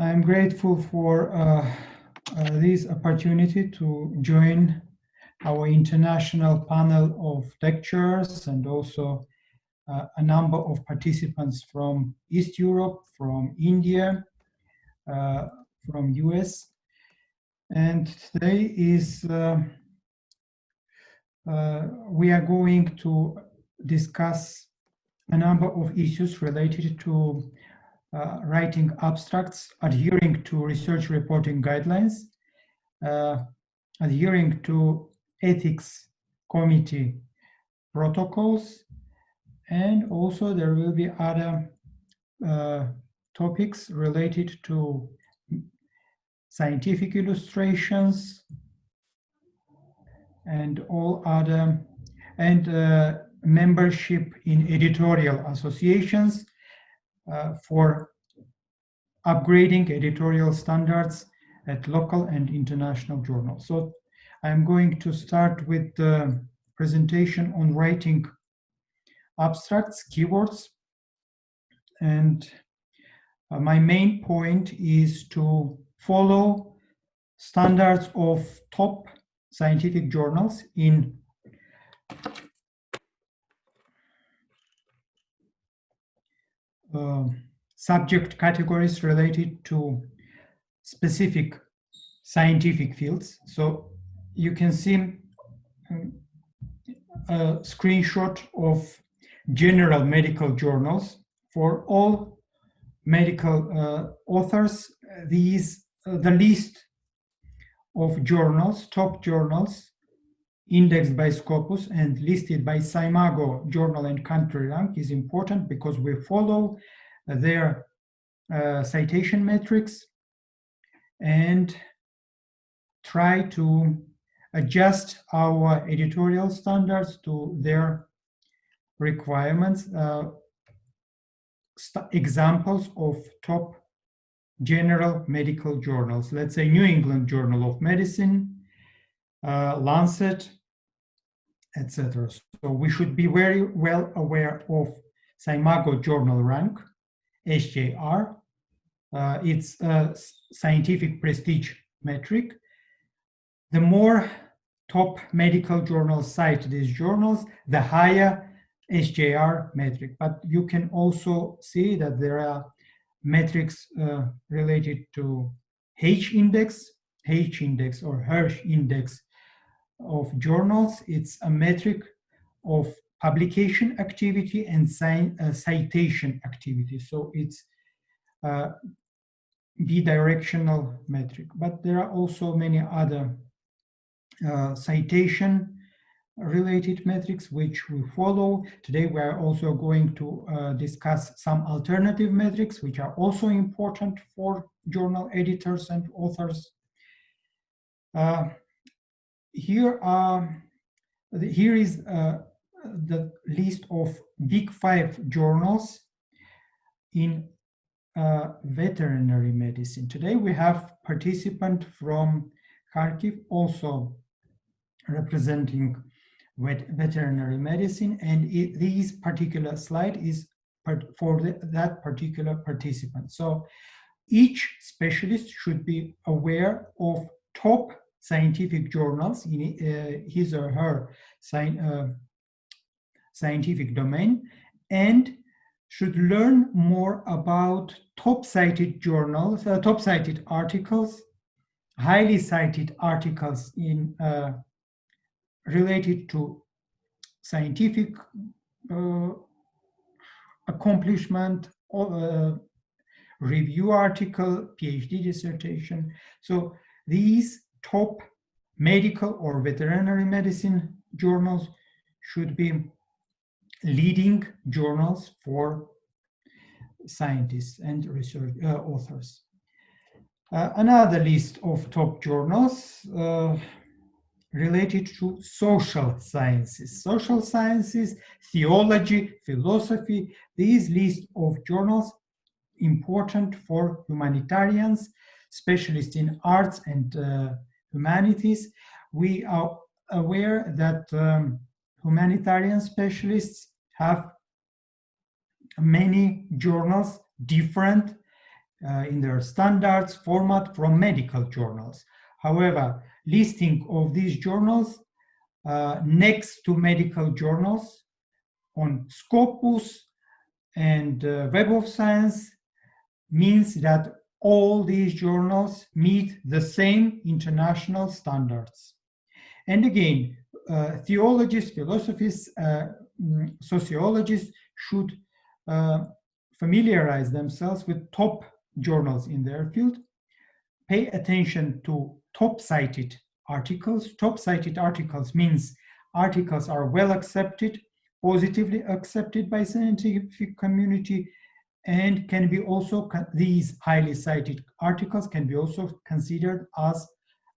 I'm grateful for this opportunity to join our international panel of lecturers and also a number of participants from East Europe, from India, from US. And today is we are going to discuss a number of issues related to writing abstracts, adhering to research reporting guidelines, adhering to ethics committee protocols, and also there will be other topics related to scientific illustrations and all other, and membership in editorial associations for upgrading editorial standards at local and international journals. So I'm going to start with the presentation on writing abstracts, keywords, and my main point is to follow standards of top scientific journals in subject categories related to specific scientific fields. So you can see a screenshot of general medical journals. For all medical authors, the list of journals, top journals, indexed by Scopus and listed by Scimago journal and country rank is important because we follow their citation metrics and try to adjust our editorial standards to their requirements. Examples of top general medical journals, let's say New England Journal of Medicine, Lancet, etc. So we should be very well aware of Scimago journal rank, SJR. It's a scientific prestige metric. The more top medical journals cite these journals, the higher SJR metric. But you can also see that there are metrics related to H-index or Hirsch index of journals. It's a metric of publication activity and citation activity. So it's a bidirectional metric. But there are also many other citation related metrics which we follow. Today we are also going to discuss some alternative metrics which are also important for journal editors and authors. Here is the list of big 5 journals in veterinary medicine. Today we have participant from Kharkiv also representing veterinary medicine, and this particular slide is for that particular participant. So each specialist should be aware of top scientific journals in his or her scientific domain, and should learn more about top cited journals, top cited articles, highly cited articles in related to scientific accomplishment, review article, PhD dissertation. So these top medical or veterinary medicine journals should be leading journals for scientists and research authors. Another list of top journals related to social sciences. Social sciences, theology, philosophy, these list of journals important for humanitarians, specialists in arts and humanities. We are aware that humanitarian specialists have many journals, different in their standards format from medical journals. However, listing of these journals next to medical journals on Scopus and Web of Science means that all these journals meet the same international standards. And again, theologists, philosophists, sociologists should familiarize themselves with top journals in their field, pay attention to top cited articles. Top cited articles means articles are well accepted, positively accepted by scientific community, and can be also, these highly cited articles can be also considered as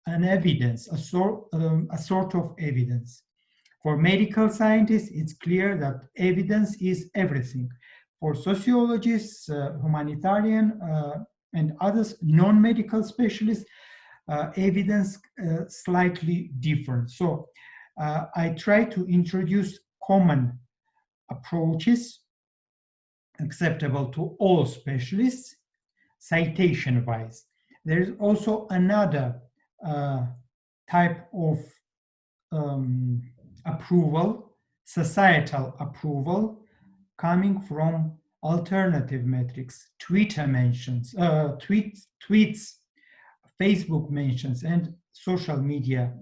an evidence, a sort of evidence. For medical scientists, it's clear that evidence is everything. For sociologists, humanitarian, and others, non-medical specialists, evidence slightly different. So I try to introduce common approaches acceptable to all specialists, citation-wise. There is also another type of approval, societal approval, coming from alternative metrics, Twitter mentions, tweets, Facebook mentions, and social media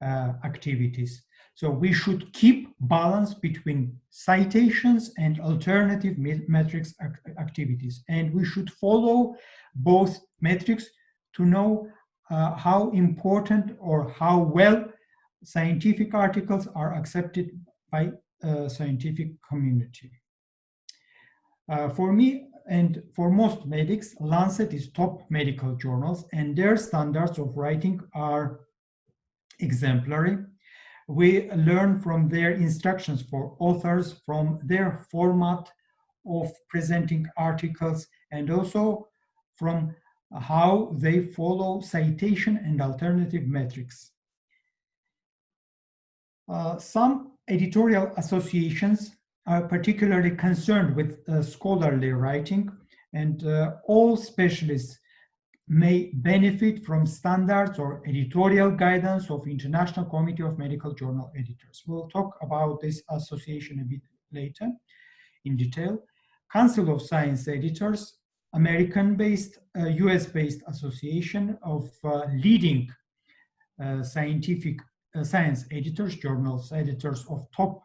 activities. So we should keep balance between citations and alternative metrics activities. And we should follow both metrics to know how important or how well scientific articles are accepted by scientific community. For me and for most medics, Lancet is top medical journals, and their standards of writing are exemplary. We learn from their instructions for authors, from their format of presenting articles, and also from how they follow citation and alternative metrics. Some editorial associations are particularly concerned with scholarly writing, and all specialists may benefit from standards or editorial guidance of International Committee of Medical Journal Editors. We'll talk about this association a bit later in detail. Council of Science Editors, American-based, US-based association of leading scientific science editors, journals, editors of top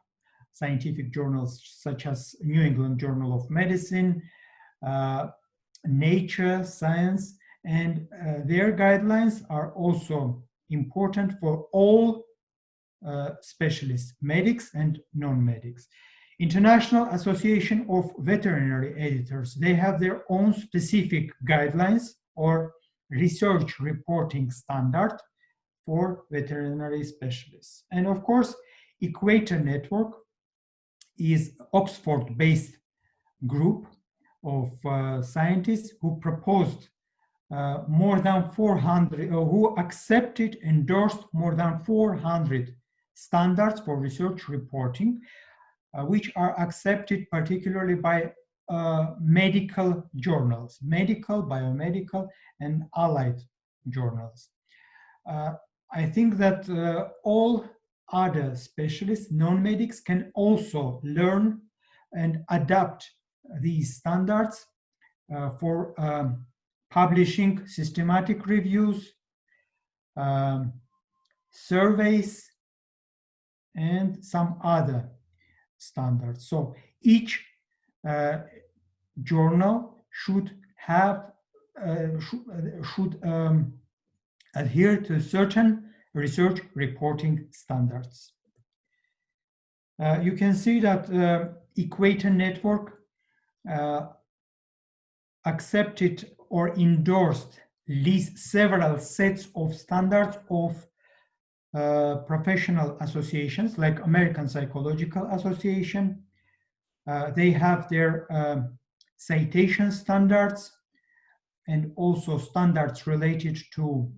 scientific journals such as New England Journal of Medicine, Nature, Science, and their guidelines are also important for all specialists, medics and non-medics. International Association of Veterinary Editors, they have their own specific guidelines or research reporting standard for veterinary specialists. And of course, Equator Network is Oxford-based group of scientists who proposed more than 400, who accepted, endorsed more than 400 standards for research reporting, which are accepted particularly by medical journals, medical, biomedical, and allied journals. I think that all other specialists, non-medics, can also learn and adapt these standards for publishing systematic reviews, surveys, and some other standards. So each journal should have should adhere to certain research reporting standards. You can see that Equator Network accepted or endorsed several sets of standards of professional associations like American Psychological Association. They have their citation standards and also standards related to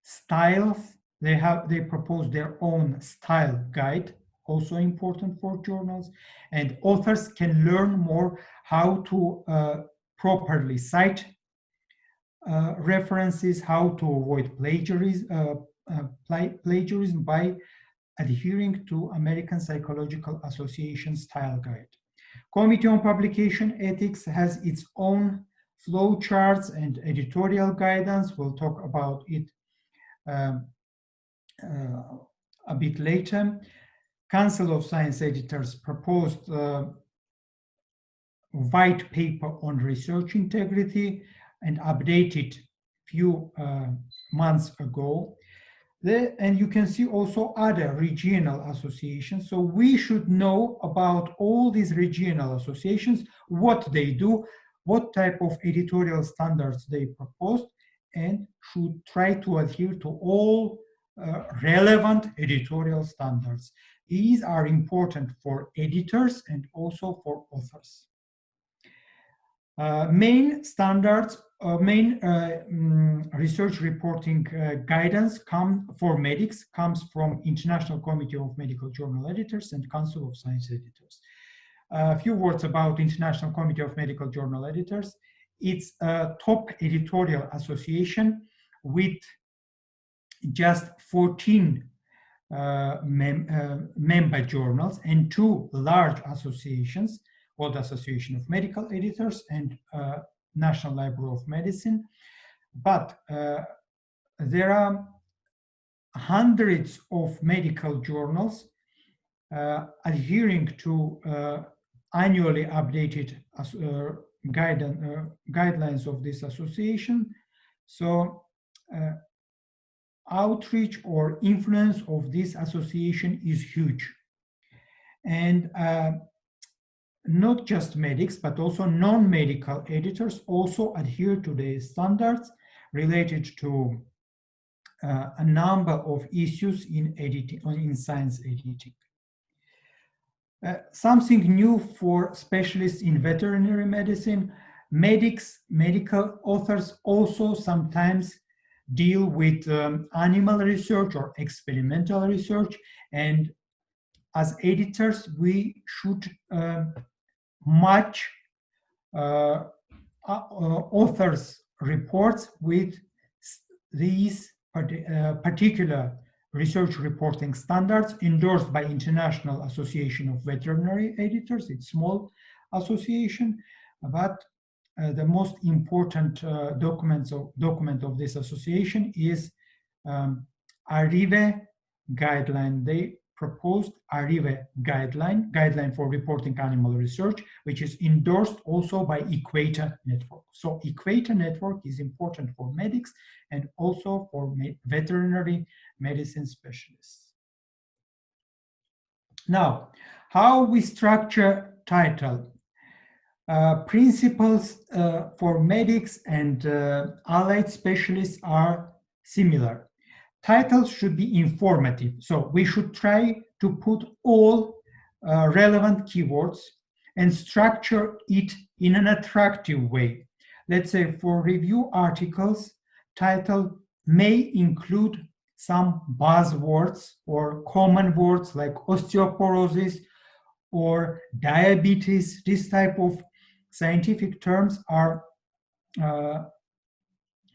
styles. They propose their own style guide, also important for journals, and authors can learn more how to properly cite references how to avoid plagiarism by adhering to American Psychological Association Style Guide. Committee on Publication Ethics has its own flow charts and editorial guidance. We'll talk about it a bit later. Council of Science Editors proposed white paper on research integrity and updated few months ago. And you can see also other regional associations. So we should know about all these regional associations, what they do, what type of editorial standards they propose, and should try to adhere to all relevant editorial standards. These are important for editors and also for authors. Main standards, main research reporting guidance for medics comes from International Committee of Medical Journal Editors and Council of Science Editors. A few words about International Committee of Medical Journal Editors. It's a top editorial association with just 14 member journals and 2 large associations, World Association of Medical Editors and National Library of Medicine. But there are hundreds of medical journals adhering to annually updated guidelines of this association. So outreach or influence of this association is huge. And not just medics, but also non-medical editors also adhere to the standards related to a number of issues in editing, in science editing. Something new for specialists in veterinary medicine, medical authors also sometimes deal with animal research or experimental research, and as editors we should match authors' reports with these particular research reporting standards endorsed by International Association of Veterinary Editors. It's a small association, but the most important document of this association is ARRIVE guideline. They proposed ARRIVE guideline for reporting animal research, which is endorsed also by Equator Network. So Equator Network is important for medics and also for veterinary medicine specialists. Now, how we structure title. Principles for medics and allied specialists are similar. Titles should be informative, so we should try to put all relevant keywords and structure it in an attractive way. Let's say for review articles, title may include some buzzwords or common words like osteoporosis or diabetes. This type of scientific terms are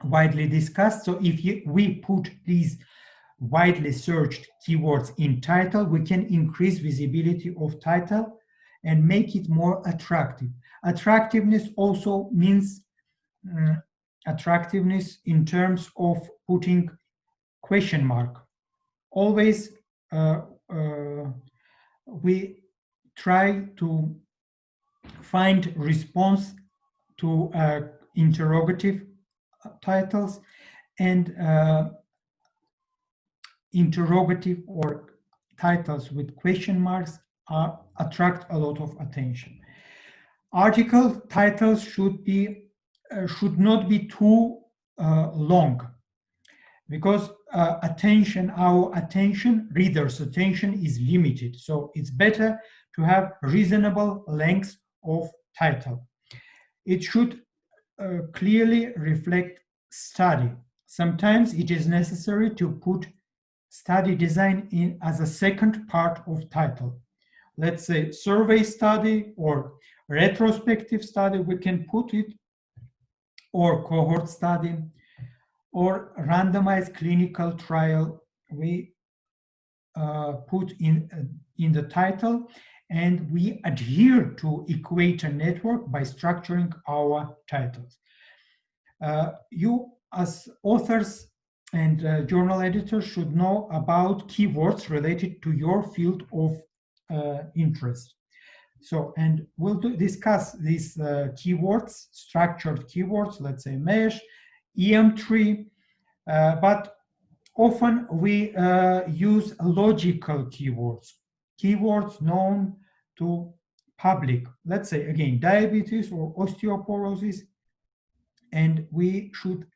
widely discussed. So if we put these widely searched keywords in title, we can increase visibility of title and make it more attractive. Attractiveness also means attractiveness in terms of putting question mark. Always we try to find response to interrogative titles, and interrogative or titles with question marks attract a lot of attention. Article titles should not be too long, because readers' attention is limited. So it's better to have reasonable length of title. It should clearly reflect study. Sometimes it is necessary to put study design in as a second part of title. Let's say survey study or retrospective study, we can put it or cohort study, or randomized clinical trial, we put in the title, and we adhere to equator network by structuring our titles. You as authors and journal editors should know about keywords related to your field of interest. So, and we'll discuss these keywords, structured keywords, let's say mesh, EM3, but often we use logical keywords, keywords known to public, let's say again, diabetes or osteoporosis, and we should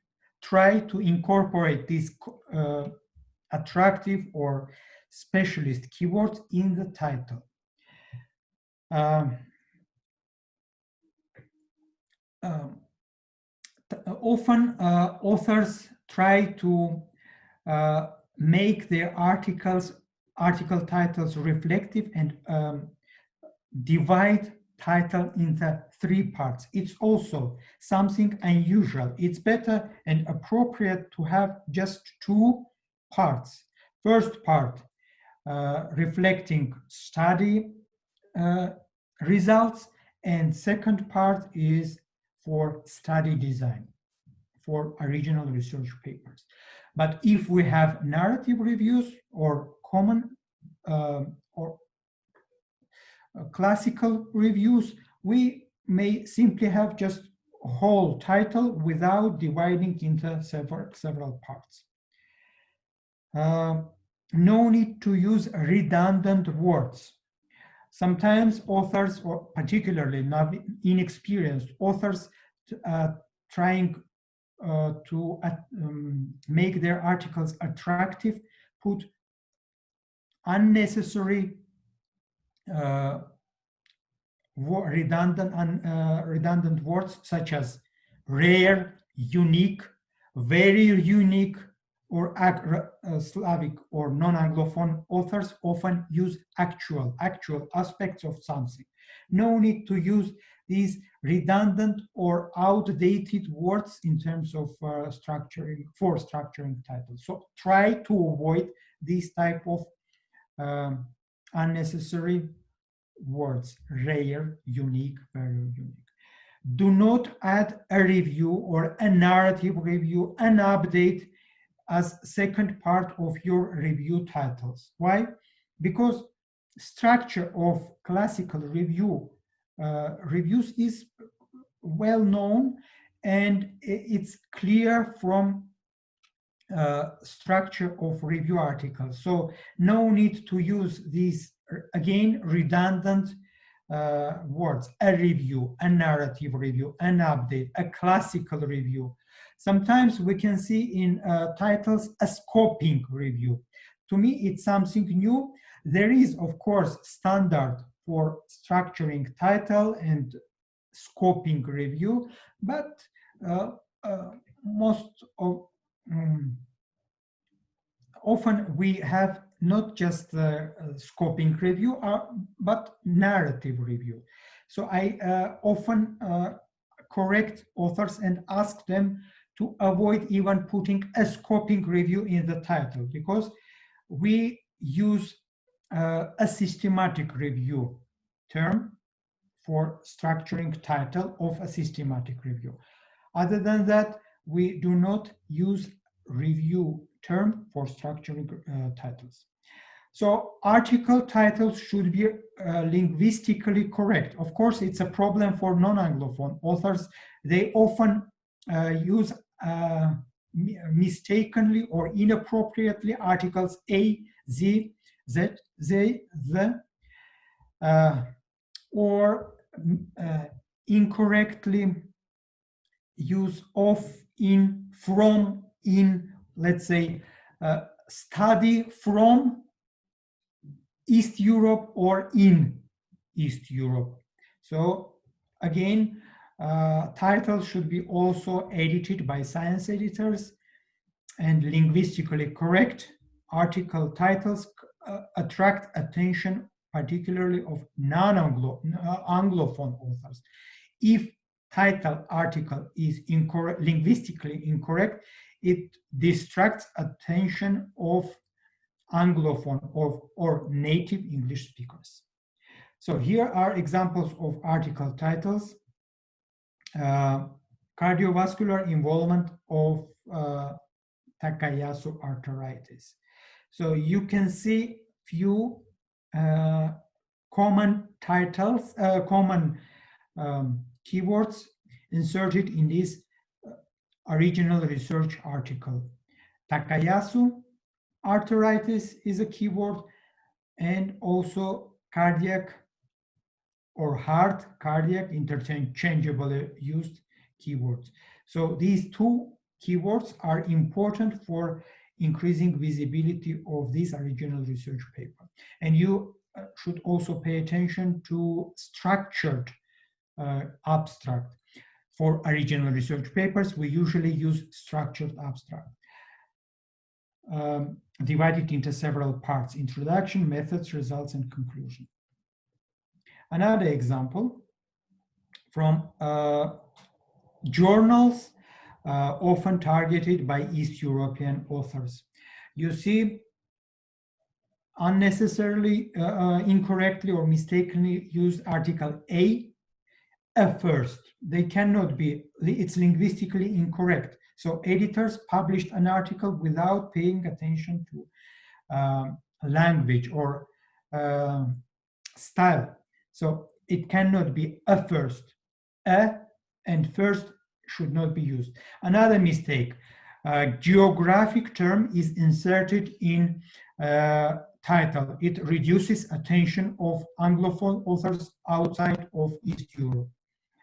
try to incorporate these attractive or specialist keywords in the title. Often authors try to make their article titles reflective and divide title into 3 parts. It's also something unusual. It's better and appropriate to have just 2 parts. First part reflecting study results, and second part is for study design, for original research papers. But if we have narrative reviews or common or classical reviews, we may simply have just a whole title without dividing into several parts. No need to use redundant words. Sometimes authors, or particularly inexperienced authors, trying to make their articles attractive, put unnecessary redundant words such as rare, unique, very unique, or Slavic or non-Anglophone authors often use actual aspects of something. No need to use these redundant or outdated words in terms of structuring titles. So try to avoid these type of unnecessary words: rare, unique, very unique. Do not add a review or a narrative review, an update as second part of your review titles. Why? Because structure of classical reviews is well known, and it's clear from structure of review articles. So no need to use these, again, redundant words: a review, a narrative review, an update, a classical review. Sometimes we can see in titles a scoping review. To me, it's something new. There is, of course, standard for structuring title and scoping review, but most of often we have not just the scoping review, but narrative review. So I often correct authors and ask them to avoid even putting a scoping review in the title, because we use a systematic review term for structuring title of a systematic review. Other than that, we do not use review term for structuring titles. So article titles should be linguistically correct. Of course, it's a problem for non-Anglophone authors. They often use mistakenly or inappropriately articles A, Z, Z, they, the, or incorrectly use of, in, from, in, let's say, study from East Europe or in East Europe. So again, titles should be also edited by science editors, and linguistically correct article titles attract attention, particularly of non-Anglophone authors. If title article is incorrect, linguistically incorrect, it distracts attention of Anglophone or native English speakers. So here are examples of article titles. Cardiovascular involvement of Takayasu arteritis. So you can see few common titles, common keywords inserted in this original research article. Takayasu arteritis is a keyword, and also cardiac or heart, cardiac, interchangeably used keywords. So these two keywords are important for increasing visibility of this original research paper. And you should also pay attention to structured abstract. For original research papers, we usually use structured abstract, divided into several parts: introduction, methods, results, and conclusion. Another example from journals often targeted by East European authors. You see unnecessarily, incorrectly or mistakenly used article A first. They cannot be, it's linguistically incorrect. So editors published an article without paying attention to language or style. So it cannot be a first. A and first should not be used. Another mistake, geographic term is inserted in title. It reduces attention of Anglophone authors outside of East Europe.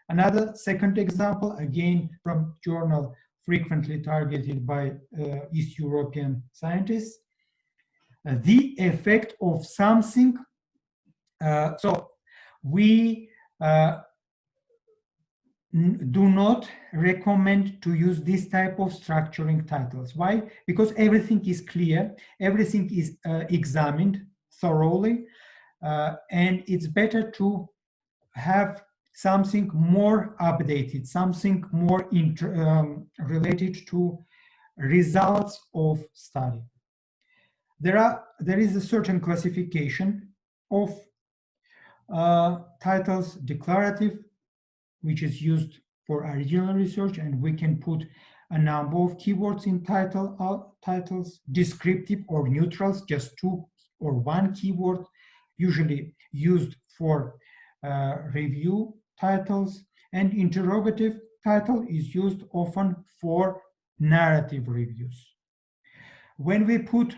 Another second example, again from journal frequently targeted by East European scientists, the effect of something. So we do not recommend to use this type of structuring titles. Why? Because everything is clear, everything is examined thoroughly, and it's better to have something more updated, something more related to results of study. There is a certain classification of titles: declarative, which is used for original research, and we can put a number of keywords in titles, descriptive or neutrals, just two or one keyword, usually used for review titles, and interrogative title is used often for narrative reviews. When we put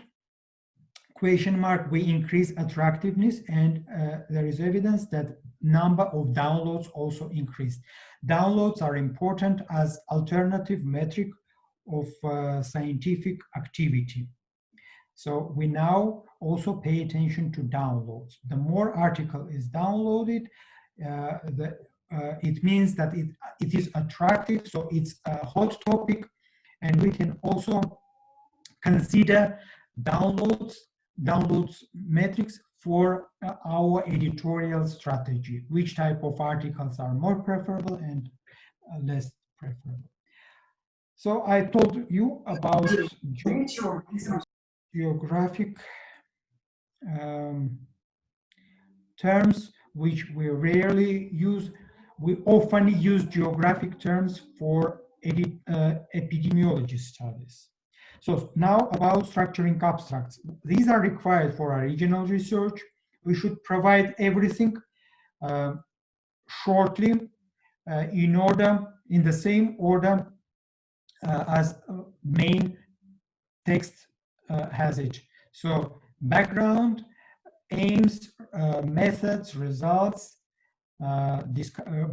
question mark, we increase attractiveness, and there is evidence that number of downloads also increased. Downloads are important as alternative metric of scientific activity. So we now also pay attention to downloads. The more article is downloaded, it means that it is attractive, so it's a hot topic, and we can also consider downloads metrics for our editorial strategy, which type of articles are more preferable and less preferable. So I told you about geographic terms, which we rarely use. We often use geographic terms for epidemiology studies. So now about structuring abstracts. These are required for original research. We should provide everything shortly in the same order as main text has it. So background, aims, methods, results,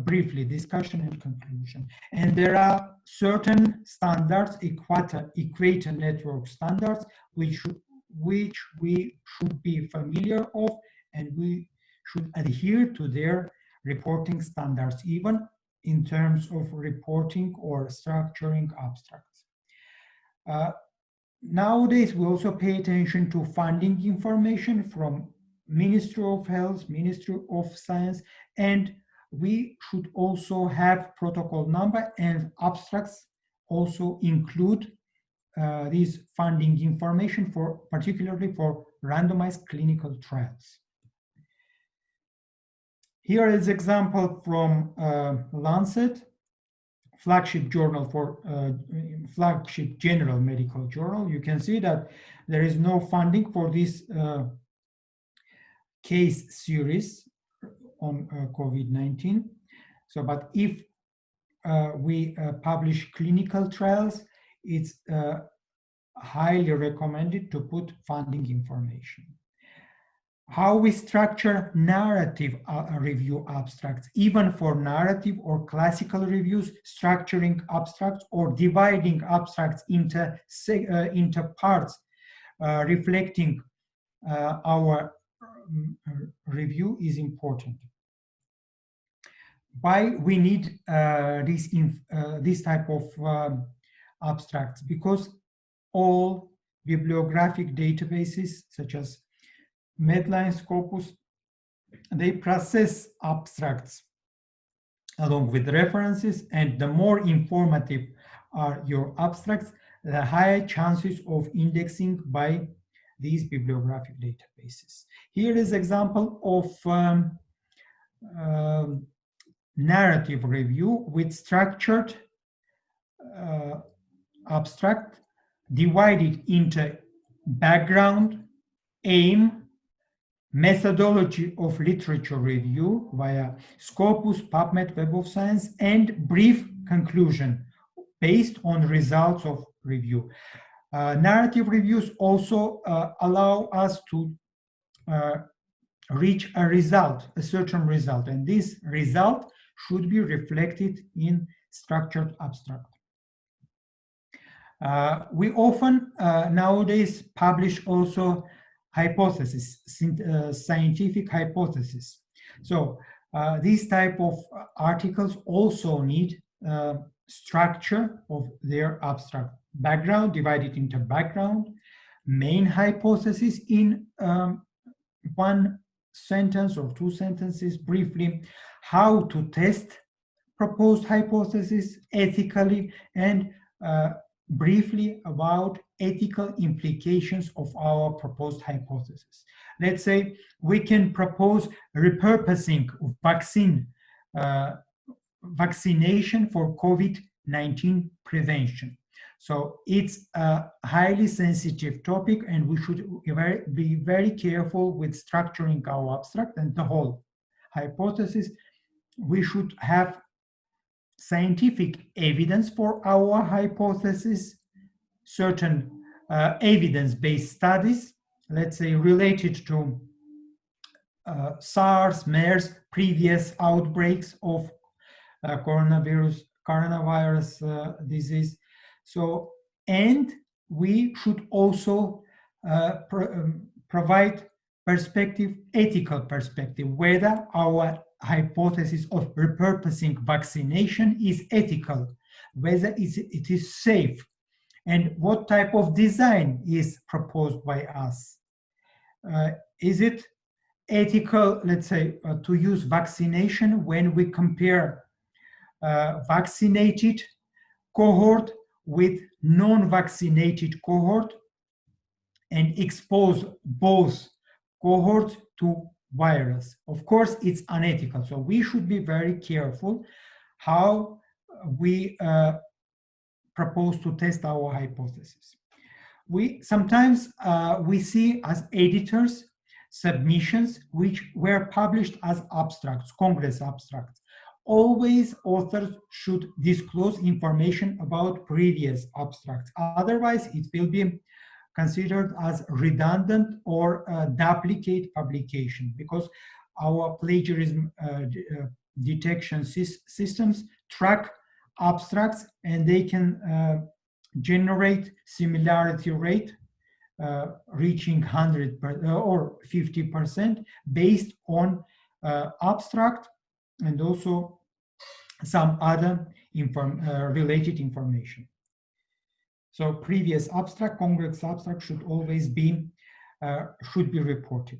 briefly discussion and conclusion. And there are certain standards, equator network standards, which we should be familiar of, and we should adhere to their reporting standards, even in terms of reporting or structuring abstracts. Nowadays, we also pay attention to funding information from Ministry of Health, Ministry of Science, and we should also have protocol number, and abstracts also include this funding information, for particularly for randomized clinical trials. Here is example from Lancet, flagship journal for flagship general medical journal. You can see that there is no funding for this case series on COVID-19. So, but if we publish clinical trials, it's highly recommended to put funding information. How we structure narrative review abstracts, even for narrative or classical reviews, structuring abstracts or dividing abstracts into parts reflecting our review is important. Why we need this type of abstracts? Because all bibliographic databases such as Medline, Scopus, they process abstracts along with references, and the more informative are your abstracts, the higher chances of indexing by these bibliographic databases. Here is example of narrative review with structured abstract divided into background, aim, methodology of literature review via Scopus, PubMed, Web of Science, and brief conclusion based on results of review. Narrative reviews also allow us to reach a result, a certain result, and this result should be reflected in structured abstract. We often nowadays publish also hypothesis, scientific hypothesis. So these type of articles also need structure of their abstract. Background divided into background, main hypothesis in one sentence or two sentences briefly, how to test proposed hypothesis ethically, and briefly about ethical implications of our proposed hypothesis. Let's say we can propose repurposing of vaccination for COVID-19 prevention. So it's a highly sensitive topic, and we should be very careful with structuring our abstract and the whole hypothesis. We should have scientific evidence for our hypothesis, certain evidence-based studies, let's say related to SARS, MERS, previous outbreaks of coronavirus disease. So, and we should also provide perspective, ethical perspective, whether our hypothesis of repurposing vaccination is ethical, whether it is safe, and what type of design is proposed by us. Is it ethical, let's say, to use vaccination when we compare vaccinated cohort with non-vaccinated cohort and expose both cohorts to virus? Of course, it's unethical. So we should be very careful how we propose to test our hypothesis. We sometimes we see as editors submissions which were published as abstracts, Congress abstracts. Always authors should disclose information about previous abstracts. Otherwise, it will be considered as redundant or duplicate publication, because our plagiarism detection systems track abstracts, and they can generate similarity rate reaching 100% or 50% based on abstract and also some other related information. So previous abstract, Congress abstract should always be reported.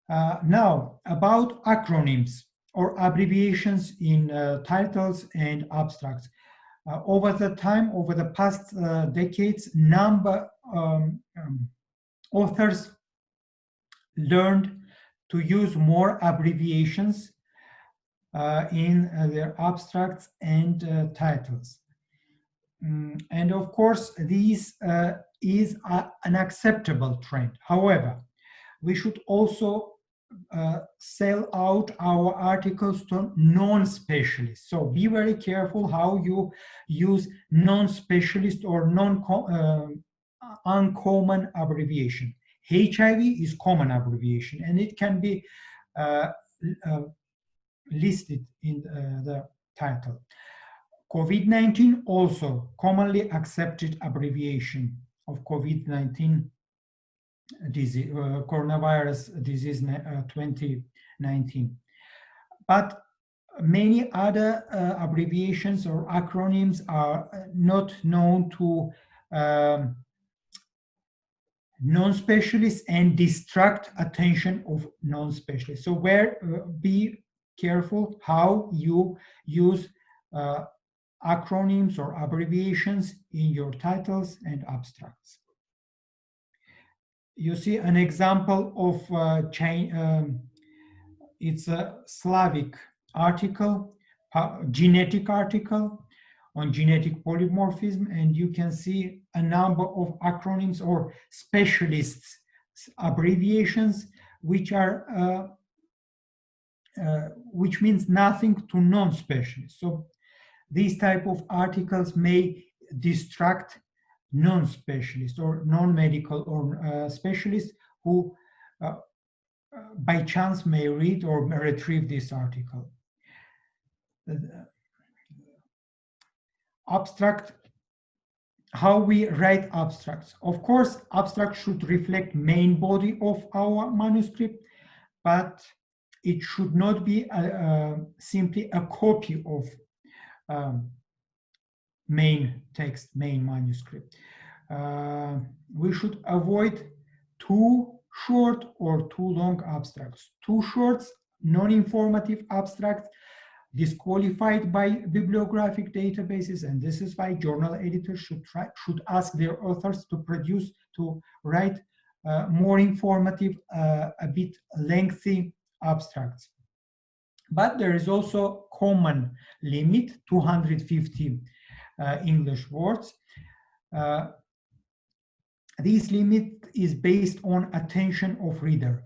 Now about acronyms or abbreviations in titles and abstracts. Over the past decades, authors learned to use more abbreviations in their abstracts and titles. And of course, this is an acceptable trend. However, we should also sell out our articles to non-specialists. So be very careful how you use non-specialist or uncommon abbreviation. HIV is common abbreviation, and it can be listed in the title. COVID-19 also commonly accepted abbreviation of COVID-19 disease, coronavirus disease 2019. But many other abbreviations or acronyms are not known to non-specialists and distract attention of non-specialists. So be careful how you use acronyms or abbreviations in your titles and abstracts. You see an example of it's a Slavic article, genetic article on genetic polymorphism, and you can see a number of acronyms or specialists abbreviations which are which means nothing to non-specialists. So these type of articles may distract non-specialists or non-medical or specialists who by chance may read or retrieve this article. Abstract, how we write abstracts. Of course, abstract should reflect main body of our manuscript, but it should not be simply a copy of main text, main manuscript. We should avoid too short or too long abstracts. Too short, non-informative abstracts disqualified by bibliographic databases, and this is why journal editors should ask their authors to write more informative, a bit lengthy abstracts. But there is also common limit, 250 English words. This limit is based on attention of reader,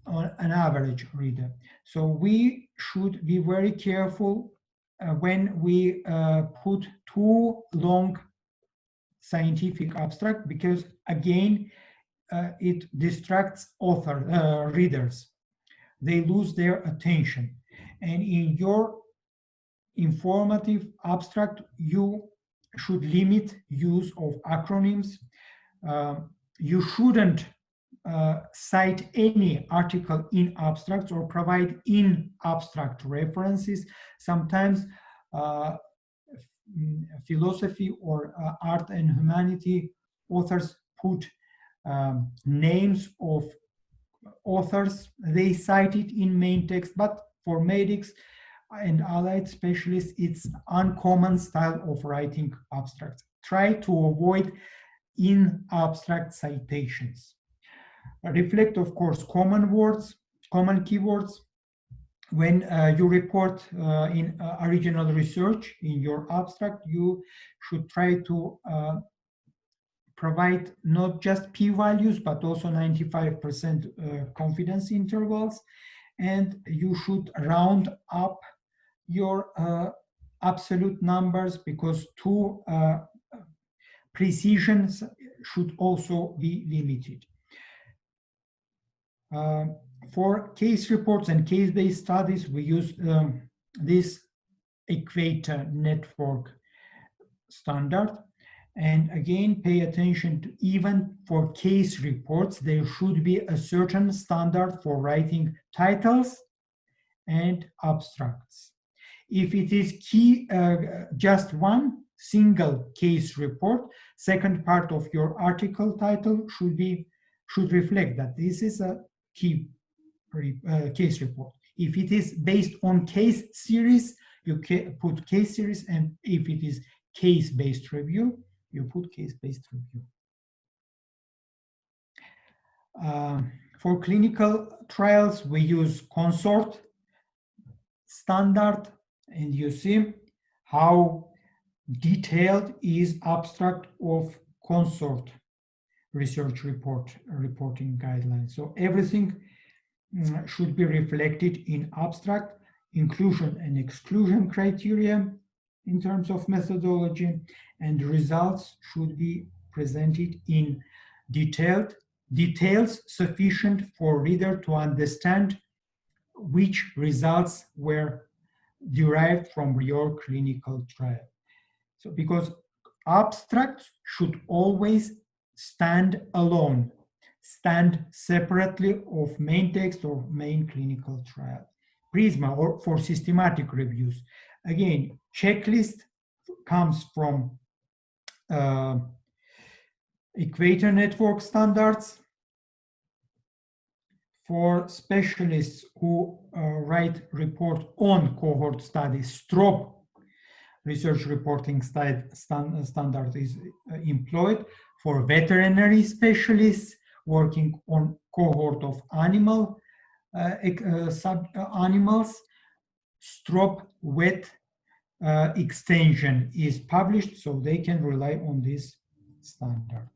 on an average reader. So we should be very careful when we put too long scientific abstract, because again, it distracts readers. They lose their attention. And in your informative abstract, you should limit use of acronyms. You shouldn't cite any article in abstracts or provide in abstract references. Sometimes philosophy or art and humanity authors put names of authors. They cite it in main text, but for medics and allied specialists, it's uncommon style of writing abstracts. Try to avoid in abstract citations. Reflect, of course, common words, common keywords. When you report in original research in your abstract, you should try to provide not just p-values, but also 95% confidence intervals. And you should round up your absolute numbers, because too precisions should also be limited. For case reports and case-based studies, we use this equator network standard. And again, pay attention to, even for case reports, there should be a certain standard for writing titles and abstracts. If it is just one single case report, second part of your article title should reflect that this is a key case report. If it is based on case series, you put case series, and if it is case-based review, you put case-based review. For clinical trials, we use consort standard, and you see how detailed is abstract of consort research reporting guidelines. So everything should be reflected in abstract, inclusion and exclusion criteria in terms of methodology, and results should be presented in details sufficient for reader to understand which results were derived from your clinical trial. So because abstracts should always stand alone, stand separately of main text or main clinical trial. Prisma, or for systematic reviews, again, checklist comes from equator network standards. For specialists who write report on cohort studies, STROP research reporting standard is employed. For veterinary specialists working on cohort of animals, STROP wet extension is published, so they can rely on this standard.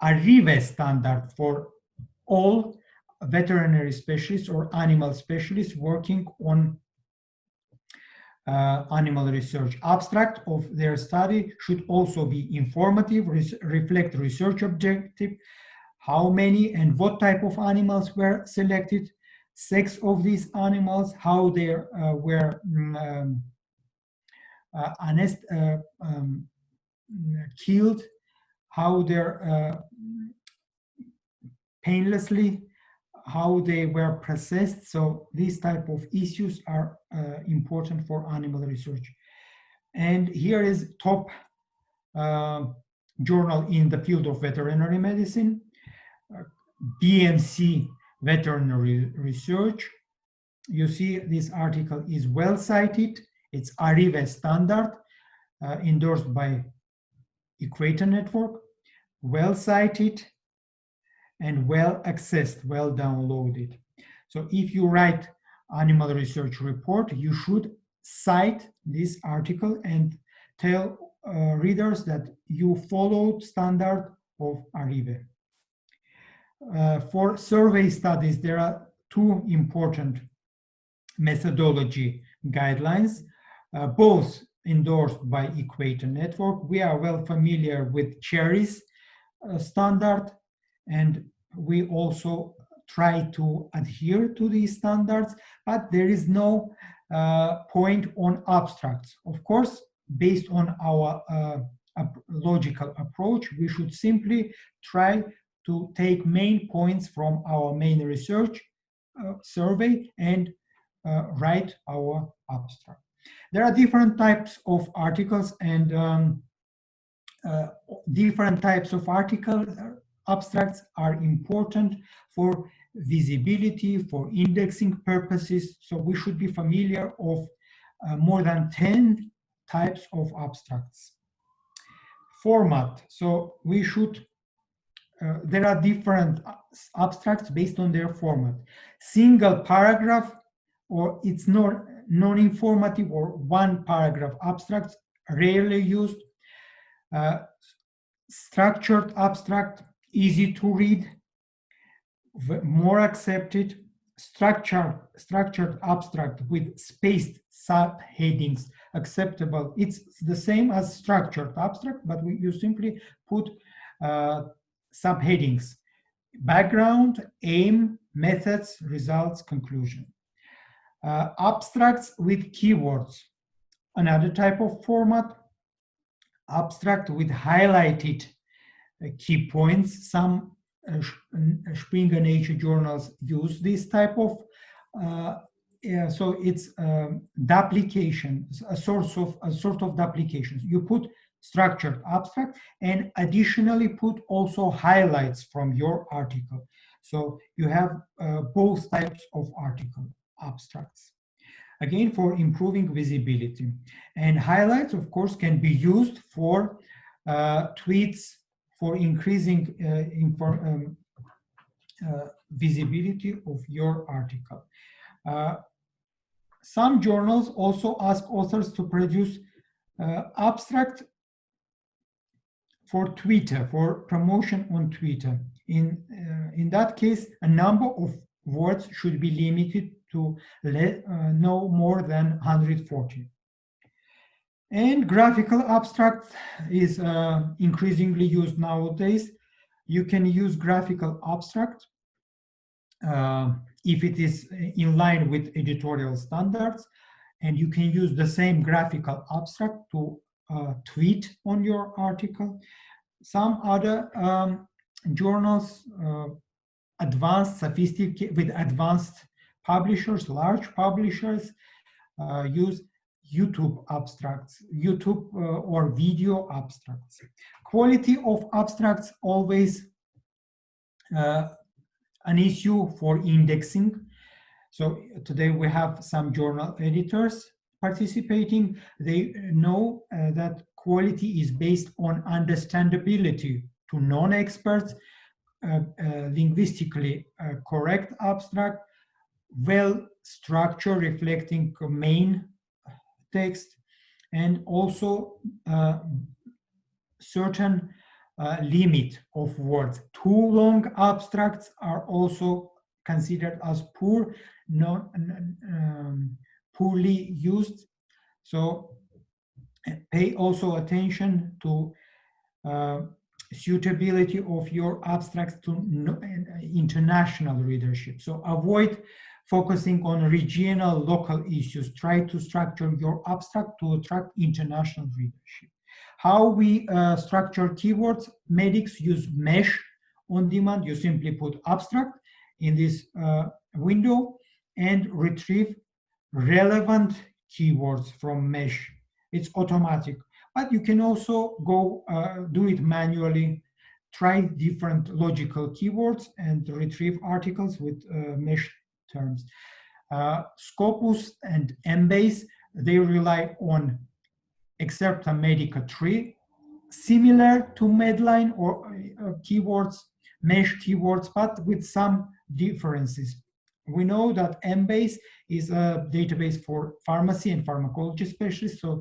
ARRIVE standard for all veterinary specialists or animal specialists working on animal research. Abstract of their study should also be informative, reflect research objective, how many and what type of animals were selected, sex of these animals, how they were killed, how they're painlessly, how they were processed. So these type of issues are important for animal research. And here is top journal in the field of veterinary medicine, BMC Veterinary Research. You see this article is well cited. It's ARRIVE standard, endorsed by Equator Network, well cited, and well accessed, well downloaded. So if you write animal research report, you should cite this article and tell readers that you followed standard of ARRIVE. For survey studies, there are two important methodology guidelines, both endorsed by Equator Network. We are well familiar with Cherry's standard, and we also try to adhere to these standards, but there is no point on abstracts. Of course, based on our logical approach, we should simply try to take main points from our main research survey and write our abstract. There are different types of articles, and different types of abstracts are important for visibility, for indexing purposes. So we should be familiar of more than 10 types of abstracts. Format. So we should, there are different abstracts based on their format. Single paragraph, or it's non-informative, or one paragraph abstracts, rarely used. Structured abstract, easy to read, more accepted. Structured abstract with spaced subheadings, acceptable. It's the same as structured abstract, but you simply put subheadings: background, aim, methods, results, conclusion. Abstracts with keywords, another type of format. Abstract with highlighted key points. Some Springer Nature journals use this type of, so it's duplication, a sort of duplication. You put structured abstract and additionally put also highlights from your article. So you have both types of article abstracts. Again, for improving visibility. And highlights, of course, can be used for tweets, for increasing visibility of your article. Some journals also ask authors to produce abstract for Twitter, for promotion on Twitter. In that case, a number of words should be limited to no more than 140. And graphical abstract is increasingly used nowadays. You can use graphical abstract if it is in line with editorial standards, and you can use the same graphical abstract to tweet on your article. Some other journals, with advanced publishers, large publishers, use YouTube abstracts, YouTube or video abstracts. Quality of abstracts always an issue for indexing. So today we have some journal editors participating. They know that quality is based on understandability to non-experts, linguistically correct abstract, well structured, reflecting main text, and also certain limit of words. Too long abstracts are also considered as poor, poorly used. So pay also attention to suitability of your abstracts to international readership. So avoid focusing on regional, local issues. Try to structure your abstract to attract international readership. How we structure keywords? Medics use mesh on demand. You simply put abstract in this window and retrieve relevant keywords from mesh. It's automatic, but you can also go do it manually. Try different logical keywords and retrieve articles with mesh terms. Scopus and Embase, they rely on excerpta medica tree, similar to Medline or keywords, mesh keywords, but with some differences. We know that Embase is a database for pharmacy and pharmacology specialists, so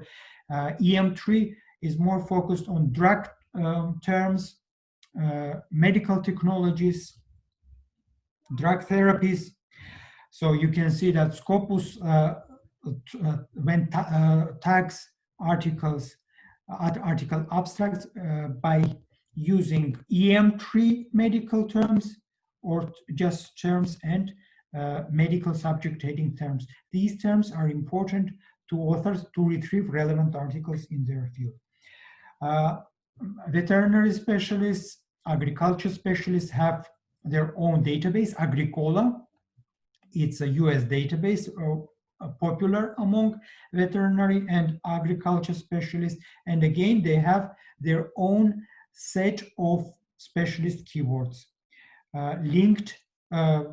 EM3 is more focused on drug terms, medical technologies, drug therapies. So you can see that Scopus when tags articles, article abstracts by using EM3 medical terms or just terms and medical subject heading terms. These terms are important to authors to retrieve relevant articles in their field. Veterinary specialists, agriculture specialists have their own database, Agricola. It's a US database, popular among veterinary and agriculture specialists. And again, they have their own set of specialist keywords linked,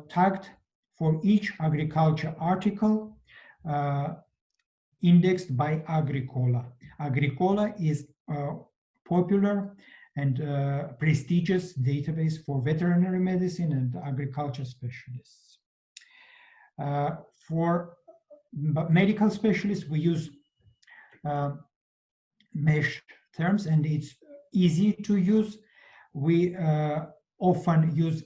tagged for each agriculture article, indexed by Agricola. Agricola is a popular and prestigious database for veterinary medicine and agriculture specialists. For medical specialists, we use mesh terms, and it's easy to use. We often use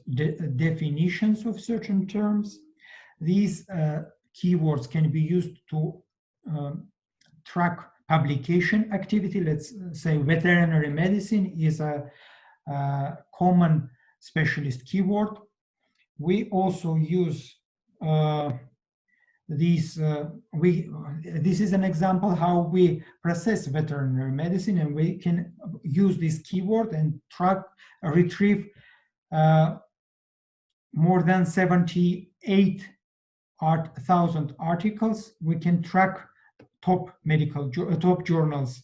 definitions of certain terms. These keywords can be used to track publication activity. Let's say veterinary medicine is a common specialist keyword. We also use this is an example how we process veterinary medicine, and we can use this keyword and retrieve more than 78,000 articles. We can track top journals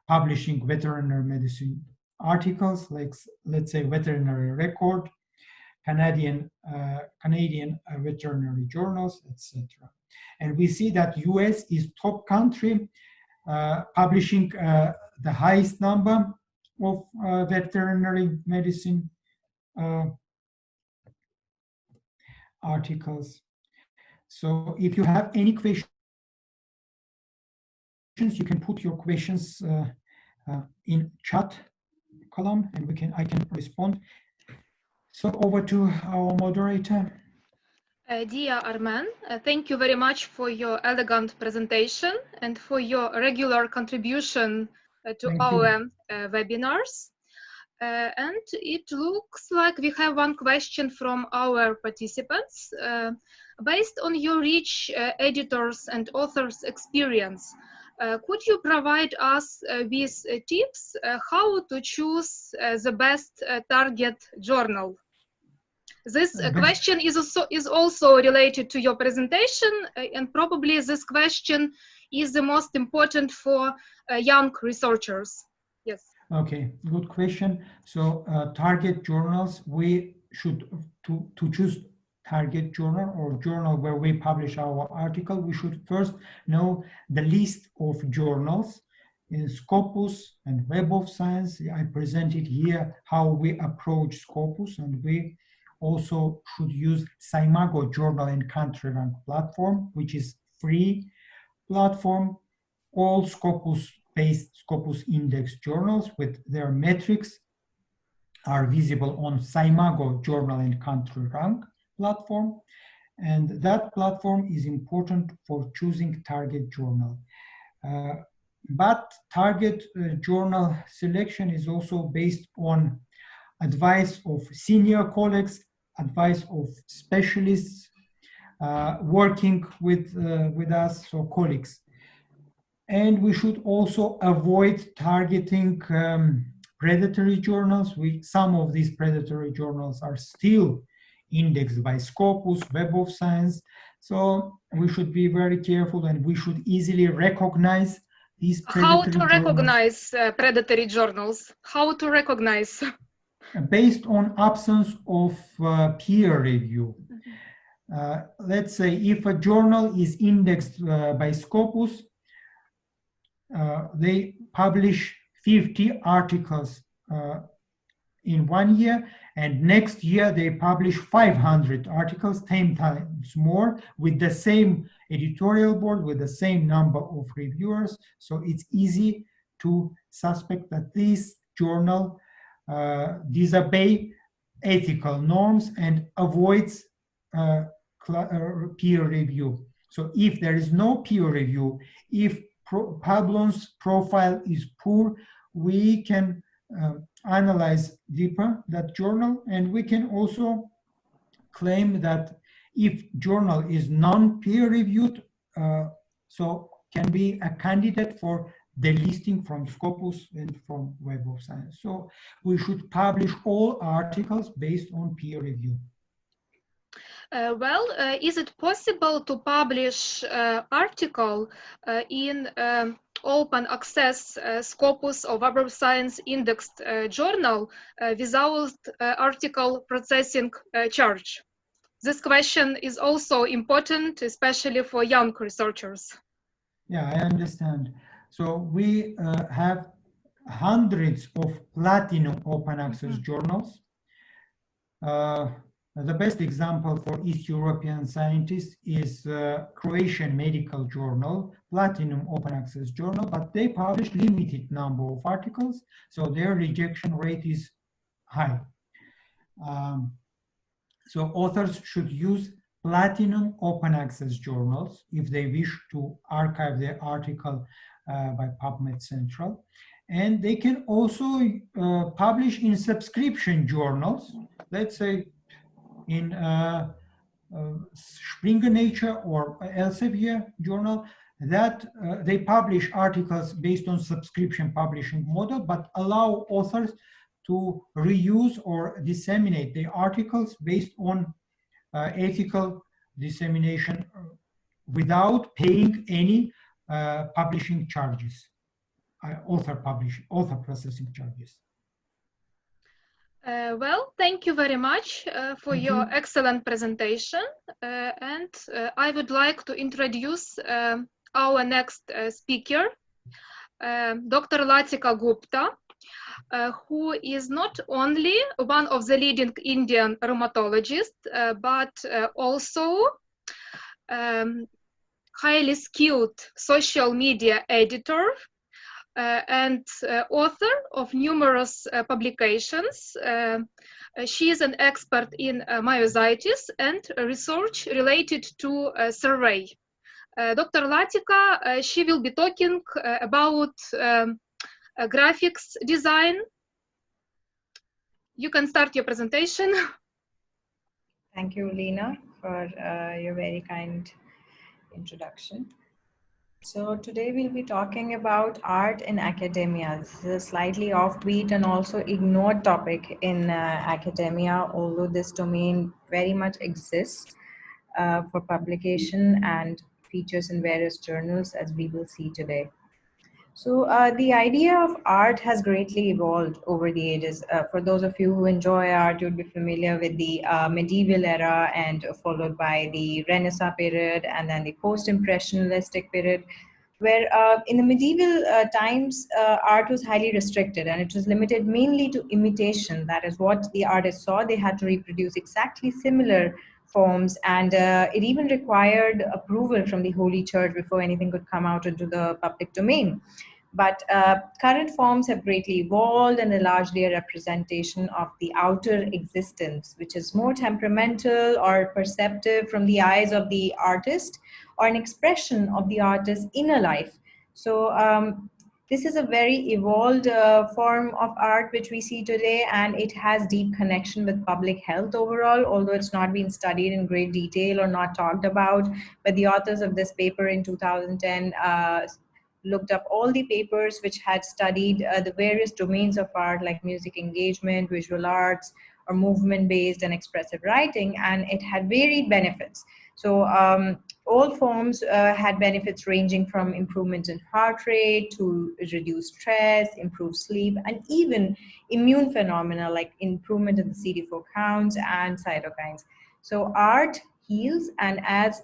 publishing veterinary medicine articles, like let's say Veterinary Record, Canadian veterinary journals, etc. And we see that US is top country, publishing the highest number of veterinary medicine articles. So if you have any questions, you can put your questions in chat column, and I can respond. So over to our moderator. Dear Armen, thank you very much for your elegant presentation and for your regular contribution to our webinars. And it looks like we have one question from our participants. Based on your rich editors and authors' experience, could you provide us with tips how to choose the best target journal? This question is also related to your presentation, and probably this question is the most important for young researchers. Yes. Okay, good question. So target journals, we should, to choose target journal or journal where we publish our article, we should first know the list of journals in Scopus and Web of Science. I presented here how we approach Scopus, and we also should use Scimago journal and country rank platform, which is free platform. All Scopus-based Scopus index journals with their metrics are visible on Scimago journal and country rank platform. And that platform is important for choosing target journal. But target journal selection is also based on advice of senior colleagues, advice of specialists working with us, so colleagues. And we should also avoid targeting predatory journals. Some of these predatory journals are still indexed by Scopus, Web of Science. So we should be very careful, and we should easily recognize these predatory journals. How to recognize predatory journals? How to recognize? Based on absence of peer review. Let's say if a journal is indexed by Scopus, they publish 50 articles in 1 year, and next year they publish 500 articles, 10 times more, with the same editorial board, with the same number of reviewers. So it's easy to suspect that this journal disobey ethical norms and avoids peer review. So if there is no peer review, if Pablon's profile is poor, we can analyze deeper that journal, and we can also claim that if journal is non-peer reviewed, so can be a candidate for delisting from Scopus and from Web of Science. So we should publish all articles based on peer review. Is it possible to publish article in open access Scopus or Web of Science indexed journal without article processing charge? This question is also important, especially for young researchers. Yeah, I understand. So we have hundreds of platinum open access journals. The best example for East European scientists is Croatian Medical Journal, Platinum Open Access Journal, but they publish limited number of articles, so their rejection rate is high. So authors should use Platinum Open Access journals if they wish to archive their article by PubMed Central. And they can also publish in subscription journals, let's say in Springer Nature or Elsevier journal, that they publish articles based on subscription publishing model, but allow authors to reuse or disseminate the articles based on ethical dissemination without paying any publishing charges, author processing charges. Well, thank you very much for Thank your you. excellent presentation. And I would like to introduce our next speaker, Dr. Latika Gupta, who is not only one of the leading Indian rheumatologists, but also highly skilled social media editor and author of numerous publications. She is an expert in myositis and research related to survey. Dr. Latika, she will be talking about graphics design. You can start your presentation. Thank you, Lena, for your very kind introduction. So today we'll be talking about art in academia. This is a slightly offbeat and also ignored topic in academia, although this domain very much exists for publication and features in various journals, as we will see today. So the idea of art has greatly evolved over the ages. For those of you who enjoy art, you'll be familiar with the medieval era and followed by the Renaissance period and then the post-impressionistic period, where in the medieval times, art was highly restricted and it was limited mainly to imitation. That is what the artists saw. They had to reproduce exactly similar forms, and it even required approval from the Holy Church before anything could come out into the public domain. But current forms have greatly evolved and are largely a representation of the outer existence, which is more temperamental or perceptive from the eyes of the artist, or an expression of the artist's inner life. So this is a very evolved form of art which we see today, and it has deep connection with public health overall, although it's not been studied in great detail or not talked about. But the authors of this paper in 2010 looked up all the papers which had studied the various domains of art like music engagement, visual arts, or movement-based and expressive writing, and it had varied benefits. So all forms had benefits ranging from improvement in heart rate to reduce stress, improve sleep, and even immune phenomena like improvement in the CD4 counts and cytokines. So art heals, and as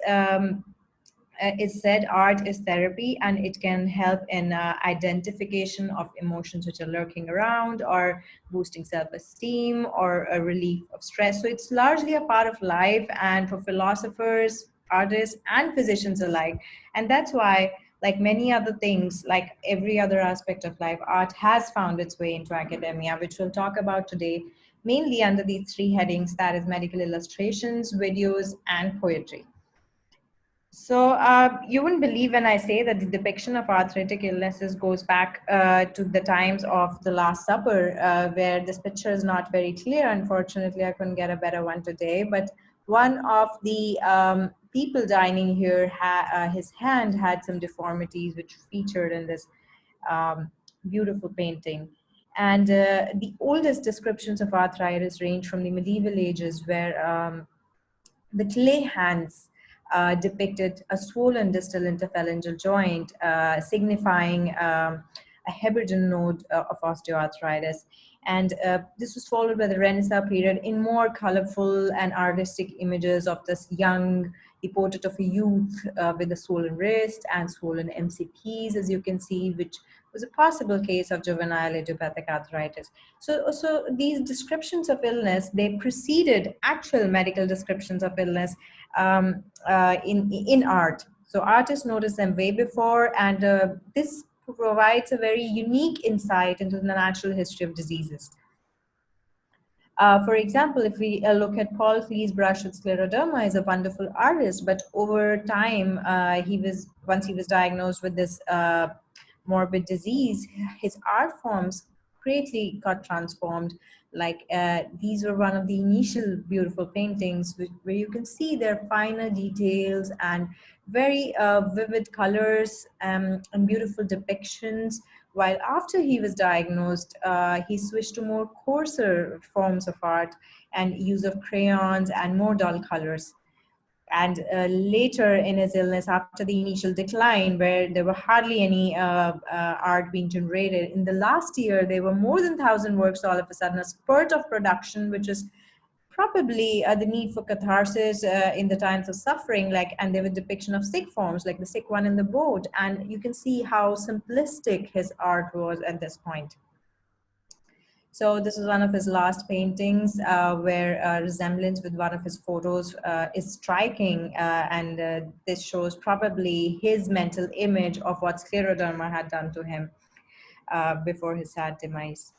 is said, art is therapy, and it can help in identification of emotions which are lurking around, or boosting self-esteem, or a relief of stress. So it's largely a part of life, and for philosophers, artists, and physicians alike. And that's why, like many other things, like every other aspect of life, art has found its way into academia, which we'll talk about today, mainly under these three headings, that is medical illustrations, videos, and poetry. So you wouldn't believe when I say that the depiction of arthritic illnesses goes back to the times of the Last Supper, where this picture is not very clear. Unfortunately, I couldn't get a better one today. But one of the people dining here, his hand had some deformities which featured in this beautiful painting. And the oldest descriptions of arthritis range from the medieval ages, where the clay hands depicted a swollen distal interphalangeal joint, signifying a Heberden node of osteoarthritis. And this was followed by the Renaissance period in more colorful and artistic images of this young, the portrait of a youth with a swollen wrist and swollen MCPs, as you can see, which was a possible case of juvenile idiopathic arthritis. So these descriptions of illness, they preceded actual medical descriptions of illness in art. So artists noticed them way before, and this provides a very unique insight into the natural history of diseases. For example, if we look at Paul Klee's brush with scleroderma, is a wonderful artist, but over time, once he was diagnosed with this morbid disease, his art forms greatly got transformed. Like these were one of the initial beautiful paintings where you can see their finer details and very vivid colors and beautiful depictions. While after he was diagnosed, he switched to more coarser forms of art and use of crayons and more dull colors. And later in his illness, after the initial decline, where there were hardly any art being generated, in the last year, there were more than 1,000 works all of a sudden, a spurt of production, which is probably the need for catharsis in the times of suffering, like, and there were depiction of sick forms, like the sick one in the boat. And you can see how simplistic his art was at this point. So this is one of his last paintings where resemblance with one of his photos is striking. And this shows probably his mental image of what scleroderma had done to him before his sad demise.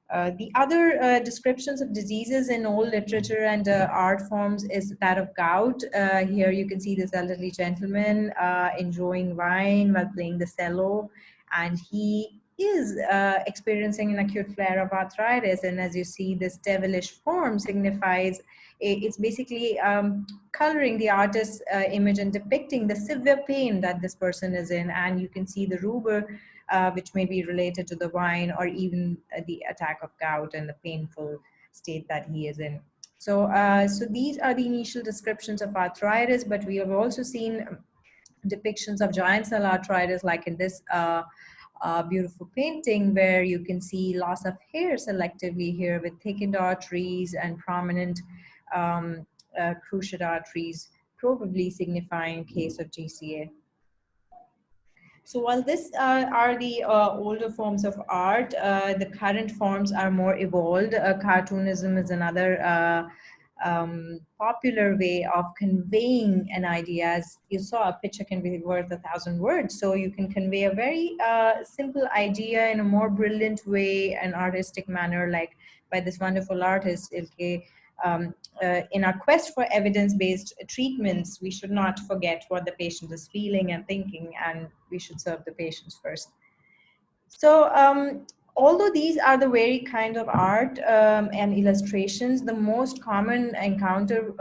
The other descriptions of diseases in old literature and art forms is that of gout. Here you can see this elderly gentleman enjoying wine while playing the cello, and he is experiencing an acute flare of arthritis. And as you see, this devilish form signifies, it's basically coloring the artist's image and depicting the severe pain that this person is in. And you can see the rubor, which may be related to the wine, or even the attack of gout and the painful state that he is in. So, so these are the initial descriptions of arthritis, but we have also seen depictions of giant cell arthritis, like in this beautiful painting, where you can see loss of hair selectively here with thickened arteries and prominent cruciate arteries, probably signifying case of GCA. So while this are the older forms of art, the current forms are more evolved. Cartoonism is another popular way of conveying an idea. As you saw, a picture can be worth 1,000 words. So you can convey a very simple idea in a more brilliant way, an artistic manner, like by this wonderful artist, Ilke. In our quest for evidence-based treatments, we should not forget what the patient is feeling and thinking, and we should serve the patients first. So although these are the very kind of art and illustrations, the most common encounter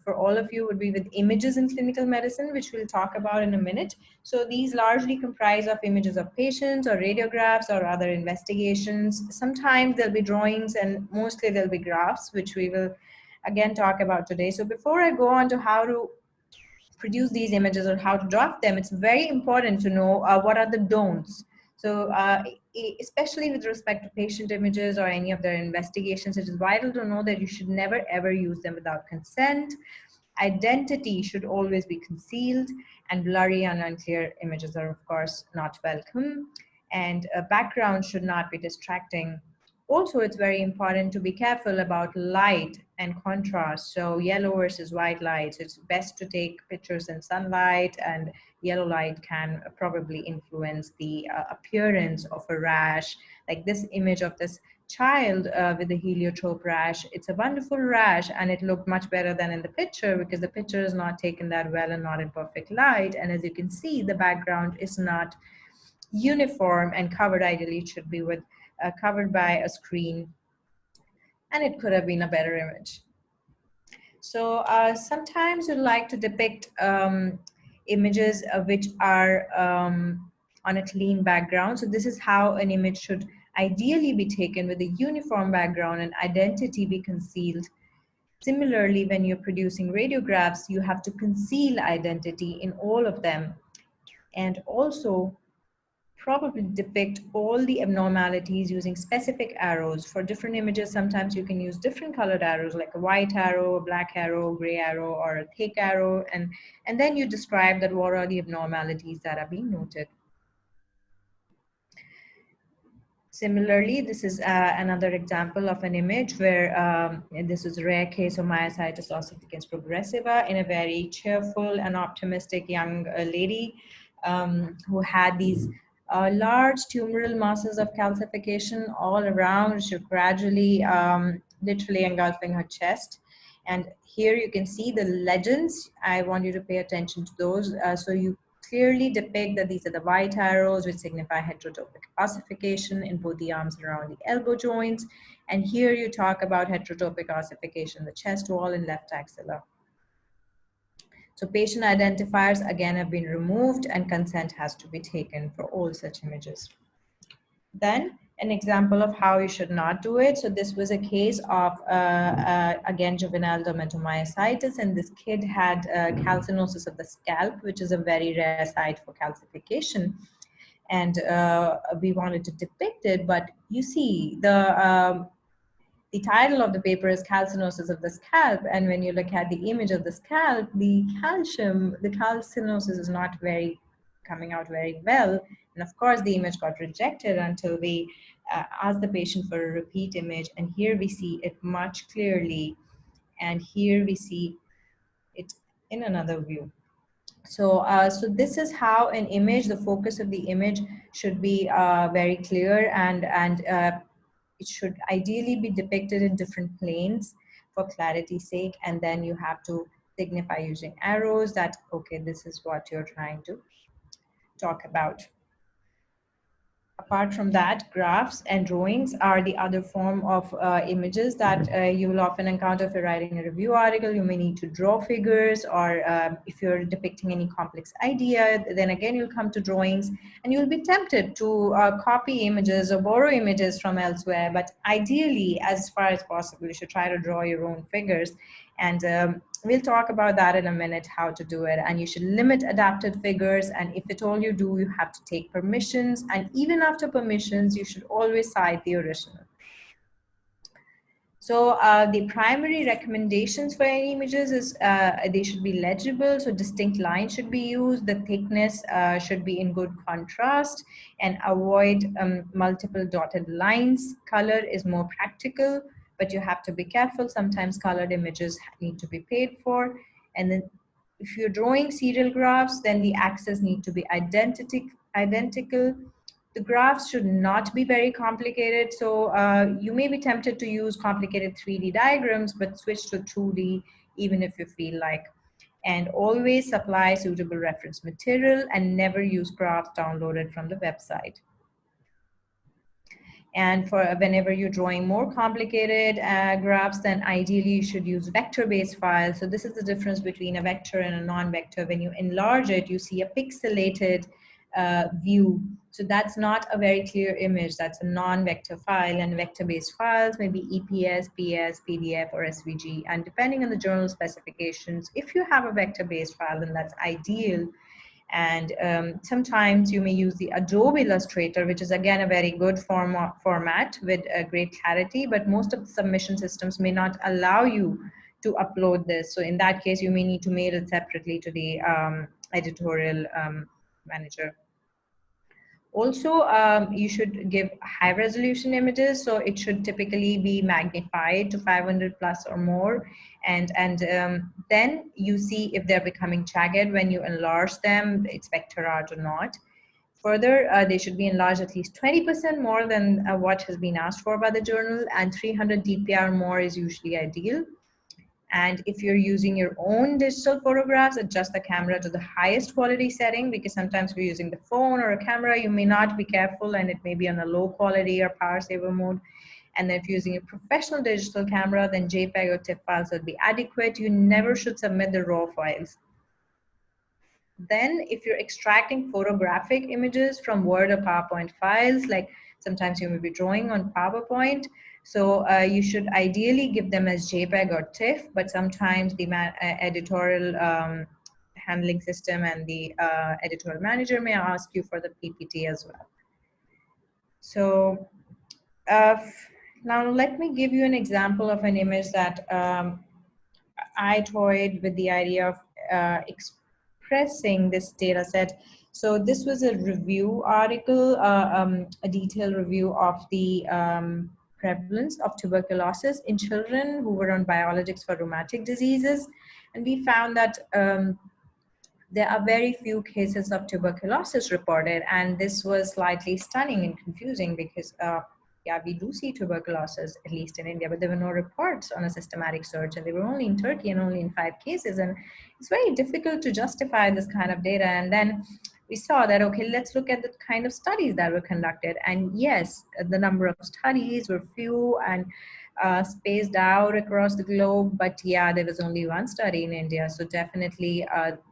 for all of you would be with images in clinical medicine, which we'll talk about in a minute. So these largely comprise of images of patients or radiographs or other investigations. Sometimes there'll be drawings, and mostly there'll be graphs, which we will again talk about today. So before I go on to how to produce these images or how to draft them, it's very important to know what are the don'ts. So especially with respect to patient images or any of their investigations, it is vital to know that you should never ever use them without consent. Identity should always be concealed, and blurry and unclear images are of course not welcome, and a background should not be distracting. Also, it's very important to be careful about light and contrast. So yellow versus white lights, it's best to take pictures in sunlight, and yellow light can probably influence the appearance of a rash. Like this image of this child with the heliotrope rash, it's a wonderful rash, and it looked much better than in the picture because the picture is not taken that well and not in perfect light. And as you can see, the background is not uniform and covered. Ideally, it should be with covered by a screen, and it could have been a better image. So sometimes you like to depict images which are on a clean background. So this is how an image should ideally be taken, with a uniform background and identity be concealed. Similarly, when you're producing radiographs, you have to conceal identity in all of them, and also probably depict all the abnormalities using specific arrows. For different images, sometimes you can use different colored arrows, like a white arrow, a black arrow, gray arrow, or a thick arrow, and then you describe that what are the abnormalities that are being noted. Similarly, this is another example of an image where this is a rare case of myositis ossificans progressiva in a very cheerful and optimistic young lady who had these large tumoral masses of calcification all around, so gradually, literally engulfing her chest. And here you can see the legends. I want you to pay attention to those. So you clearly depict that these are the white arrows, which signify heterotopic ossification in both the arms around the elbow joints. And here you talk about heterotopic ossification in the chest wall and left axilla. So patient identifiers again have been removed, and consent has to be taken for all such images. Then an example of how you should not do it. So this was a case of, again, juvenile dermatomyositis, and this kid had calcinosis of the scalp, which is a very rare site for calcification. And we wanted to depict it, but you see the title of the paper is Calcinosis of the Scalp, and when you look at the image of the scalp, the calcinosis is not coming out very well. And of course, the image got rejected until we asked the patient for a repeat image, and here we see it much clearly, and here we see it in another view. So, so this is how an image, the focus of the image should be very clear, and it should ideally be depicted in different planes for clarity's sake, and then you have to signify using arrows that, okay, this is what you're trying to talk about. Apart from that, graphs and drawings are the other form of images that you will often encounter if you're writing a review article. You may need to draw figures, or if you're depicting any complex idea, then again, you'll come to drawings, and you'll be tempted to copy images or borrow images from elsewhere. But ideally, as far as possible, you should try to draw your own figures. And we'll talk about that in a minute, how to do it. And you should limit adapted figures. And if at all you do, you have to take permissions. And even after permissions, you should always cite the original. So the primary recommendations for any images is they should be legible. So distinct lines should be used. The thickness should be in good contrast, and avoid multiple dotted lines. Color is more practical, but you have to be careful. Sometimes colored images need to be paid for. And then if you're drawing serial graphs, then the axes need to be identical. The graphs should not be very complicated. So you may be tempted to use complicated 3D diagrams, but switch to 2D even if you feel like. And always supply suitable reference material, and never use graphs downloaded from the website. And for whenever you're drawing more complicated graphs, then ideally you should use vector-based files. So this is the difference between a vector and a non-vector. When you enlarge it, you see a pixelated view. So that's not a very clear image. That's a non-vector file, and vector-based files may be EPS, PS, PDF, or SVG. And depending on the journal specifications, if you have a vector-based file, then that's ideal. And sometimes you may use the Adobe Illustrator, which is again a very good format with great clarity, but most of the submission systems may not allow you to upload this. So in that case, you may need to mail it separately to the editorial manager. Also, you should give high resolution images. So it should typically be magnified to 500 plus or more. And then you see if they're becoming jagged when you enlarge them, it's vector art or not. Further, they should be enlarged at least 20% more than what has been asked for by the journal, and 300 dpi or more is usually ideal. And if you're using your own digital photographs, adjust the camera to the highest quality setting, because sometimes if you're using the phone or a camera, you may not be careful and it may be on a low quality or power saver mode. And then if you're using a professional digital camera, then JPEG or TIFF files would be adequate. You never should submit the raw files. Then if you're extracting photographic images from Word or PowerPoint files, like sometimes you may be drawing on PowerPoint, so you should ideally give them as JPEG or TIFF, but sometimes the editorial handling system and the editorial manager may ask you for the PPT as well. So now let me give you an example of an image that I toyed with the idea of expressing this data set. So this was a review article, a detailed review of the prevalence of tuberculosis in children who were on biologics for rheumatic diseases. And we found that there are very few cases of tuberculosis reported. And this was slightly stunning and confusing because yeah, we do see tuberculosis, at least in India, but there were no reports on a systematic search, and they were only in Turkey and only in 5 cases. And it's very difficult to justify this kind of data. And then we saw that, okay, let's look at the kind of studies that were conducted. And yes, the number of studies were few and spaced out across the globe. But yeah, there was only one study in India. So definitely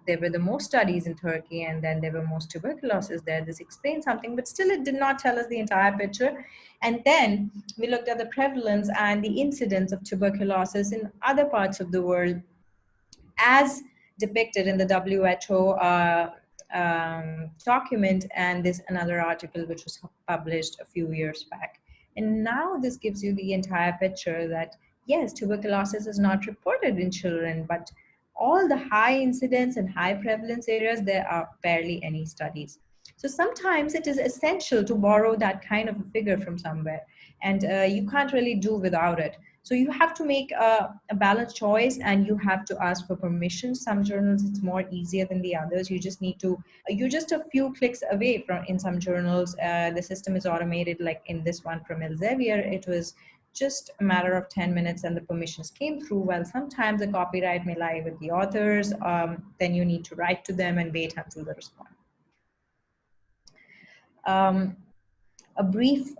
there were the most studies in Turkey, and then there were most tuberculosis there. This explains something, but still it did not tell us the entire picture. And then we looked at the prevalence and the incidence of tuberculosis in other parts of the world as depicted in the WHO document, and this another article which was published a few years back. And now this gives you the entire picture that yes, tuberculosis is not reported in children, but all the high incidence and high prevalence areas, there are barely any studies. So sometimes it is essential to borrow that kind of a figure from somewhere, and you can't really do without it. So you have to make a balanced choice, and you have to ask for permission. Some journals, it's more easier than the others. You just need to, you're just a few clicks away from, in some journals, the system is automated, like in this one from Elsevier, it was just a matter of 10 minutes and the permissions came through. While sometimes the copyright may lie with the authors, then you need to write to them and wait until they respond. A brief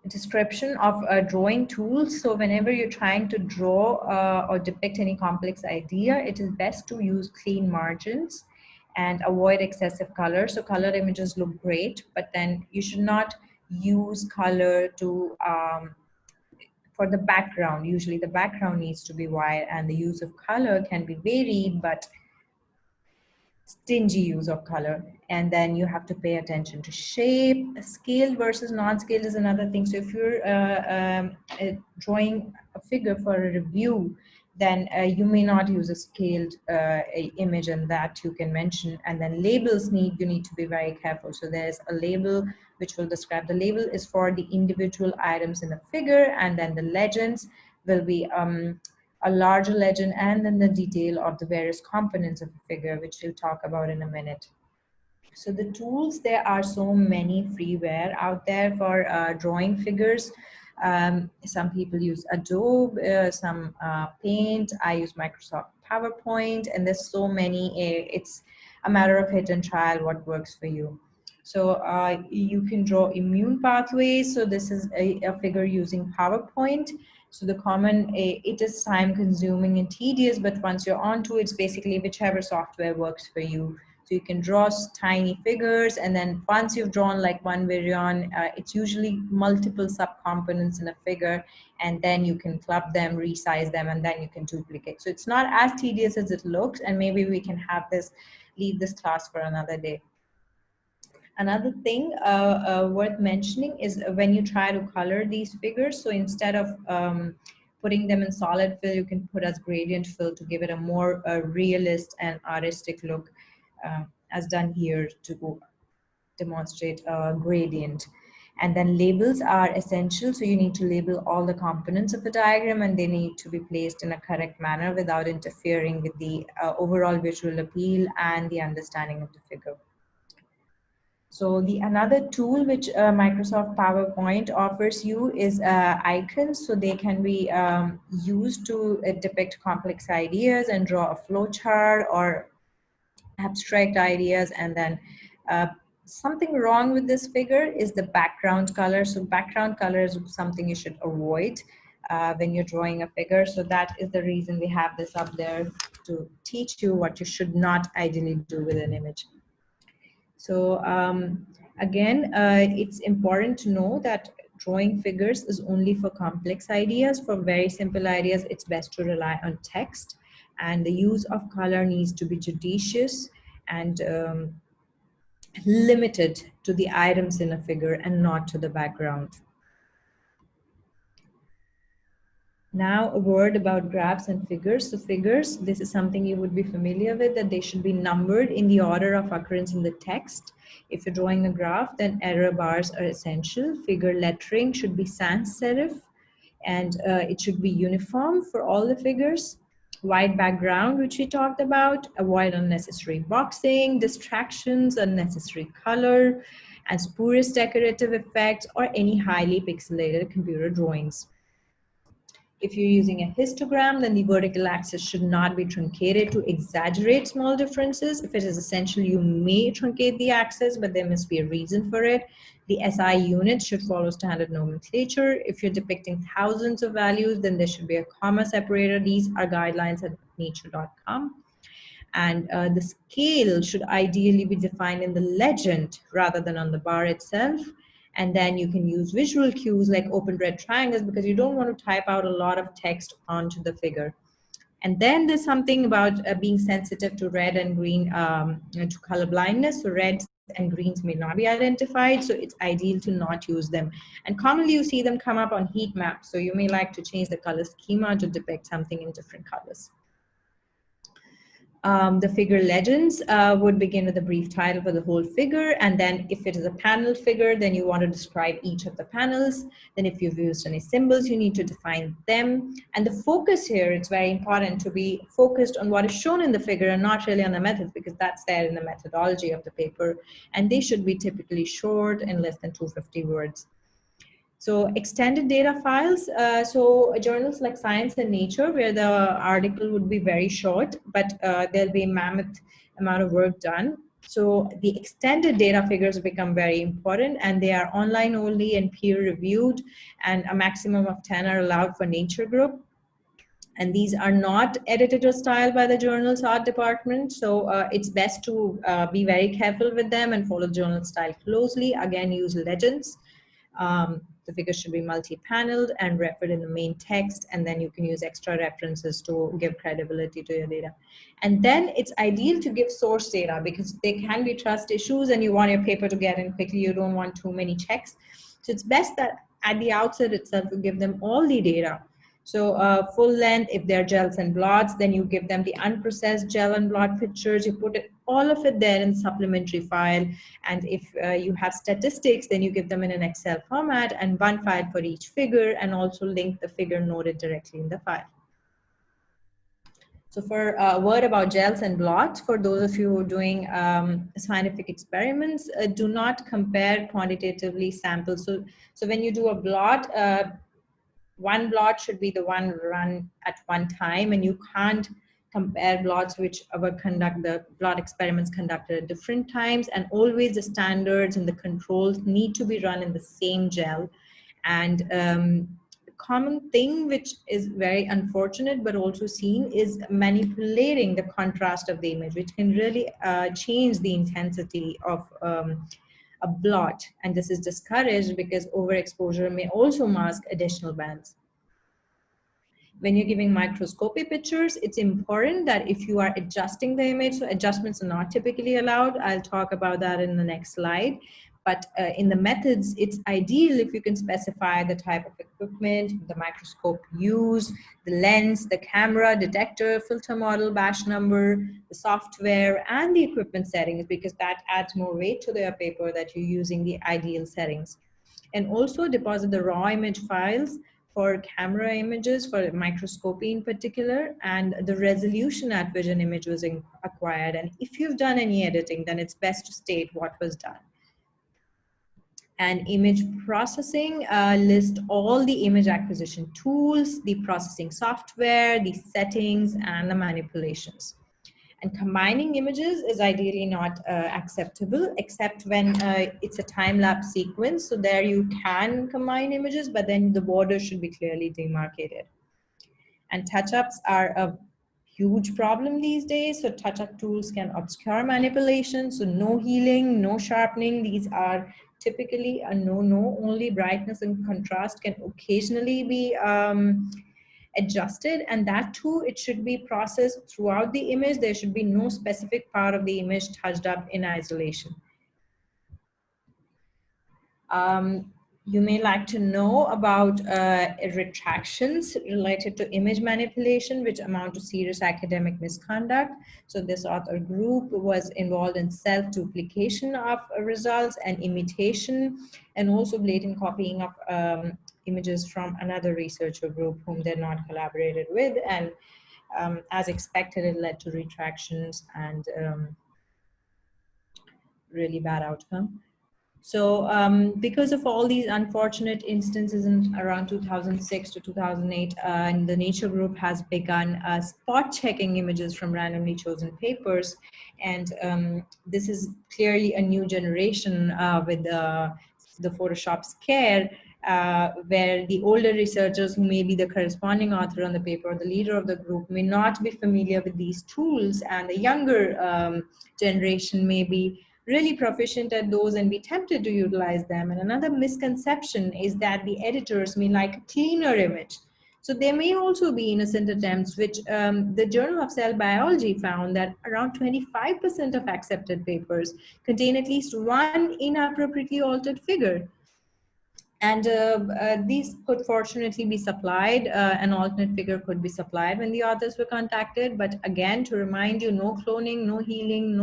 description of drawing tools. So whenever you're trying to draw or depict any complex idea, it is best to use clean margins and avoid excessive color. So color images look great, but then you should not use color to for the background. Usually the background needs to be white, and the use of color can be varied, but stingy use of color. And then you have to pay attention to shape. Scaled versus non-scaled is another thing. So if you're drawing a figure for a review, then you may not use a scaled image, and that you can mention. And then labels you need to be very careful. So there's a label which will describe, the label is for the individual items in a figure, and then the legends will be a larger legend, and then the detail of the various components of a figure, which we'll talk about in a minute. So the tools, there are so many freeware out there for drawing figures. Some people use Adobe, some Paint. I use Microsoft PowerPoint, and there's so many. It's a matter of hit and trial what works for you. So you can draw immune pathways. So this is a figure using PowerPoint. So the common, it is time consuming and tedious, but once you're onto it, it's basically whichever software works for you. So you can draw tiny figures, and then once you've drawn like one virion, it's usually multiple subcomponents in a figure, and then you can club them, resize them, and then you can duplicate. So it's not as tedious as it looks, and maybe we can have this, leave this class for another day. Another thing worth mentioning is when you try to color these figures, so instead of putting them in solid fill, you can put as gradient fill to give it a more realist and artistic look, as done here to demonstrate a gradient. And then labels are essential, so you need to label all the components of the diagram, and they need to be placed in a correct manner without interfering with the overall visual appeal and the understanding of the figure. So the another tool which Microsoft PowerPoint offers you is icons. So they can be used to depict complex ideas and draw a flow chart or abstract ideas. And then something wrong with this figure is the background color. So background color is something you should avoid when you're drawing a figure. So that is the reason we have this up there, to teach you what you should not ideally do with an image. So again, it's important to know that drawing figures is only for complex ideas. For very simple ideas, it's best to rely on text, and the use of color needs to be judicious and limited to the items in a figure and not to the background. Now a word about graphs and figures. So figures, this is something you would be familiar with, that they should be numbered in the order of occurrence in the text. If you're drawing a graph, then error bars are essential. Figure lettering should be sans serif, and it should be uniform for all the figures. White background, which we talked about, avoid unnecessary boxing, distractions, unnecessary color, and spurious decorative effects, or any highly pixelated computer drawings. If you're using a histogram, then the vertical axis should not be truncated to exaggerate small differences. If it is essential, you may truncate the axis, but there must be a reason for it. The SI units should follow standard nomenclature. If you're depicting thousands of values, then there should be a comma separator. These are guidelines at nature.com. And the scale should ideally be defined in the legend rather than on the bar itself. And then you can use visual cues like open red triangles because you don't want to type out a lot of text onto the figure. And then there's something about being sensitive to red and green, to color blindness. So reds and greens may not be identified, so it's ideal to not use them. And commonly you see them come up on heat maps, so you may like to change the color schema to depict something in different colors. The figure legends would begin with a brief title for the whole figure, and then if it is a panel figure, then you want to describe each of the panels. Then if you've used any symbols, you need to define them. And the focus here, it's very important to be focused on what is shown in the figure and not really on the method, because that's there in the methodology of the paper, and they should be typically short and less than 250 words. So extended data files, so journals like Science and Nature, where the article would be very short, but there'll be a mammoth amount of work done. So the extended data figures become very important, and they are online only and peer reviewed, and a maximum of 10 are allowed for Nature group. And these are not edited or styled by the journal's art department. So it's best to be very careful with them and follow journal style closely. Again, use legends. The figures should be multi-paneled and referred in the main text, and then you can use extra references to give credibility to your data. And then it's ideal to give source data because there can be trust issues and you want your paper to get in quickly. You don't want too many checks. So it's best that at the outset itself, you give them all the data. So full length, if they're gels and blots, then you give them the unprocessed gel and blot pictures. You put all of it there in supplementary file. And if you have statistics, then you give them in an Excel format and one file for each figure, and also link the figure noted directly in the file. So for a word about gels and blots, for those of you who are doing scientific experiments, do not compare quantitatively samples. So when you do a blot, one blot should be the one run at one time, and you can't compare blots which the blot experiments conducted at different times, and always the standards and the controls need to be run in the same gel. And the common thing which is very unfortunate but also seen is manipulating the contrast of the image, which can really change the intensity of a blot, and this is discouraged because overexposure may also mask additional bands. When you're giving microscopy pictures, it's important that if you are adjusting the image, so adjustments are not typically allowed. I'll talk about that in the next slide. But in the methods, it's ideal if you can specify the type of equipment, the microscope used, the lens, the camera, detector, filter model, batch number, the software, and the equipment settings, because that adds more weight to their paper that you're using the ideal settings. And also deposit the raw image files for camera images, for microscopy in particular, and the resolution at which an image was acquired. And if you've done any editing, then it's best to state what was done. And image processing, list all the image acquisition tools, the processing software, the settings, and the manipulations. And combining images is ideally not acceptable, except when it's a time-lapse sequence. So there you can combine images, but then the border should be clearly demarcated. And touch-ups are a huge problem these days. So touch-up tools can obscure manipulation. So no healing, no sharpening. These are typically a no-no. Only brightness and contrast can occasionally be adjusted, and that too, it should be processed throughout the image. There should be no specific part of the image touched up in isolation. You may like to know about retractions related to image manipulation, which amount to serious academic misconduct. So this author group was involved in self-duplication of results and imitation, and also blatant copying of images from another researcher group whom they're not collaborated with. And as expected, it led to retractions and really bad outcome. So because of all these unfortunate instances in around 2006 to 2008, and the Nature Group has begun spot checking images from randomly chosen papers. And this is clearly a new generation with the Photoshop scare, where the older researchers who may be the corresponding author on the paper or the leader of the group may not be familiar with these tools, and the younger generation may be really proficient at those and be tempted to utilize them. And another misconception is that the editors may like a cleaner image. So there may also be innocent attempts, which the Journal of Cell Biology found that around 25% of accepted papers contain at least one inappropriately altered figure. And these could fortunately be supplied. An alternate figure could be supplied when the authors were contacted. But again, to remind you, no cloning, no healing,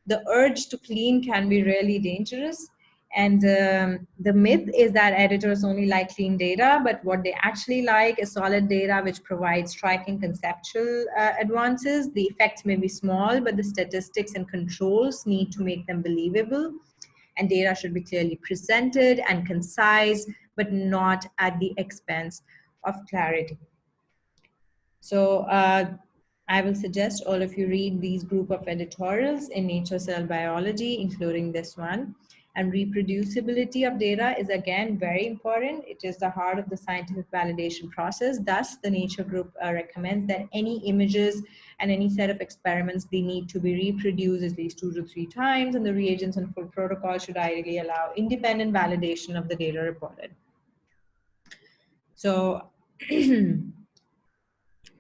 the urge to clean can be really dangerous. And the myth is that editors only like clean data, but what they actually like is solid data which provides striking conceptual advances. The effects may be small, but the statistics and controls need to make them believable. And data should be clearly presented and concise, but not at the expense of clarity. So I will suggest all of you read these group of editorials in Nature Cell Biology, including this one. And reproducibility of data is again very important. It is the heart of the scientific validation process. Thus, the Nature Group recommends that any images and any set of experiments, they need to be reproduced at least 2 to 3 times, and the reagents and full protocol should ideally allow independent validation of the data reported. So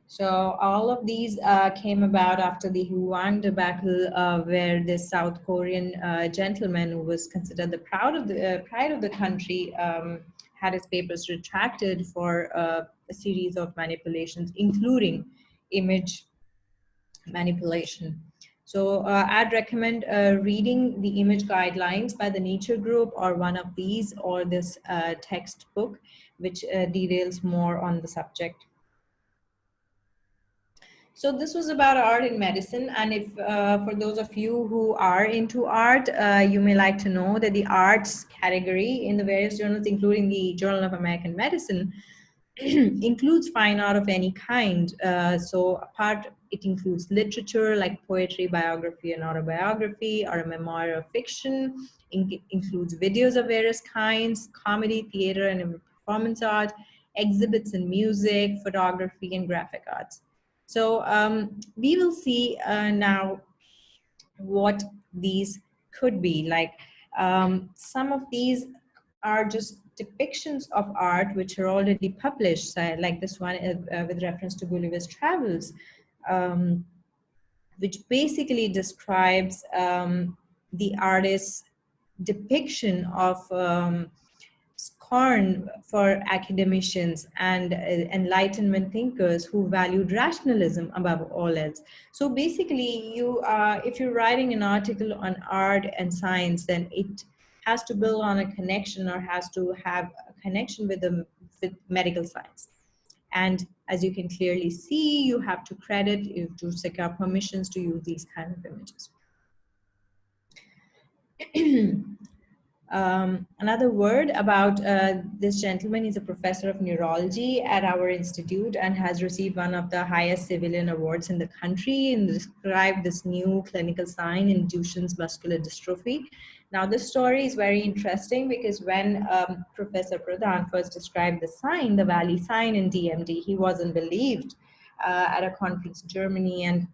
So all of these came about after the Hwang debacle, where this South Korean gentleman who was considered the pride of the country had his papers retracted for a series of manipulations, including image manipulation. So I'd recommend reading the image guidelines by the Nature Group, or one of these, or this textbook, which details more on the subject. So this was about art in medicine, and if for those of you who are into art, you may like to know that the arts category in the various journals, including the Journal of American Medicine, includes fine art of any kind. So it includes literature like poetry, biography, and autobiography, or a memoir of fiction. Includes videos of various kinds, comedy, theater, and performance art, exhibits in music, photography, and graphic arts. So we will see now what these could be. Like some of these are just depictions of art which are already published, like this one with reference to Gulliver's Travels, which basically describes the artist's depiction of scorn for academicians and Enlightenment thinkers who valued rationalism above all else. So basically, if you're writing an article on art and science, then it has to build on a connection, or has to have a connection with medical science. And as you can clearly see, you have to to secure permissions to use these kind of images. Another word about this gentleman. He's a professor of neurology at our institute and has received one of the highest civilian awards in the country, and described this new clinical sign in Duchenne's muscular dystrophy. Now, this story is very interesting because when Professor Pradhan first described the sign, the valley sign in DMD, he wasn't believed at a conference in Germany. And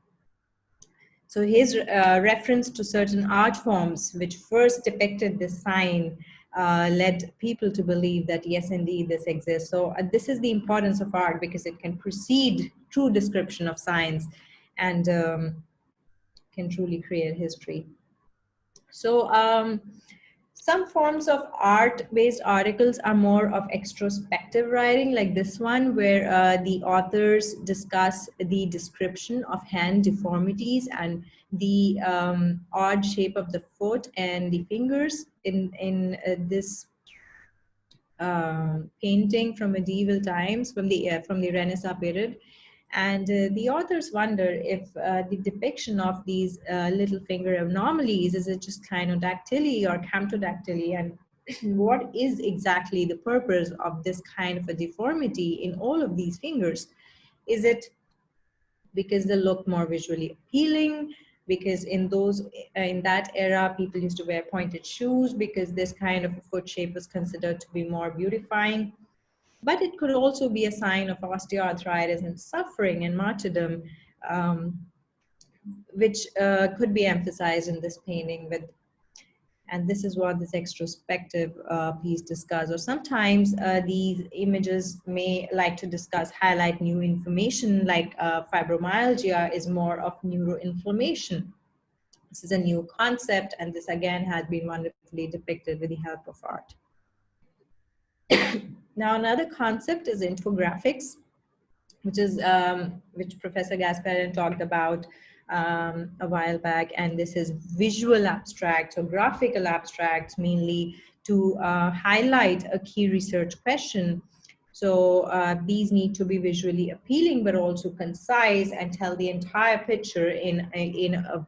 so his reference to certain art forms which first depicted this sign led people to believe that yes, indeed, this exists. So this is the importance of art, because it can precede true description of science and can truly create history. So some forms of art-based articles are more of extrospective writing, like this one, where the authors discuss the description of hand deformities and the odd shape of the foot and the fingers in this painting from medieval times, from the Renaissance period. And the authors wonder if the depiction of these little finger anomalies, is it just clinodactyly or camptodactyly, and what is exactly the purpose of this kind of a deformity in all of these fingers? Is it because they look more visually appealing, because in that era people used to wear pointed shoes because this kind of a foot shape was considered to be more beautifying? But it could also be a sign of osteoarthritis and suffering and martyrdom, which could be emphasized in this painting. And this is what this extrospective piece discusses. Or sometimes these images may like to highlight new information, like fibromyalgia is more of neuroinflammation. This is a new concept, and this again has been wonderfully depicted with the help of art. Now, another concept is infographics, which Professor Gasparin talked about a while back, and this is visual abstracts or graphical abstracts, mainly to highlight a key research question. So these need to be visually appealing, but also concise and tell the entire picture in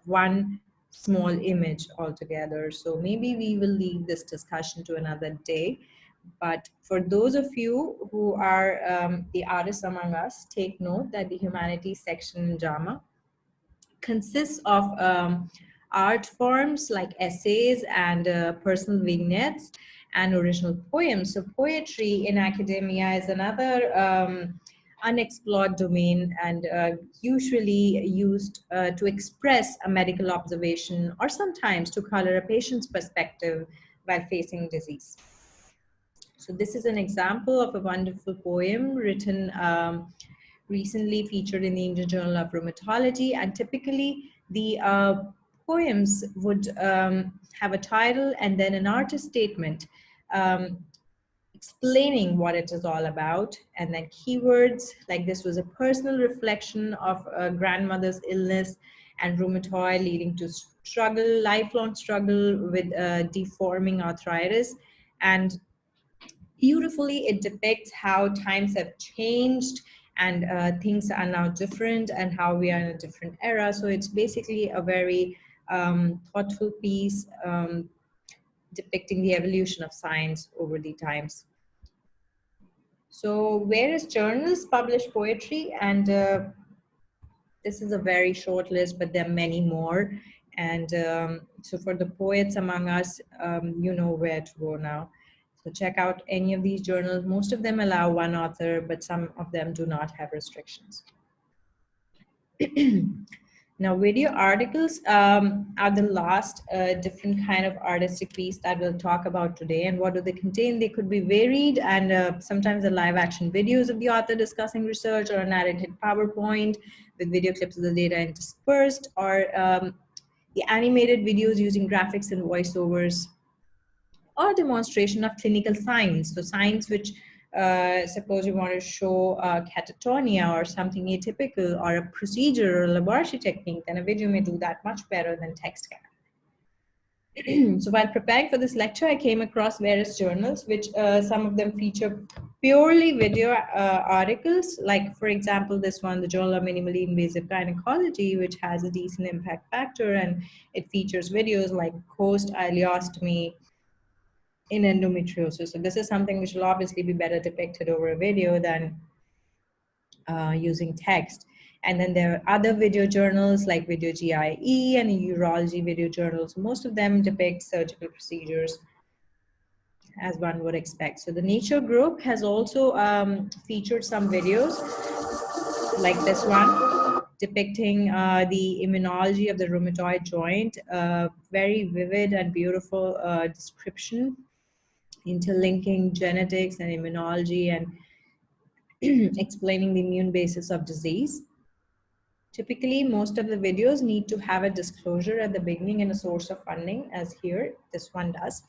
one small image altogether. So maybe we will leave this discussion to another day. But for those of you who are the artists among us, take note that the humanities section in JAMA consists of art forms like essays and personal vignettes and original poems. So poetry in academia is another unexplored domain, and usually used to express a medical observation or sometimes to color a patient's perspective while facing disease. So this is an example of a wonderful poem written recently, featured in the Indian Journal of Rheumatology. And typically the poems would have a title and then an artist statement explaining what it is all about, and then keywords like this was a personal reflection of a grandmother's illness and rheumatoid leading to lifelong struggle with deforming arthritis. And beautifully, it depicts how times have changed and things are now different and how we are in a different era. So it's basically a very thoughtful piece depicting the evolution of science over the times. So various journals publish poetry, and this is a very short list, but there are many more. And so for the poets among us, you know where to go now. So check out any of these journals. Most of them allow one author, but some of them do not have restrictions. Now, video articles are the last different kind of artistic piece that we'll talk about today. And what do they contain? They could be varied, and sometimes the live action videos of the author discussing research, or a narrated PowerPoint with video clips of the data interspersed, or the animated videos using graphics and voiceovers, or demonstration of clinical science. So science which, suppose you want to show catatonia or something atypical, or a procedure or a laboratory technique, then a video may do that much better than text can. So while preparing for this lecture, I came across various journals, which some of them feature purely video articles, like for example, this one, the Journal of Minimally Invasive Gynecology, which has a decent impact factor, and it features videos like post ileostomy in endometriosis. So this is something which will obviously be better depicted over a video than using text. And then there are other video journals like Video GIE and urology video journals. Most of them depict surgical procedures, as one would expect. So the Nature group has also featured some videos like this one, depicting the immunology of the rheumatoid joint, very vivid and beautiful description, interlinking genetics and immunology and explaining the immune basis of disease. Typically, most of the videos need to have a disclosure at the beginning and a source of funding, as here, this one does.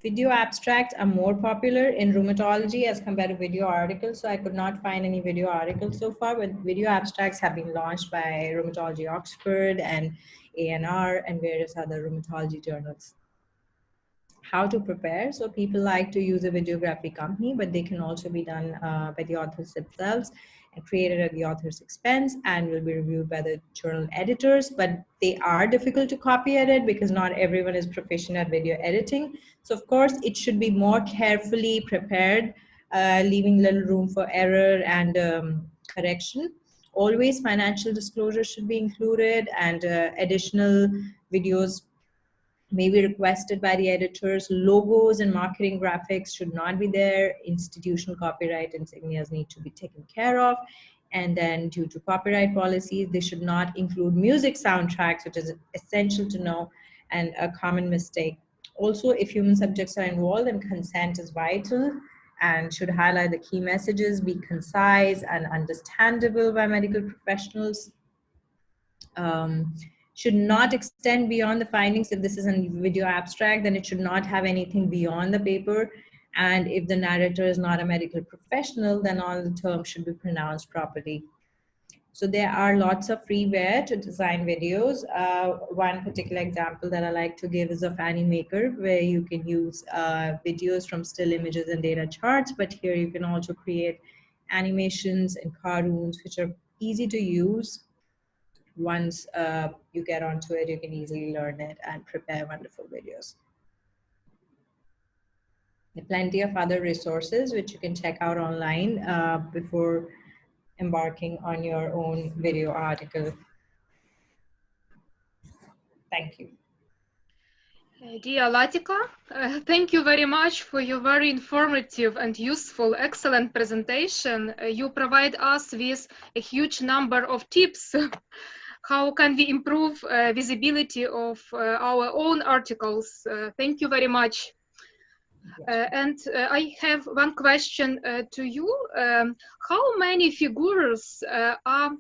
Video abstracts are more popular in rheumatology as compared to video articles. So I could not find any video articles so far, but video abstracts have been launched by Rheumatology Oxford and ANR and various other rheumatology journals. how to prepare. So people like to use a videography company, but they can also be done by the authors themselves and created at the author's expense and will be reviewed by the journal editors. But they are difficult to copy edit because not everyone is proficient at video editing. So of course, it should be more carefully prepared, leaving little room for error and correction. Always financial disclosure should be included, and additional videos may be requested by the editors. Logos and marketing graphics should not be there. Institutional copyright insignias need to be taken care of. And then due to copyright policies, they should not include music soundtracks, which is essential to know and a common mistake. Also, if human subjects are involved, then consent is vital and should highlight the key messages, be concise and understandable by medical professionals. Should not extend beyond the findings. If this is a video abstract, then it should not have anything beyond the paper. And if the narrator is not a medical professional, then all the terms should be pronounced properly. So there are lots of freeware to design videos. One particular example that I like to give is of Animaker, where you can use videos from still images and data charts, but here you can also create animations and cartoons, which are easy to use. Once you get onto it, you can easily learn it and prepare wonderful videos. There are plenty of other resources which you can check out online before embarking on your own video article. Thank you. Dear Latika, thank you very much for your very informative and useful, excellent presentation. You provide us with a huge number of tips. How can we improve visibility of our own articles? Thank you very much. And I have one question to you. How many figures are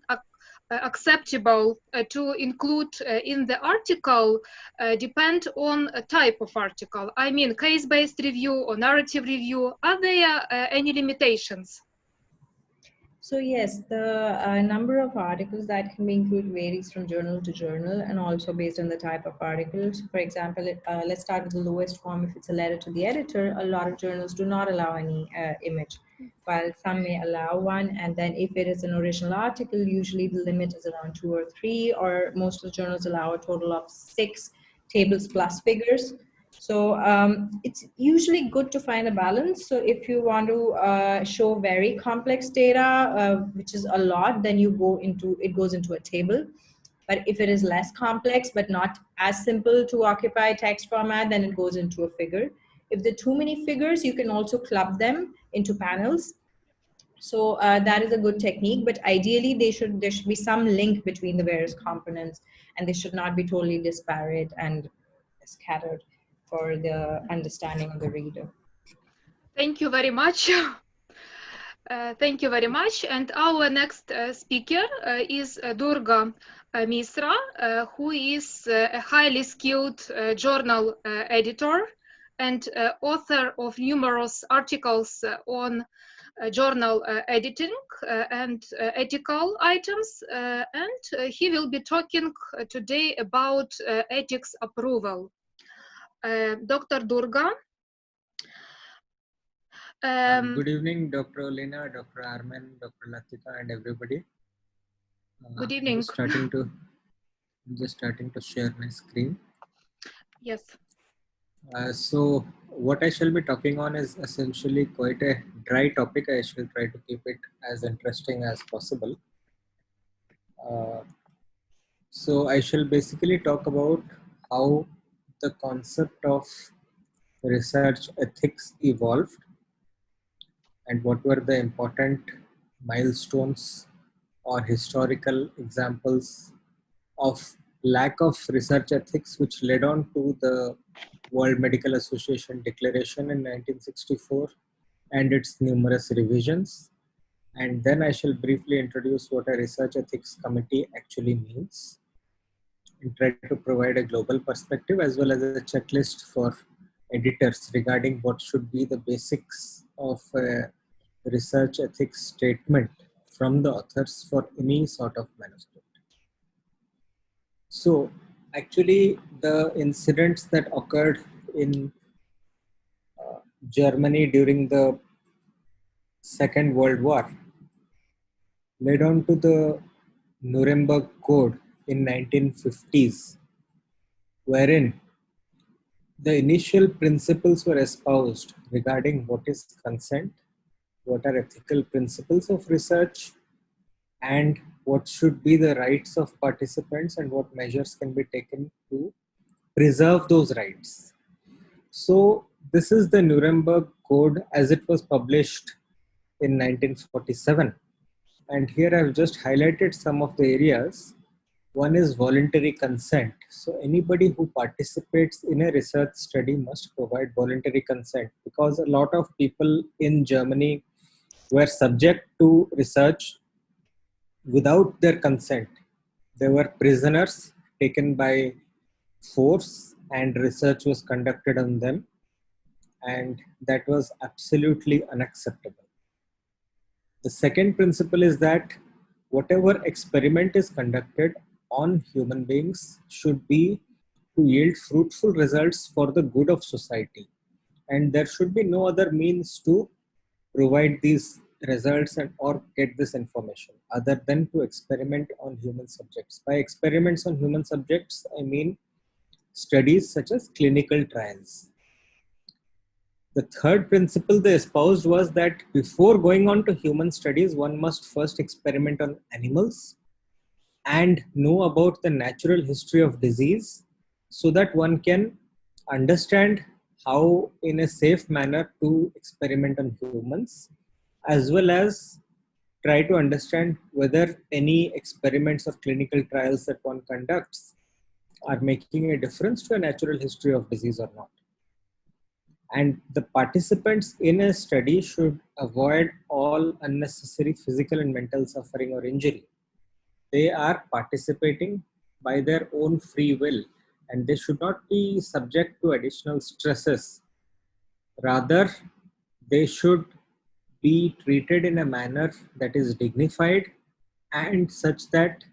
acceptable to include in the article depend on a type of article? I mean, case-based review or narrative review. Are there any limitations? So yes, the number of articles that can be included varies from journal to journal and also based on the type of articles. For example, let's start with the lowest form. If it's a letter to the editor, a lot of journals do not allow any image, while some may allow one. And then if it is an original article, usually the limit is around 2 or 3, or most of the journals allow a total of 6 tables plus figures. So it's usually good to find a balance. So if you want to show very complex data, which is a lot, then it goes into a table. But if it is less complex, but not as simple to occupy text format, then it goes into a figure. If there are too many figures, you can also club them into panels. So that is a good technique, but ideally there should be some link between the various components, and they should not be totally disparate and scattered for the understanding of the reader. Thank you very much. Thank you very much. And our next speaker is Durga Misra, who is a highly skilled journal editor and author of numerous articles on journal editing and ethical items. And he will be talking today about ethics approval. Dr. Durga. Good evening, Dr. Olena, Dr. Arman, Dr. Latika, and everybody. Good evening. Just starting to share my screen. Yes. So what I shall be talking on is essentially quite a dry topic. I shall try to keep it as interesting as possible. So I shall basically talk about how the concept of research ethics evolved and what were the important milestones or historical examples of lack of research ethics which led on to the World Medical Association Declaration in 1964 and its numerous revisions. And then I shall briefly introduce what a research ethics committee actually means and try to provide a global perspective as well as a checklist for editors regarding what should be the basics of a research ethics statement from the authors for any sort of manuscript. So actually the incidents that occurred in Germany during the Second World War led on to the Nuremberg Code in 1950s, wherein the initial principles were espoused regarding what is consent, what are ethical principles of research, and what should be the rights of participants and what measures can be taken to preserve those rights. So this is the Nuremberg Code as it was published in 1947. And here I've just highlighted some of the areas. One is voluntary consent. So anybody who participates in a research study must provide voluntary consent, because a lot of people in Germany were subject to research without their consent. They were prisoners taken by force and research was conducted on them, and that was absolutely unacceptable. The second principle is that whatever experiment is conducted on human beings should be to yield fruitful results for the good of society, and there should be no other means to provide these results and or get this information other than to experiment on human subjects. By experiments on human subjects, I mean studies such as clinical trials. The third principle they espoused was that before going on to human studies, one must first experiment on animals and know about the natural history of disease so that one can understand how in a safe manner to experiment on humans, as well as try to understand whether any experiments or clinical trials that one conducts are making a difference to a natural history of disease or not. And the participants in a study should avoid all unnecessary physical and mental suffering or injury. They are participating by their own free will, and they should not be subject to additional stresses. Rather, they should be treated in a manner that is dignified and such that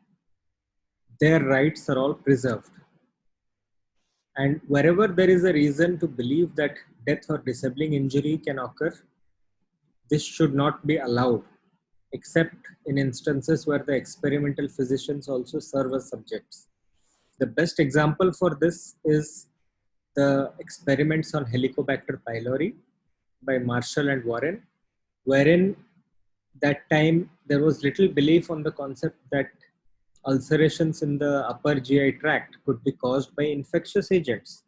their rights are all preserved. And wherever there is a reason to believe that death or disabling injury can occur, this should not be allowed, except in instances where the experimental physicians also serve as subjects. The best example for this is the experiments on Helicobacter pylori by Marshall and Warren, wherein that time there was little belief on the concept that ulcerations in the upper GI tract could be caused by infectious agents.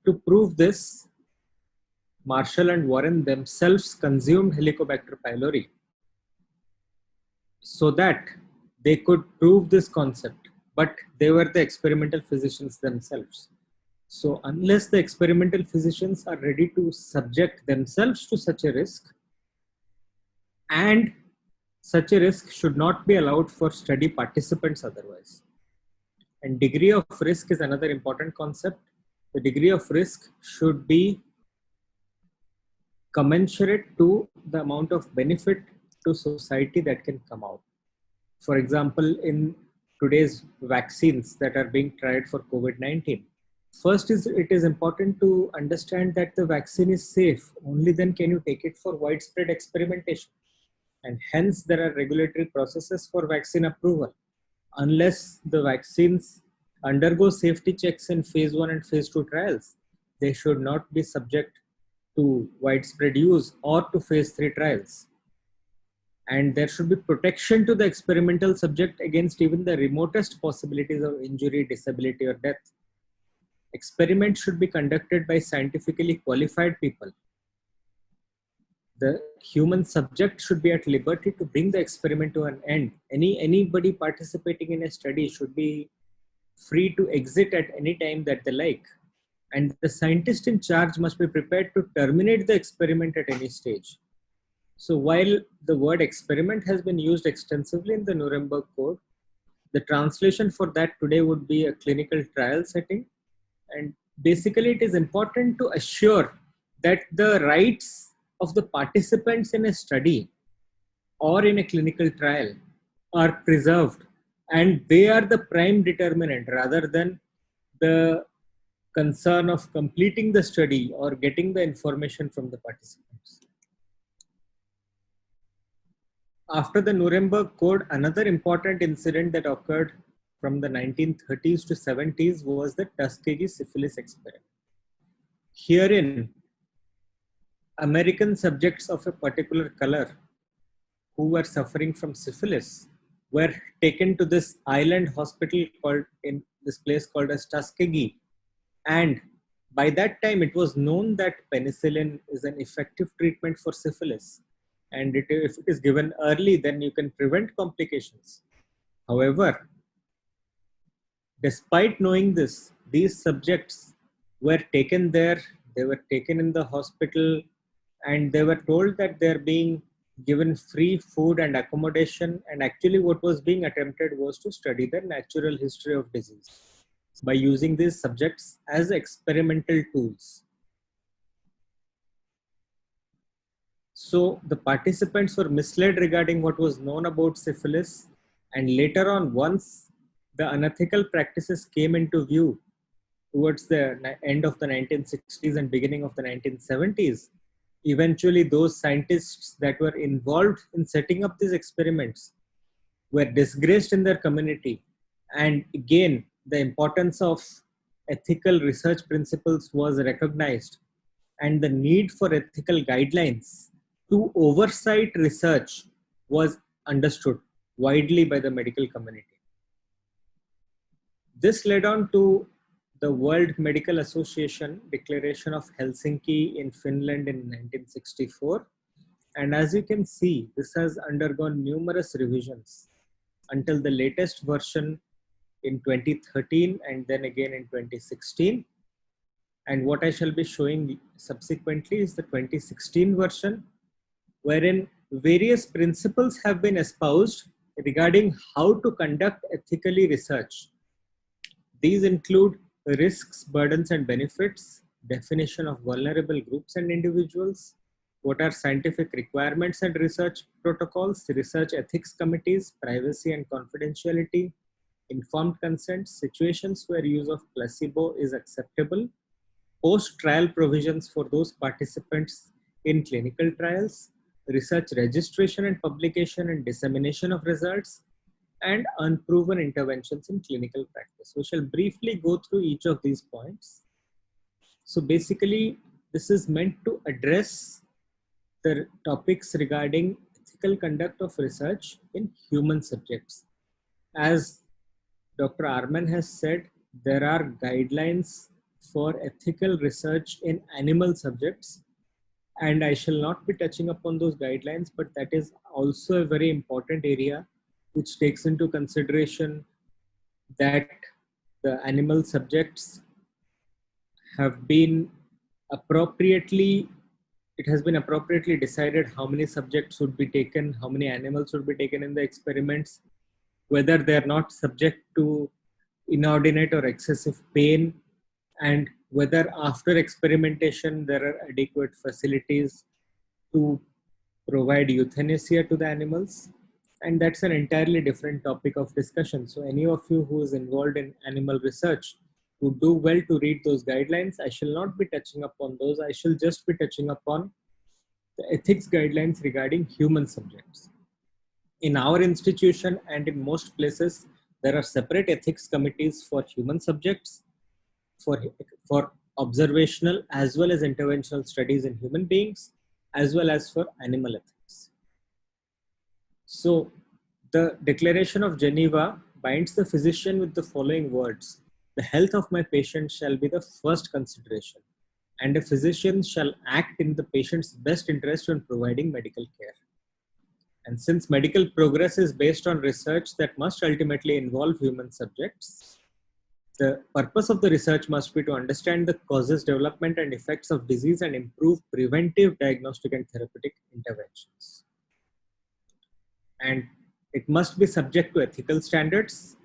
To prove this, Marshall and Warren themselves consumed Helicobacter pylori so that they could prove this concept, but they were the experimental physicians themselves. So unless the experimental physicians are ready to subject themselves to such a risk, and such a risk should not be allowed for study participants otherwise. And degree of risk is another important concept. The degree of risk should be commensurate to the amount of benefit to society that can come out. For example, in today's vaccines that are being tried for COVID-19, first is it is important to understand that the vaccine is safe. Only then can you take it for widespread experimentation. And hence there are regulatory processes for vaccine approval. Unless the vaccines undergo safety checks in phase 1 and phase 2 trials, they should not be subject to widespread use or to phase 3 trials. And there should be protection to the experimental subject against even the remotest possibilities of injury, disability, or death. Experiments should be conducted by scientifically qualified people. The human subject should be at liberty to bring the experiment to an end. Anybody participating in a study should be free to exit at any time that they like. And the scientist in charge must be prepared to terminate the experiment at any stage. So while the word experiment has been used extensively in the Nuremberg Code, the translation for that today would be a clinical trial setting. And basically it is important to assure that the rights of the participants in a study or in a clinical trial are preserved, and they are the prime determinant rather than the concern of completing the study or getting the information from the participants. After the Nuremberg Code, another important incident that occurred from the 1930s to 70s was the Tuskegee syphilis experiment. Herein, American subjects of a particular color who were suffering from syphilis were taken to this island hospital called in this place called as Tuskegee. And by that time, it was known that penicillin is an effective treatment for syphilis. And if it is given early, then you can prevent complications. However, despite knowing this, these subjects were taken there, they were taken in the hospital, and they were told that they're being given free food and accommodation. And actually what was being attempted was to study the natural history of disease by using these subjects as experimental tools. So the participants were misled regarding what was known about syphilis, and later on, once the unethical practices came into view towards the end of the 1960s and beginning of the 1970s, eventually those scientists that were involved in setting up these experiments were disgraced in their community. And again, the importance of ethical research principles was recognized, and the need for ethical guidelines to oversight research was understood widely by the medical community. This led on to the World Medical Association Declaration of Helsinki in Finland in 1964. And as you can see, this has undergone numerous revisions until the latest version in 2013 and then again in 2016. And what I shall be showing subsequently is the 2016 version, wherein various principles have been espoused regarding how to conduct ethically research. These include risks, burdens, and benefits, definition of vulnerable groups and individuals, what are scientific requirements and research protocols, research ethics committees, privacy and confidentiality, informed consent, situations where use of placebo is acceptable, post-trial provisions for those participants in clinical trials, research registration and publication and dissemination of results, and unproven interventions in clinical practice. We shall briefly go through each of these points. So basically, this is meant to address the topics regarding ethical conduct of research in human subjects. As Dr. Arman has said, there are guidelines for ethical research in animal subjects, and I shall not be touching upon those guidelines, but that is also a very important area which takes into consideration that the animal subjects have been appropriately, it has been appropriately decided how many subjects should be taken, how many animals should be taken in the experiments, whether they are not subject to inordinate or excessive pain, and whether after experimentation there are adequate facilities to provide euthanasia to the animals. And that's an entirely different topic of discussion. So any of you who is involved in animal research would do well to read those guidelines. I shall not be touching upon those. I shall just be touching upon the ethics guidelines regarding human subjects. In our institution and in most places, there are separate ethics committees for human subjects, for observational as well as interventional studies in human beings, as well as for animal ethics. So the Declaration of Geneva binds the physician with the following words: the health of my patient shall be the first consideration, and a physician shall act in the patient's best interest when providing medical care. And since medical progress is based on research that must ultimately involve human subjects, the purpose of the research must be to understand the causes, development, and effects of disease and improve preventive diagnostic and therapeutic interventions. And it must be subject to ethical standards.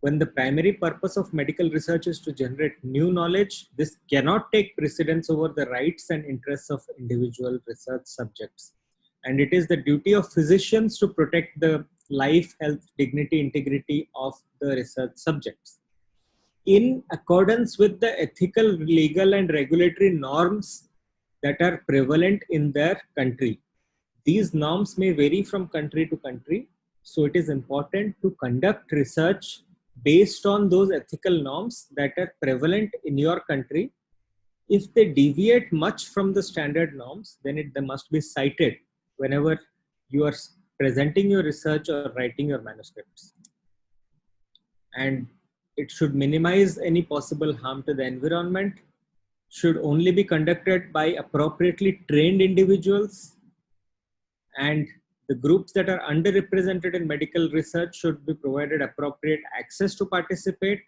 When the primary purpose of medical research is to generate new knowledge, this cannot take precedence over the rights and interests of individual research subjects. And it is the duty of physicians to protect the life, health, dignity, integrity of the research subjects. in accordance with the ethical, legal, and regulatory norms that are prevalent in their country. These norms may vary from country to country, so it is important to conduct research based on those ethical norms that are prevalent in your country. If they deviate much from the standard norms, then they must be cited whenever you are presenting your research or writing your manuscripts. And it should minimize any possible harm to the environment, should only be conducted by appropriately trained individuals, and the groups that are underrepresented in medical research should be provided appropriate access to participate.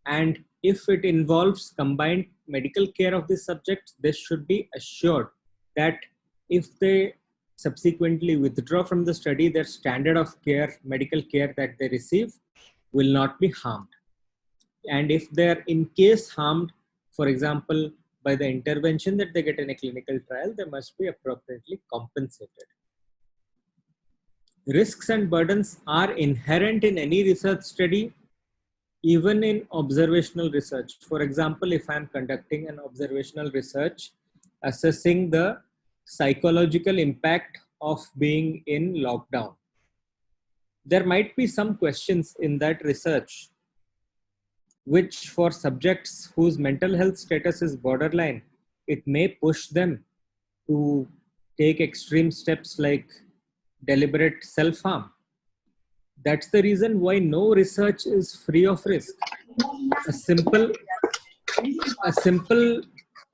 And if it involves combined medical care of the subjects, this should be assured that if they subsequently withdraw from the study, their standard of care, medical care that they receive, will not be harmed. And if they're in case harmed, for example, by the intervention that they get in a clinical trial, they must be appropriately compensated. Risks and burdens are inherent in any research study, even in observational research. For example, if I'm conducting an observational research assessing the psychological impact of being in lockdown, there might be some questions in that research which, for subjects whose mental health status is borderline, it may push them to take extreme steps like deliberate self-harm. That's the reason why no research is free of risk. A simple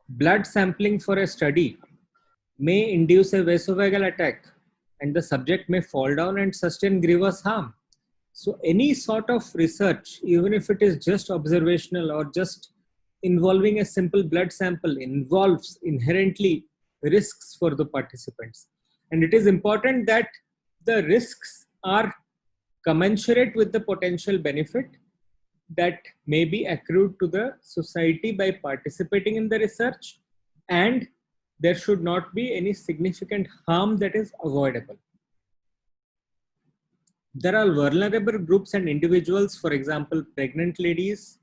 blood sampling for a study may induce a vasovagal attack, and the subject may fall down and sustain grievous harm. So any sort of research, even if it is just observational or just involving a simple blood sample, involves inherently risks for the participants. And it is important that the risks are commensurate with the potential benefit that may be accrued to the society by participating in the research, and there should not be any significant harm that is avoidable. There are vulnerable groups and individuals, for example, pregnant ladies,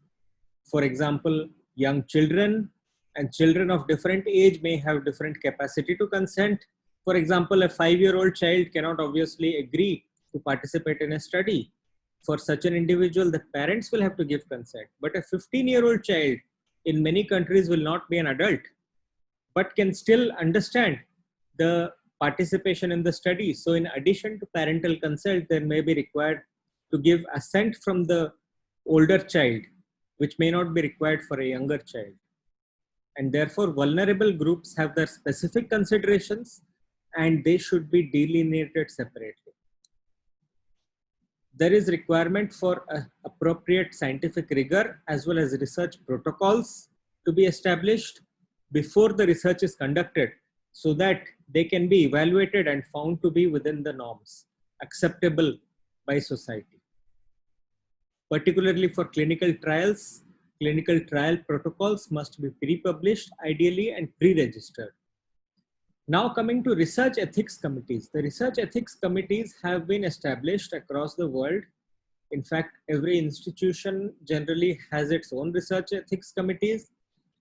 for example, young children, and children of different age may have different capacity to consent. For example, a 5-year-old child cannot obviously agree to participate in a study. For such an individual, the parents will have to give consent. But a 15-year-old child in many countries will not be an adult, but can still understand the participation in the study. So in addition to parental consent, there may be required to give assent from the older child, which may not be required for a younger child. And therefore, vulnerable groups have their specific considerations, and they should be delineated separately. There is requirement for appropriate scientific rigor as well as research protocols to be established before the research is conducted, so that they can be evaluated and found to be within the norms acceptable by society. Particularly for clinical trials, clinical trial protocols must be pre-published ideally and pre-registered. Now coming to research ethics committees. The research ethics committees have been established across the world. In fact, every institution generally has its own research ethics committees.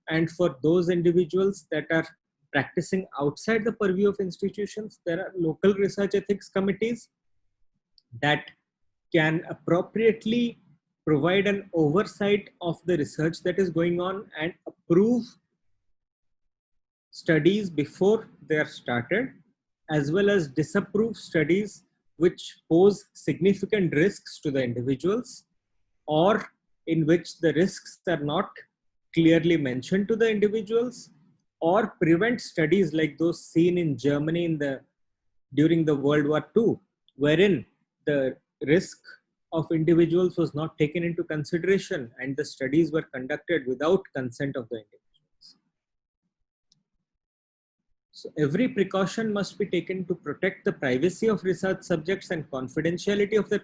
And for those individuals that are practicing outside the purview of institutions, there are local research ethics committees that can appropriately provide an oversight of the research that is going on and approve studies before they are started, as well as disapprove studies which pose significant risks to the individuals, or in which the risks are not clearly mentioned to the individuals, or prevent studies like those seen in Germany during the World War II, wherein the risk of individuals was not taken into consideration and the studies were conducted without consent of the individuals. So every precaution must be taken to protect the privacy of research subjects and confidentiality of their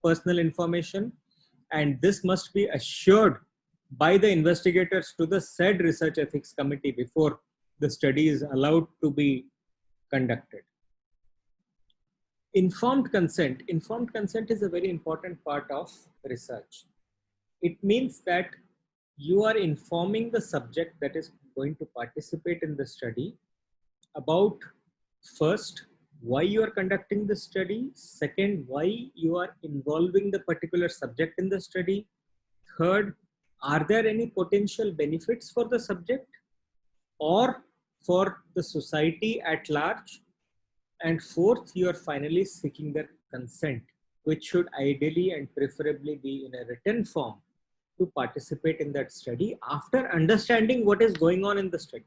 personal information, and this must be assured by the investigators to the said research ethics committee before the study is allowed to be conducted. Informed consent. Informed consent is a very important part of research. It means that you are informing the subject that is going to participate in the study about, first, why you are conducting the study, second, why you are involving the particular subject in the study, third, are there any potential benefits for the subject or for the society at large, and fourth, you are finally seeking their consent, which should ideally and preferably be in a written form to participate in that study after understanding what is going on in the study.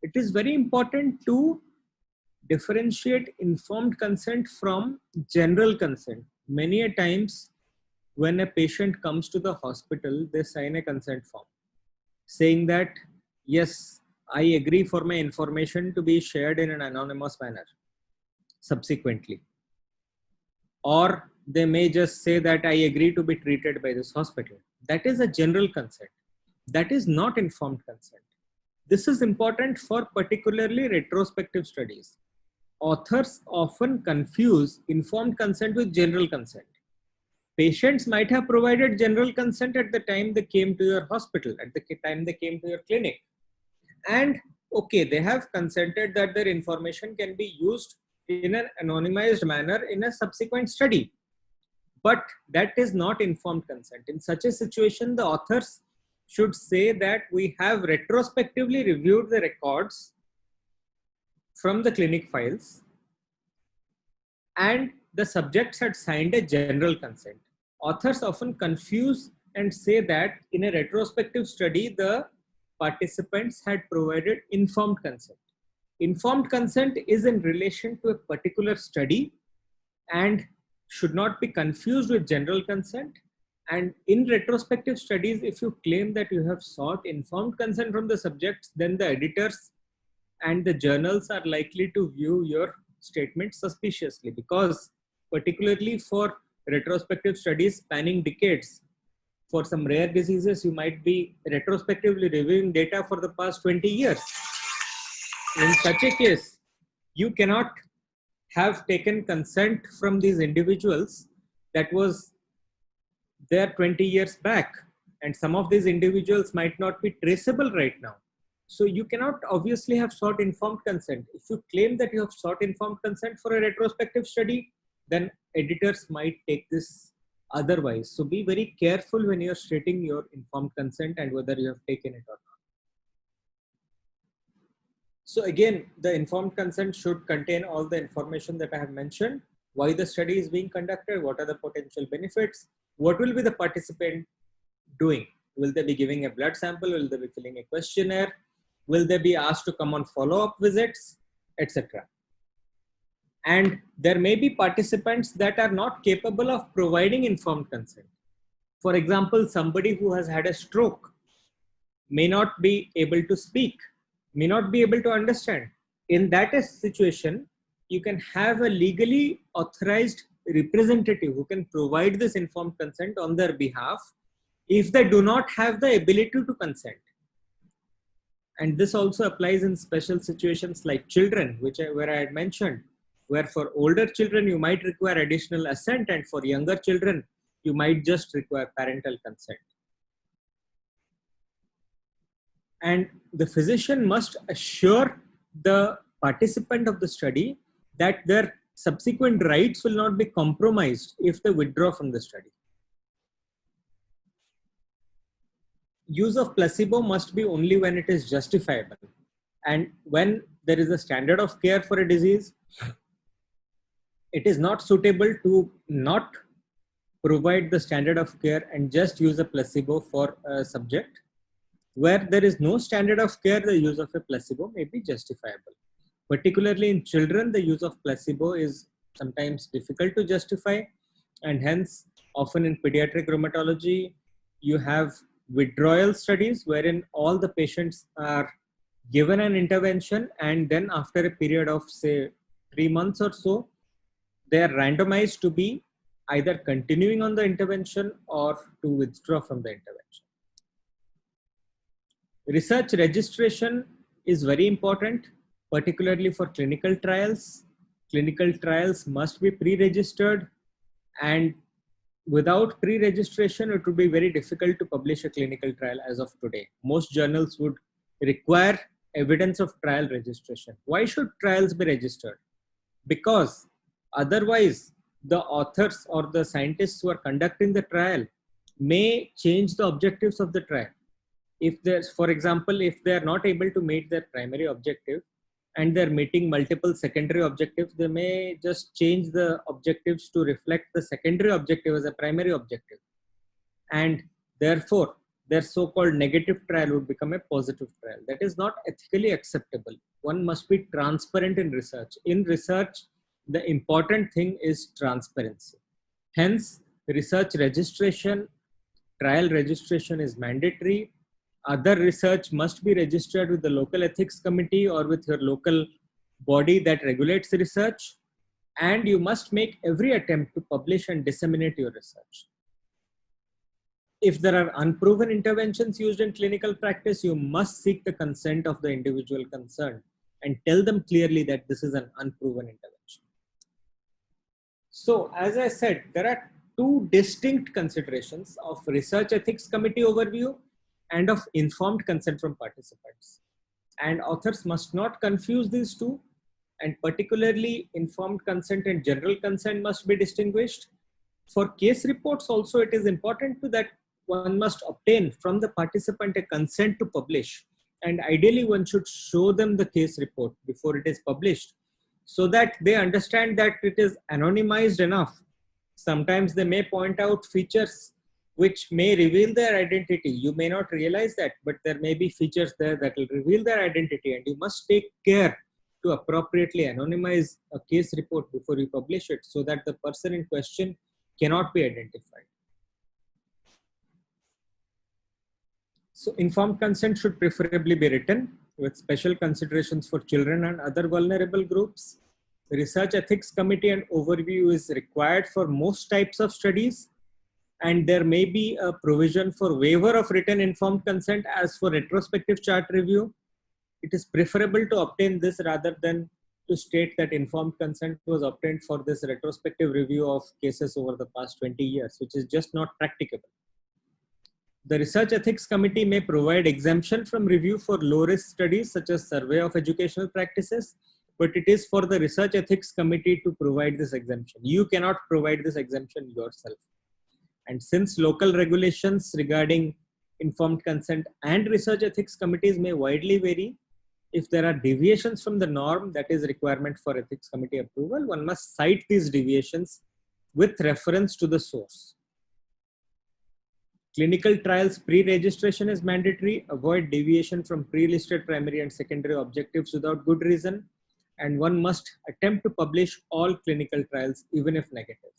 It is very important to differentiate informed consent from general consent. Many a times when a patient comes to the hospital, they sign a consent form saying that, yes, I agree for my information to be shared in an anonymous manner subsequently. Or they may just say that I agree to be treated by this hospital. That is a general consent. That is not informed consent. This is important for particularly retrospective studies. Authors often confuse informed consent with general consent. Patients might have provided general consent at the time they came to your hospital, at the time they came to your clinic. And okay, they have consented that their information can be used in an anonymized manner in a subsequent study. But that is not informed consent. In such a situation, the authors should say that we have retrospectively reviewed the records from the clinic files and the subjects had signed a general consent. Authors often confuse and say that in a retrospective study, the participants had provided informed consent. Informed consent is in relation to a particular study and should not be confused with general consent. And in retrospective studies, if you claim that you have sought informed consent from the subjects, then the editors and the journals are likely to view your statement suspiciously, because particularly for retrospective studies spanning decades, for some rare diseases, you might be retrospectively reviewing data for the past 20 years. In such a case, you cannot have taken consent from these individuals that was there 20 years back, and some of these individuals might not be traceable right now. So you cannot obviously have sought informed consent. If you claim that you have sought informed consent for a retrospective study, then editors might take this otherwise. So be very careful when you're stating your informed consent and whether you have taken it or not. So again, the informed consent should contain all the information that I have mentioned: why the study is being conducted, what are the potential benefits, what will be the participant doing? Will they be giving a blood sample? Will they be filling a questionnaire? Will they be asked to come on follow-up visits, etc.? And there may be participants that are not capable of providing informed consent. For example, somebody who has had a stroke may not be able to speak, may not be able to understand. In that situation, you can have a legally authorized representative who can provide this informed consent on their behalf if they do not have the ability to consent. And this also applies in special situations like children, where I had mentioned, where for older children, you might require additional assent, and for younger children, you might just require parental consent. And the physician must assure the participant of the study that their subsequent rights will not be compromised if they withdraw from the study. Use of placebo must be only when it is justifiable. And when there is a standard of care for a disease, it is not suitable to not provide the standard of care and just use a placebo for a subject. Where there is no standard of care, the use of a placebo may be justifiable. Particularly in children, the use of placebo is sometimes difficult to justify, and hence often in pediatric rheumatology, you have withdrawal studies wherein all the patients are given an intervention, and then after a period of say 3 months or so, they are randomized to be either continuing on the intervention or to withdraw from the intervention. Research registration is very important, particularly for clinical trials. Clinical trials must be pre-registered, and without pre-registration, it would be very difficult to publish a clinical trial as of today. Most journals would require evidence of trial registration. Why should trials be registered? Because otherwise, the authors or the scientists who are conducting the trial may change the objectives of the trial. If there's, for example, if they are not able to meet their primary objective and they're meeting multiple secondary objectives, they may just change the objectives to reflect the secondary objective as a primary objective. And therefore, their so-called negative trial would become a positive trial. That is not ethically acceptable. One must be transparent in research. In research, the important thing is transparency. Hence, research registration, trial registration is mandatory. Other research must be registered with the local ethics committee or with your local body that regulates research. And you must make every attempt to publish and disseminate your research. If there are unproven interventions used in clinical practice, you must seek the consent of the individual concerned and tell them clearly that this is an unproven intervention. So, as I said, there are two distinct considerations of research ethics committee overview and of informed consent from participants. And authors must not confuse these two, and particularly informed consent and general consent must be distinguished. For case reports also, it is important that one must obtain from the participant a consent to publish, and ideally one should show them the case report before it is published so that they understand that it is anonymized enough. Sometimes they may point out features which may reveal their identity. You may not realize that, but there may be features there that will reveal their identity, and you must take care to appropriately anonymize a case report before you publish it so that the person in question cannot be identified. So informed consent should preferably be written with special considerations for children and other vulnerable groups. The research ethics committee and overview is required for most types of studies, and there may be a provision for waiver of written informed consent as for retrospective chart review. It is preferable to obtain this rather than to state that informed consent was obtained for this retrospective review of cases over the past 20 years, which is just not practicable. The Research Ethics Committee may provide exemption from review for low-risk studies such as survey of educational practices, but it is for the Research Ethics Committee to provide this exemption. You cannot provide this exemption yourself. And since local regulations regarding informed consent and research ethics committees may widely vary, if there are deviations from the norm that is requirement for ethics committee approval, one must cite these deviations with reference to the source. Clinical trials pre-registration is mandatory. Avoid deviation from pre-listed primary and secondary objectives without good reason. And one must attempt to publish all clinical trials, even if negative.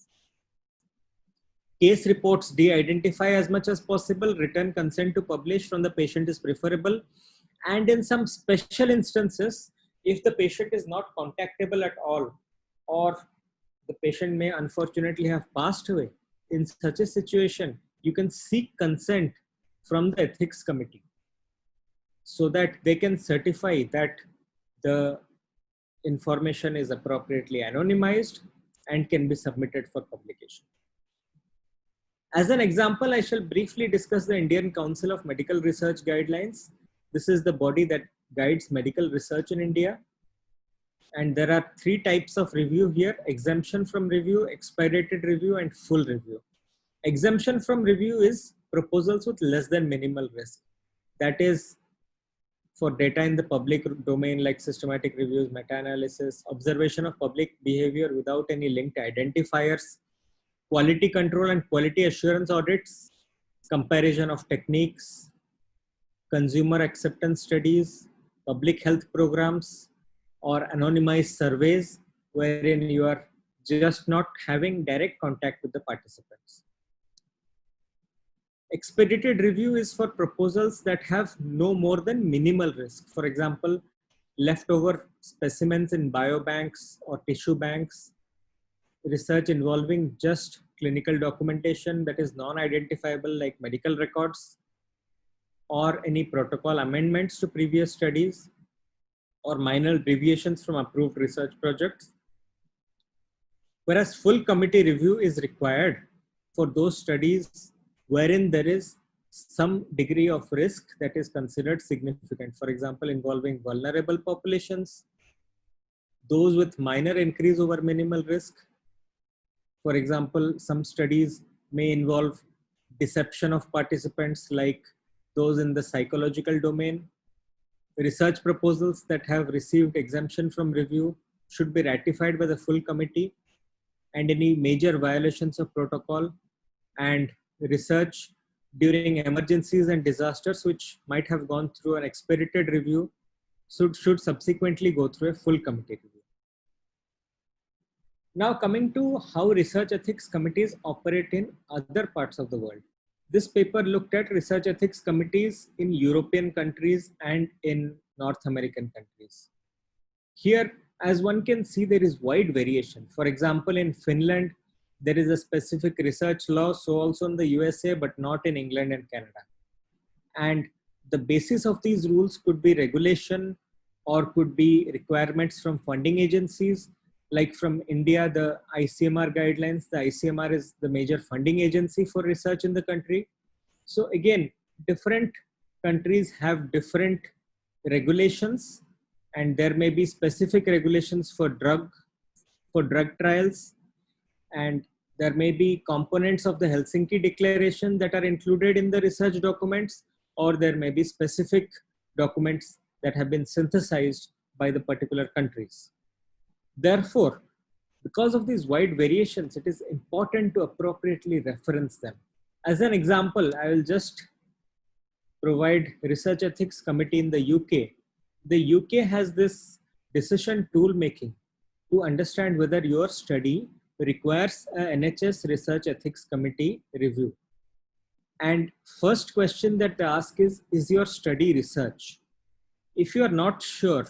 Case reports de-identify as much as possible. Written consent to publish from the patient is preferable. And in some special instances, if the patient is not contactable at all, or the patient may unfortunately have passed away, in such a situation, you can seek consent from the ethics committee so that they can certify that the information is appropriately anonymized and can be submitted for publication. As an example, I shall briefly discuss the Indian Council of Medical Research Guidelines. This is the body that guides medical research in India. And there are three types of review here: exemption from review, expedited review, and full review. Exemption from review is proposals with less than minimal risk. That is for data in the public domain like systematic reviews, meta-analysis, observation of public behavior without any linked identifiers, quality control and quality assurance audits, comparison of techniques, consumer acceptance studies, public health programs, or anonymized surveys wherein you are just not having direct contact with the participants. Expedited review is for proposals that have no more than minimal risk. For example, leftover specimens in biobanks or tissue banks, research involving just clinical documentation that is non-identifiable like medical records, or any protocol amendments to previous studies, or minor deviations from approved research projects. Whereas full committee review is required for those studies wherein there is some degree of risk that is considered significant. For example, involving vulnerable populations, those with minor increase over minimal risk. For example, some studies may involve deception of participants, like those in the psychological domain. Research proposals that have received exemption from review should be ratified by the full committee, and any major violations of protocol and research during emergencies and disasters which might have gone through an expedited review should subsequently go through a full committee review. Now coming to how research ethics committees operate in other parts of the world. This paper looked at research ethics committees in European countries and in North American countries. Here, as one can see, there is wide variation. For example, in Finland, there is a specific research law, so also in the USA, but not in England and Canada. And the basis of these rules could be regulation or could be requirements from funding agencies. Like from India, the ICMR guidelines, the ICMR is the major funding agency for research in the country. So again, different countries have different regulations, and there may be specific regulations for drug trials, and there may be components of the Helsinki Declaration that are included in the research documents, or there may be specific documents that have been synthesized by the particular countries. Therefore, because of these wide variations, it is important to appropriately reference them. As an example, I will just provide Research Ethics Committee in the UK. The UK has this decision tool making to understand whether your study requires a NHS Research Ethics Committee review. And first question that they ask is your study research? If you are not sure,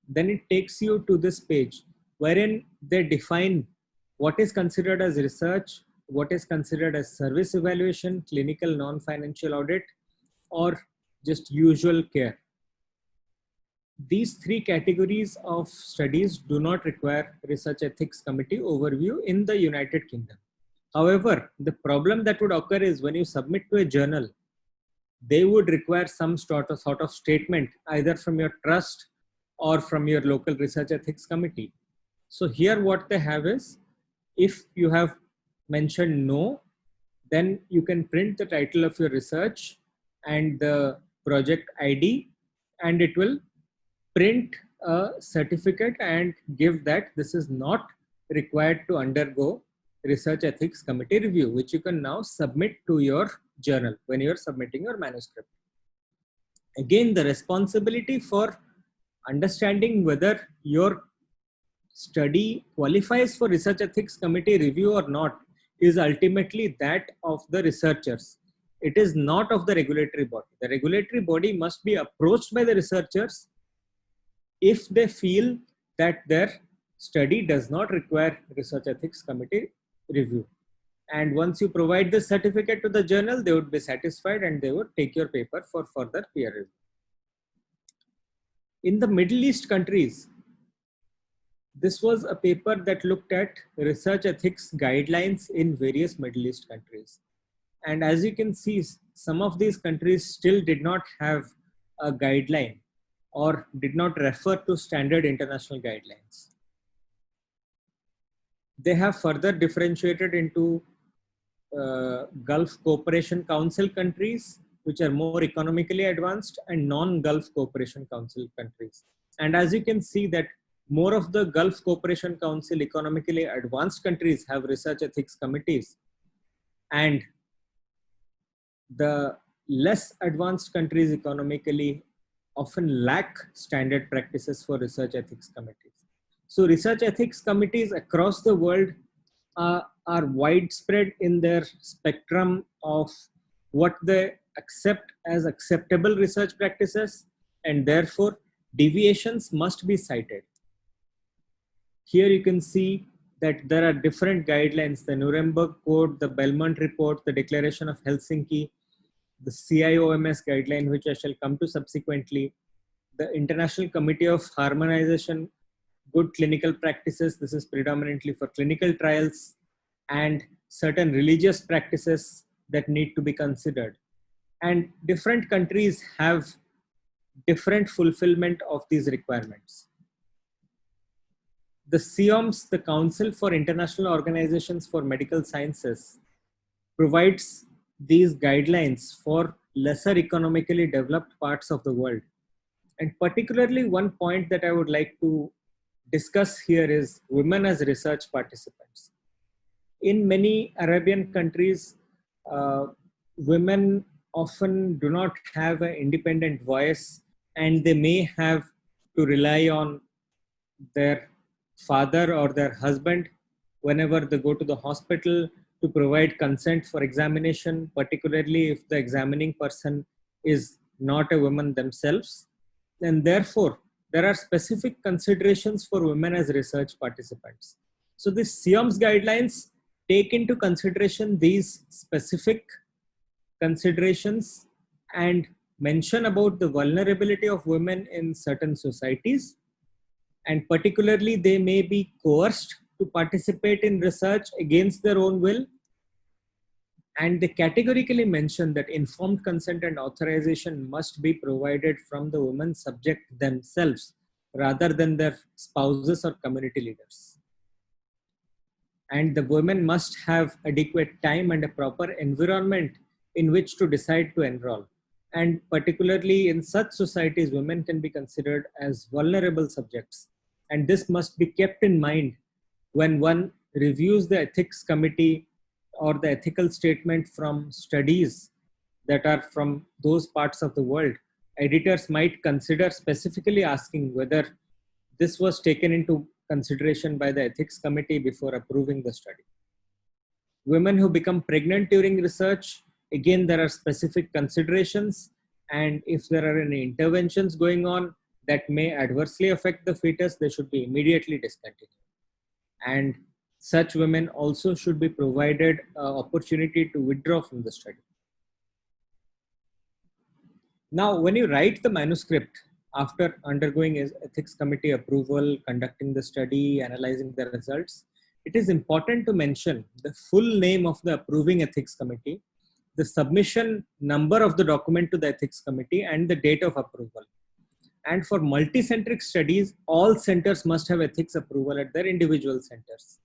then it takes you to this page wherein they define what is considered as research, what is considered as service evaluation, clinical non-financial audit, or just usual care. These three categories of studies do not require Research Ethics Committee overview in the United Kingdom. However, the problem that would occur is when you submit to a journal, they would require some sort of statement either from your trust or from your local Research Ethics Committee. So here what they have is, if you have mentioned no, then you can print the title of your research and the project ID, and it will print a certificate and give that this is not required to undergo Research Ethics Committee review, which you can now submit to your journal when you're submitting your manuscript. Again, the responsibility for understanding whether your study qualifies for Research Ethics Committee review or not is ultimately that of the researchers. It is not of the regulatory body. The regulatory body must be approached by the researchers if they feel that their study does not require Research Ethics Committee review. And once you provide the certificate to the journal, they would be satisfied and they would take your paper for further peer review. In the Middle East countries, this was a paper that looked at research ethics guidelines in various Middle East countries. And as you can see, some of these countries still did not have a guideline or did not refer to standard international guidelines. They have further differentiated into Gulf Cooperation Council countries, which are more economically advanced, and non-Gulf Cooperation Council countries. And as you can see that more of the Gulf Cooperation Council economically advanced countries have research ethics committees, and the less advanced countries economically often lack standard practices for research ethics committees. So research ethics committees across the world are widespread in their spectrum of what they accept as acceptable research practices, and therefore deviations must be cited. Here you can see that there are different guidelines: the Nuremberg Code, the Belmont Report, the Declaration of Helsinki, the CIOMS guideline, which I shall come to subsequently, the International Committee of Harmonization, Good Clinical Practices, this is predominantly for clinical trials, and certain religious practices that need to be considered. And different countries have different fulfillment of these requirements. The CIOMS, the Council for International Organizations for Medical Sciences, provides these guidelines for lesser economically developed parts of the world. And particularly one point that I would like to discuss here is women as research participants. In many Arabian countries, women often do not have an independent voice, and they may have to rely on their father or their husband whenever they go to the hospital to provide consent for examination, particularly if the examining person is not a woman themselves. And therefore, there are specific considerations for women as research participants. So the CIOMS guidelines take into consideration these specific considerations and mention about the vulnerability of women in certain societies. And particularly, they may be coerced to participate in research against their own will. And they categorically mention that informed consent and authorization must be provided from the women subject themselves rather than their spouses or community leaders. And the women must have adequate time and a proper environment in which to decide to enroll. And particularly in such societies, women can be considered as vulnerable subjects. And this must be kept in mind when one reviews the ethics committee or the ethical statement from studies that are from those parts of the world. Editors might consider specifically asking whether this was taken into consideration by the ethics committee before approving the study. Women who become pregnant during research, again, there are specific considerations, and if there are any interventions going on that may adversely affect the fetus, they should be immediately discontinued. And such women also should be provided an opportunity to withdraw from the study. Now, when you write the manuscript after undergoing ethics committee approval, conducting the study, analyzing the results, it is important to mention the full name of the approving ethics committee, the submission number of the document to the ethics committee, and the date of approval. And for multicentric studies, all centers must have ethics approval at their individual centers.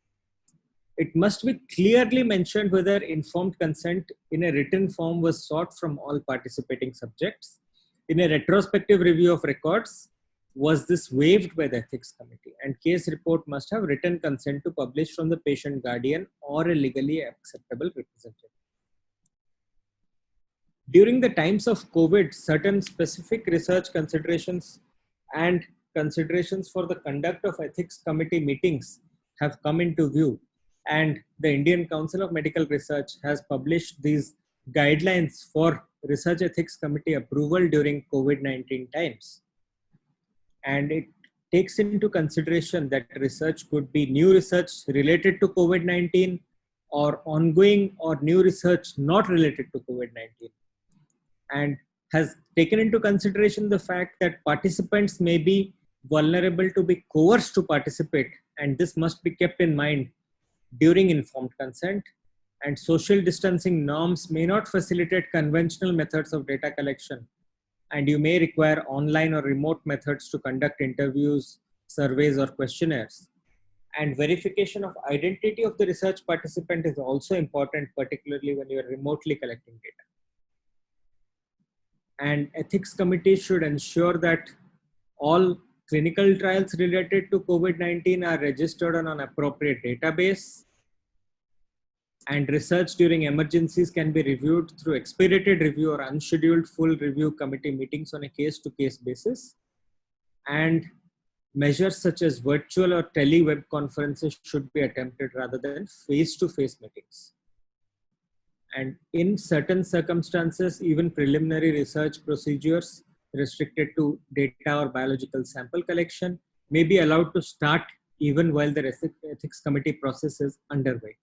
It must be clearly mentioned whether informed consent in a written form was sought from all participating subjects. In a retrospective review of records, was this waived by the ethics committee? And case report must have written consent to publish from the patient guardian or a legally acceptable representative. During the times of COVID, certain specific research considerations and considerations for the conduct of ethics committee meetings have come into view. And the Indian Council of Medical Research has published these guidelines for research ethics committee approval during COVID-19 times. And it takes into consideration that research could be new research related to COVID-19 or ongoing or new research not related to COVID-19. And has taken into consideration the fact that participants may be vulnerable to be coerced to participate, and this must be kept in mind during informed consent. And social distancing norms may not facilitate conventional methods of data collection, and you may require online or remote methods to conduct interviews, surveys, or questionnaires. And verification of identity of the research participant is also important, particularly when you are remotely collecting data. And ethics committees should ensure that all clinical trials related to COVID-19 are registered on an appropriate database. And research during emergencies can be reviewed through expedited review or unscheduled full review committee meetings on a case-to-case basis. And measures such as virtual or tele-web conferences should be attempted rather than face-to-face meetings. And in certain circumstances, even preliminary research procedures restricted to data or biological sample collection may be allowed to start even while the ethics committee process is underway.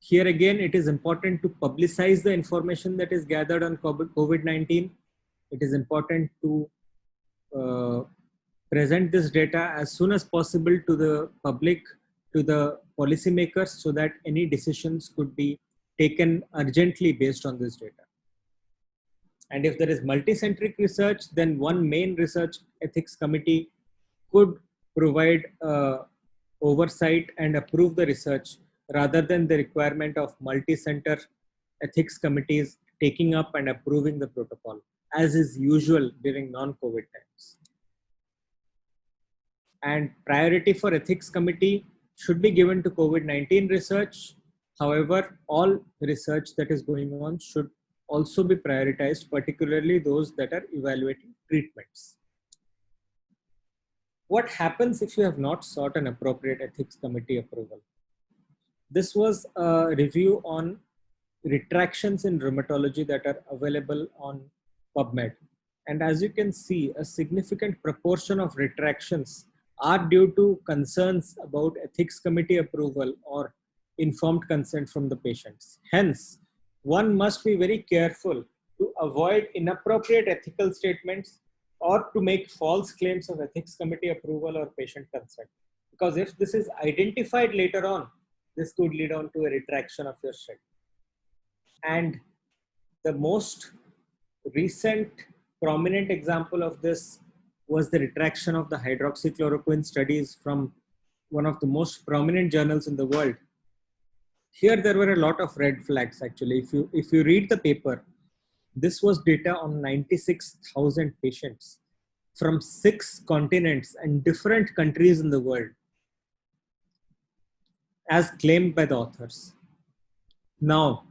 Here again, it is important to publicize the information that is gathered on COVID-19. It is important to present this data as soon as possible to the public, to the policymakers, so that any decisions could be taken urgently based on this data. And if there is multicentric research, then one main research ethics committee could provide oversight and approve the research, rather than the requirement of multi-center ethics committees taking up and approving the protocol, as is usual during non-COVID times. And priority for ethics committee should be given to COVID-19 research. However, all research that is going on should also be prioritized, particularly those that are evaluating treatments. What happens if you have not sought an appropriate ethics committee approval? This was a review on retractions in rheumatology that are available on PubMed. And as you can see, a significant proportion of retractions are due to concerns about ethics committee approval or informed consent from the patients. Hence, one must be very careful to avoid inappropriate ethical statements or to make false claims of ethics committee approval or patient consent. Because if this is identified later on, this could lead on to a retraction of your study. And the most recent prominent example of this was the retraction of the hydroxychloroquine studies from one of the most prominent journals in the world. Here there were a lot of red flags actually. If you read the paper, this was data on 96,000 patients from 6 continents and different countries in the world, as claimed by the authors. Now,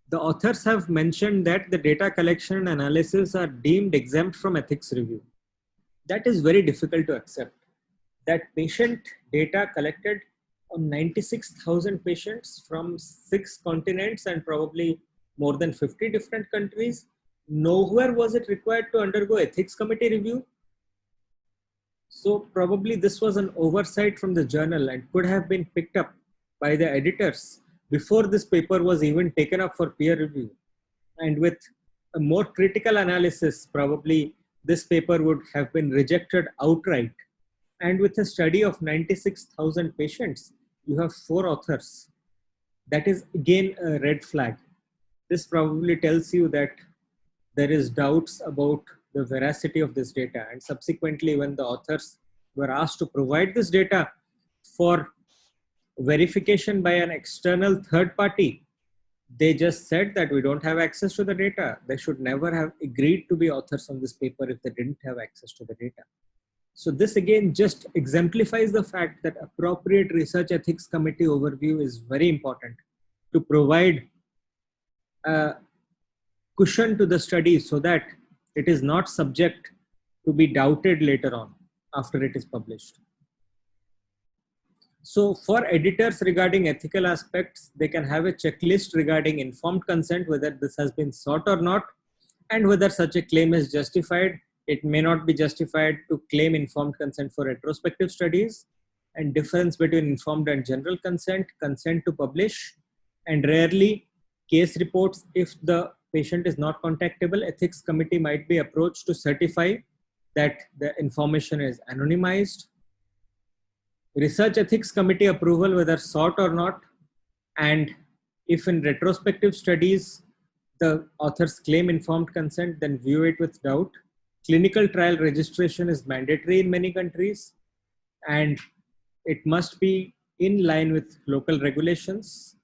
the authors have mentioned that the data collection and analysis are deemed exempt from ethics review. That is very difficult to accept. That patient data collected on 96,000 patients from 6 continents and probably more than 50 different countries, nowhere was it required to undergo ethics committee review. So probably this was an oversight from the journal and could have been picked up by the editors before this paper was even taken up for peer review. And with a more critical analysis, probably this paper would have been rejected outright. And with a study of 96,000 patients, you have 4 authors. That is again a red flag. This probably tells you that there is doubts about the veracity of this data. And subsequently, when the authors were asked to provide this data for verification by an external third party, they just said that we don't have access to the data. They should never have agreed to be authors on this paper if they didn't have access to the data. So this again just exemplifies the fact that appropriate research ethics committee overview is very important to provide a cushion to the study so that it is not subject to be doubted later on after it is published. So for editors regarding ethical aspects, they can have a checklist regarding informed consent, whether this has been sought or not, and whether such a claim is justified. It may not be justified to claim informed consent for retrospective studies, and difference between informed and general consent, consent to publish, and rarely case reports. If the patient is not contactable, ethics committee might be approached to certify that the information is anonymized. Research ethics committee approval, whether sought or not, and if in retrospective studies the authors claim informed consent, then view it with doubt. Clinical trial registration is mandatory in many countries, and it must be in line with local regulations.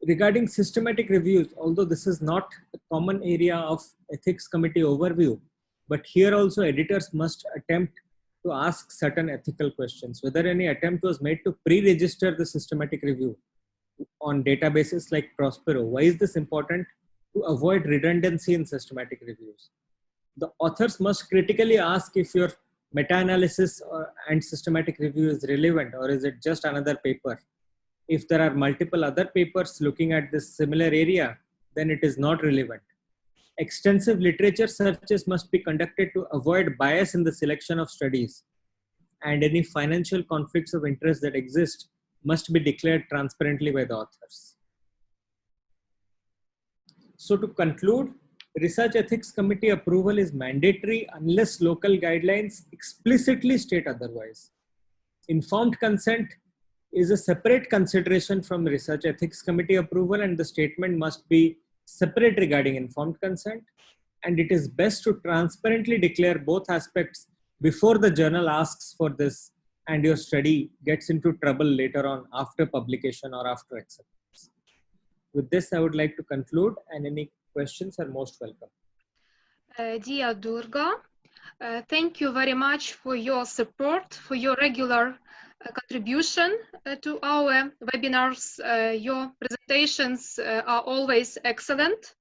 Regarding systematic reviews, although this is not a common area of ethics committee overview, but here also editors must attempt to ask certain ethical questions. Whether any attempt was made to pre-register the systematic review on databases like Prospero. Why is this important? To avoid redundancy in systematic reviews. The authors must critically ask if your meta-analysis and systematic review is relevant, or is it just another paper. If there are multiple other papers looking at this similar area, then it is not relevant. Extensive literature searches must be conducted to avoid bias in the selection of studies, and any financial conflicts of interest that exist must be declared transparently by the authors. So to conclude, research ethics committee approval is mandatory unless local guidelines explicitly state otherwise. Informed consent is a separate consideration from research ethics committee approval, and the statement must be separate regarding informed consent. And it is best to transparently declare both aspects before the journal asks for this and your study gets into trouble later on after publication or after acceptance. With this, I would like to conclude, and any questions are most welcome. Dear Durga, thank you very much for your support, for your regular contribution to our webinars. Your presentations are always excellent.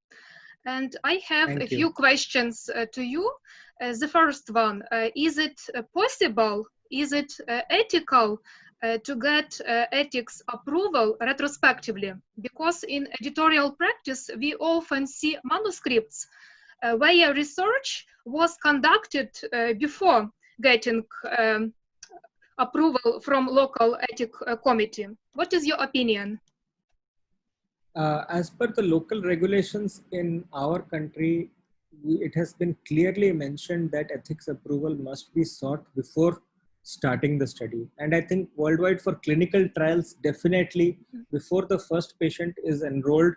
And I have Thank a you. few questions to you. The first one, is it possible, is it ethical to get ethics approval retrospectively? Because in editorial practice, we often see manuscripts where research was conducted before getting approval from local ethic committee. What is your opinion? As per the local regulations in our country, it has been clearly mentioned that ethics approval must be sought before starting the study. And I think worldwide for clinical trials, definitely before the first patient is enrolled,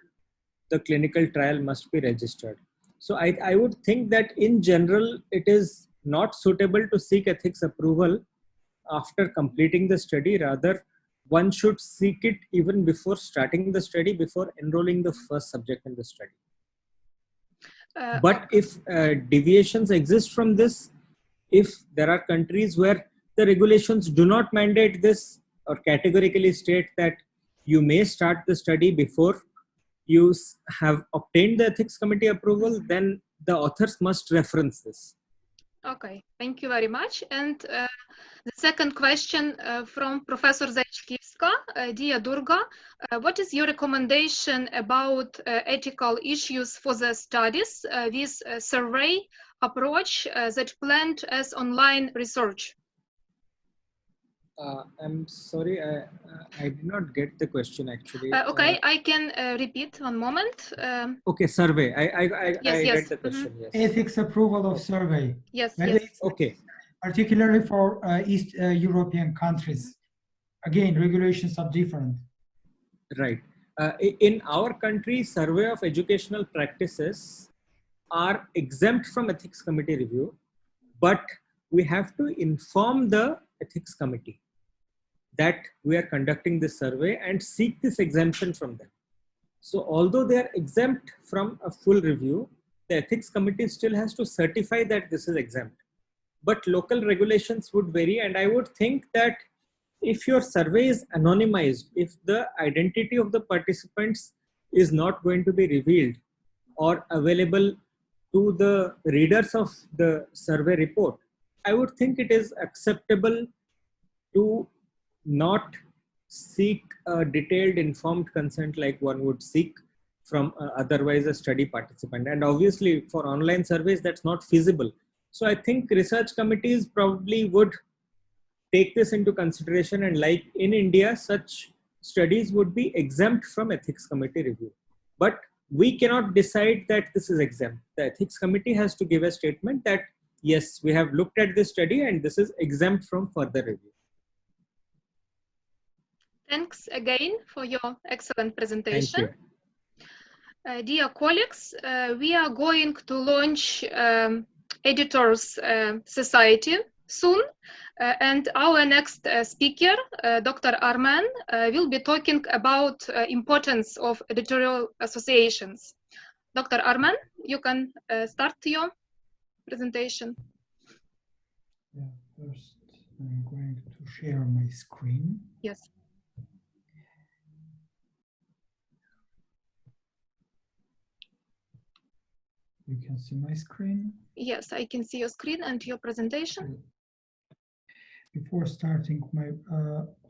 the clinical trial must be registered. So I would think that in general, it is not suitable to seek ethics approval after completing the study. Rather, one should seek it even before starting the study, before enrolling the first subject in the study. But if deviations exist from this, if there are countries where the regulations do not mandate this or categorically state that you may start the study before you have obtained the ethics committee approval, then the authors must reference this. Okay, thank you very much. And the second question from Professor Zajkivska. Dear Durga, what is your recommendation about ethical issues for the studies with a survey approach that planned as online research? I'm sorry, I did not get the question actually. Okay, I can repeat one moment. Okay, survey. I Yes. get the question. Yes. Ethics approval of survey. Yes. Whether Yes. it's Okay. particularly for East European countries. Again, regulations are different. Right. In our country, survey of educational practices are exempt from ethics committee review, but we have to inform the ethics committee that we are conducting this survey and seek this exemption from them. So although they are exempt from a full review, the ethics committee still has to certify that this is exempt. But local regulations would vary, and I would think that if your survey is anonymized, if the identity of the participants is not going to be revealed or available to the readers of the survey report, I would think it is acceptable to not seek a detailed informed consent like one would seek from otherwise a study participant. And obviously for online surveys, that's not feasible. So I think research committees probably would take this into consideration, and like in India, such studies would be exempt from ethics committee review. But we cannot decide that this is exempt. The ethics committee has to give a statement that yes, we have looked at this study and this is exempt from further review. Thanks again for your excellent presentation. Thank you. Dear colleagues, we are going to launch Editors Society soon, and our next speaker, Dr. Arman, will be talking about importance of editorial associations. Dr. Arman, you can start your presentation. Yeah, first I'm going to share my screen. Yes. You can see my screen. Yes, I can see your screen and your presentation. Before starting my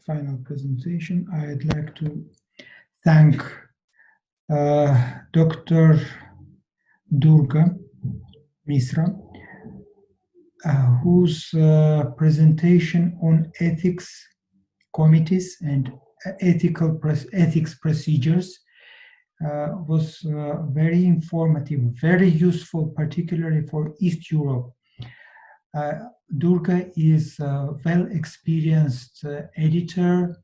final presentation, I'd like to thank Dr. Durga Misra, whose presentation on ethics committees and ethics procedures was very informative, very useful, particularly for East Europe. Durga is a well-experienced editor,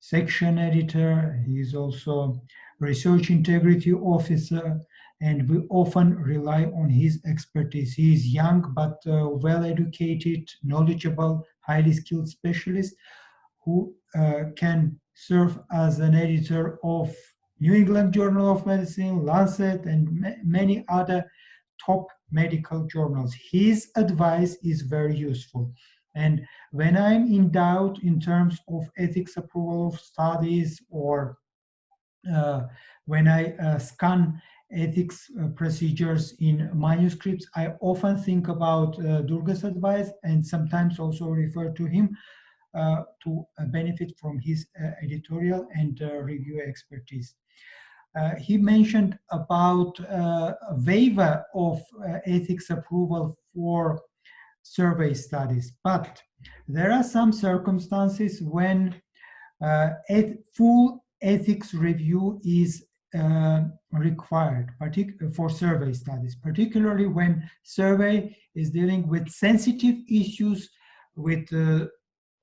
section editor. He is also research integrity officer, and we often rely on his expertise. He is young but well-educated, knowledgeable, highly skilled specialist who can serve as an editor of New England Journal of Medicine, Lancet, and many other top medical journals. His advice is very useful. And when I'm in doubt in terms of ethics approval of studies, or when I scan ethics procedures in manuscripts, I often think about Durga's advice and sometimes also refer to him to benefit from his editorial and review expertise. He mentioned about waiver of ethics approval for survey studies, but there are some circumstances when full ethics review is required for survey studies, particularly when survey is dealing with sensitive issues with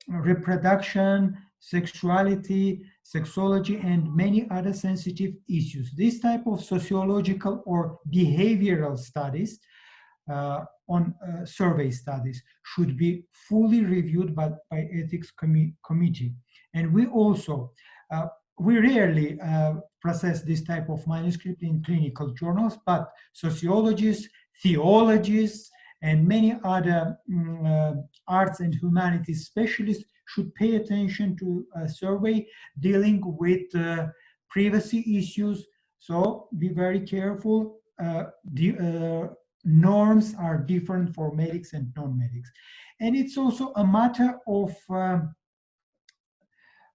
reproduction, sexuality, sexology, and many other sensitive issues. This type of sociological or behavioral studies on survey studies should be fully reviewed by ethics committee. And we also, we rarely process this type of manuscript in clinical journals, but sociologists, theologists, and many other arts and humanities specialists should pay attention to a survey dealing with privacy issues. So be very careful. Norms are different for medics and non-medics. And it's also a matter of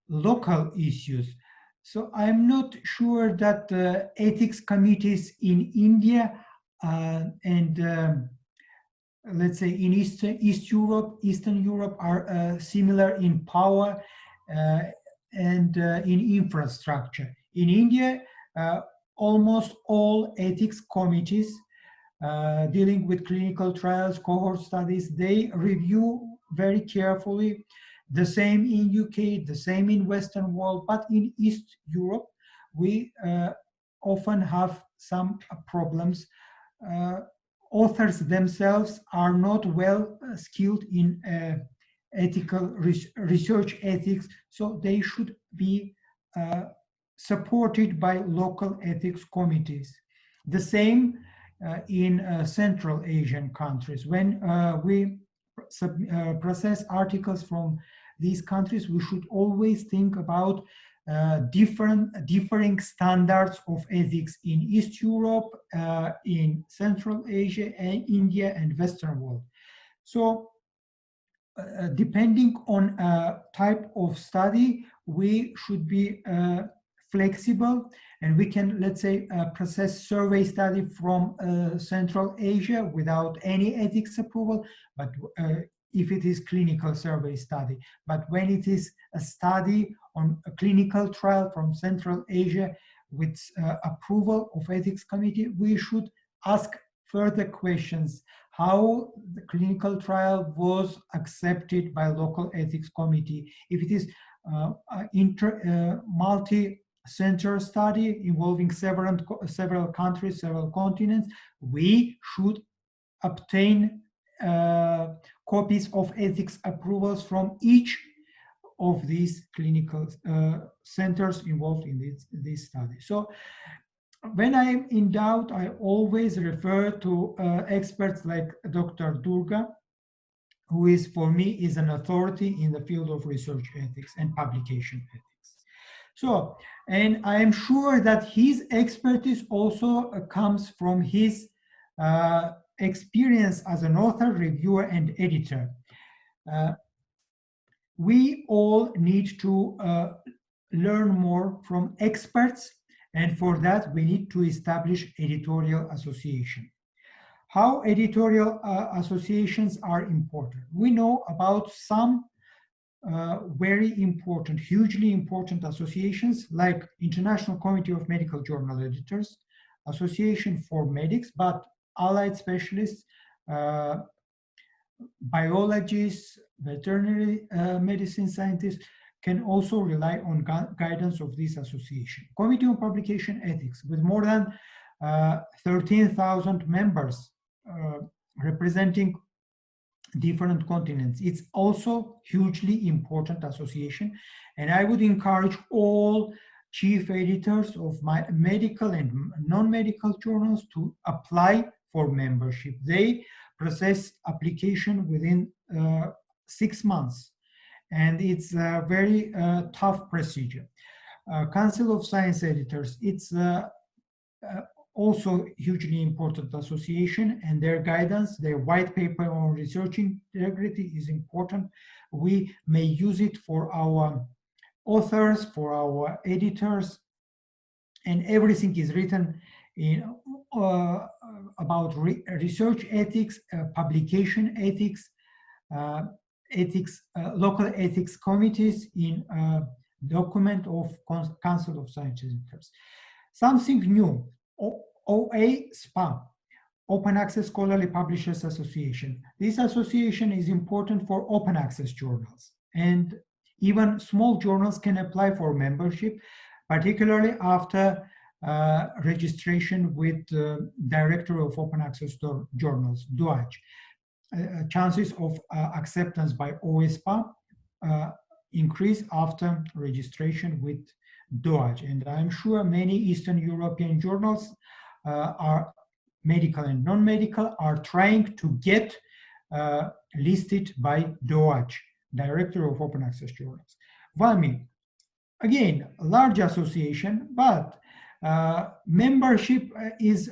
local issues. So I'm not sure that ethics committees in India and let's say in Eastern Europe are similar in power and in infrastructure. In India, almost all ethics committees dealing with clinical trials, cohort studies, they review very carefully. The same in UK, the same in Western world, but in East Europe, we often have some problems. Authors themselves are not well skilled in ethical research ethics, so they should be supported by local ethics committees. The same in Central Asian countries. When we process articles from these countries, we should always think about differing standards of ethics in East Europe, in Central Asia, and India, and Western world. So depending on type of study, we should be flexible, and we can, let's say, process survey study from Central Asia without any ethics approval, but if it is clinical survey study. But when it is a study on a clinical trial from Central Asia with approval of ethics committee, we should ask further questions. How the clinical trial was accepted by local ethics committee? If it is multi-center study involving several countries, several continents, we should obtain copies of ethics approvals from each of these clinical centers involved in this study. So when I'm in doubt, I always refer to experts like Dr. Durga, who is, for me, is an authority in the field of research ethics and publication ethics. So, and I am sure that his expertise also comes from his experience as an author, reviewer, and editor. We all need to learn more from experts, and for that we need to establish editorial association. How editorial associations are important? We know about some very important, hugely important associations like International Committee of Medical Journal Editors, Association for Medics, but allied specialists, biologists, veterinary medicine scientists can also rely on guidance of this association. Committee on Publication Ethics, with more than 13,000 members representing different continents. It's also hugely important association, and I would encourage all chief editors of my medical and non-medical journals to apply for membership. They process application within 6 months, and it's a very tough procedure. Council of Science Editors, it's also hugely important association, and their guidance, their white paper on research integrity is important. We may use it for our authors, for our editors, and everything is written in about research ethics, publication ethics, local ethics committees in a document of Council of Science Editors. Something new, OA-SPA, Open Access Scholarly Publishers Association. This association is important for open access journals, and even small journals can apply for membership, particularly after registration with Directory of Open Access Journals, DOAJ. Chances of acceptance by OA-SPA increase after registration with DOAJ, and I'm sure many Eastern European journals are medical and non-medical are trying to get listed by DOAJ, Director of Open Access Journals. VAMI, again, a large association, but membership is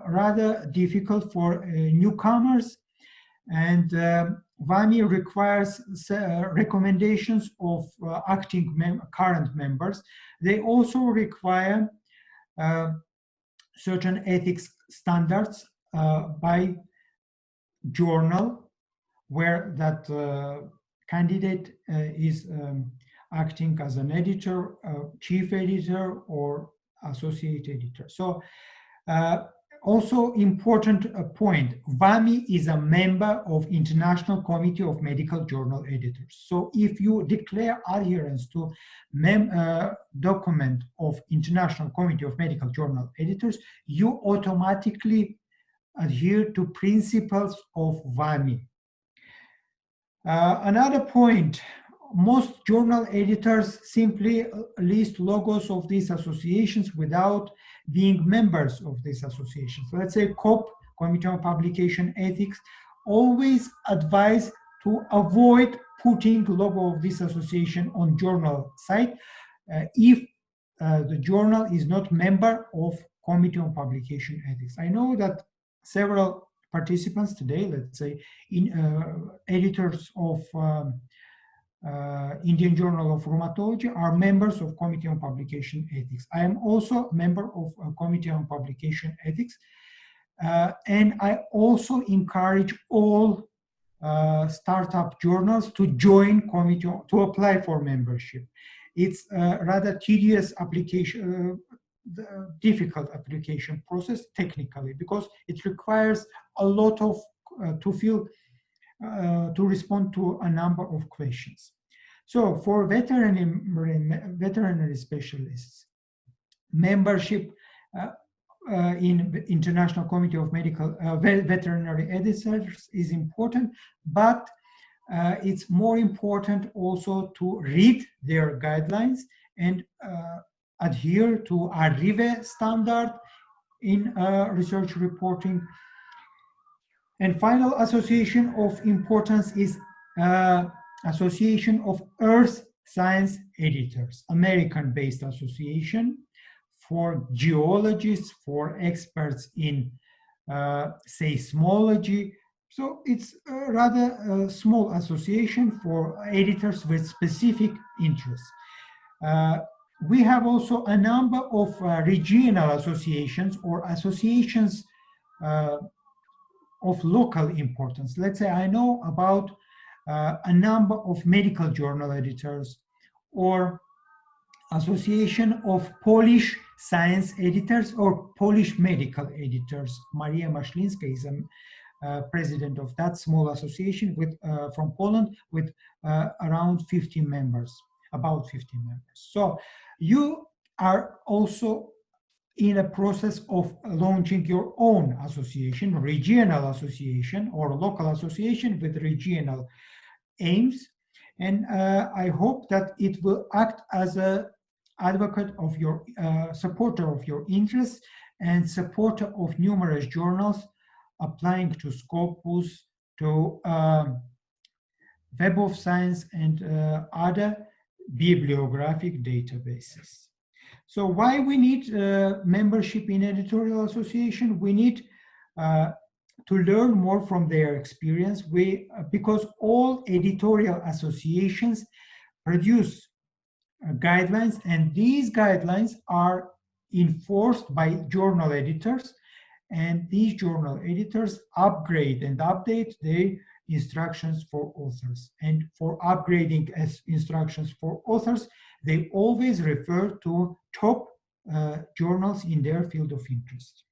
rather difficult for newcomers, and VAMI requires recommendations of acting current members. They also require certain ethics standards by journal where that candidate is acting as an editor, chief editor, or associate editor. So also important point, VAMI is a member of International Committee of Medical Journal Editors. So if you declare adherence to document of International Committee of Medical Journal Editors, you automatically adhere to principles of VAMI. Another point, most journal editors simply list logos of these associations without being members of this association. So let's say COP, Committee on Publication Ethics, always advise to avoid putting logo of this association on journal site if the journal is not member of Committee on Publication Ethics. I know that several participants today, let's say editors of Indian Journal of Rheumatology are members of Committee on Publication Ethics. I am also a member of a Committee on Publication Ethics, and I also encourage all startup journals to join committee, to apply for membership. It's a rather tedious application, difficult application process technically, because it requires a lot of to respond to a number of questions. So for veterinary specialists, membership in International Committee of Medical Veterinary Editors is important, but it's more important also to read their guidelines and adhere to a RIVE standard in research reporting. And final association of importance is Association of Earth Science Editors, American-based association for geologists, for experts in seismology. So it's a rather small association for editors with specific interests. We have also a number of regional associations or associations of local importance. Let's say I know about a number of medical journal editors, or Association of Polish Science Editors or Polish Medical Editors. Maria Maszlinska is a president of that small association with from Poland, with around 50 members, about 50 members. So you are also in a process of launching your own association, regional association or local association with regional aims. And I hope that it will act as a advocate of your supporter of your interests and supporter of numerous journals applying to Scopus, to Web of Science, and other bibliographic databases. So why we need membership in editorial association? We need to learn more from their experience. Because all editorial associations produce guidelines, and these guidelines are enforced by journal editors, and these journal editors upgrade and update their instructions for authors. And for upgrading as instructions for authors, they always refer to top journals in their field of interest.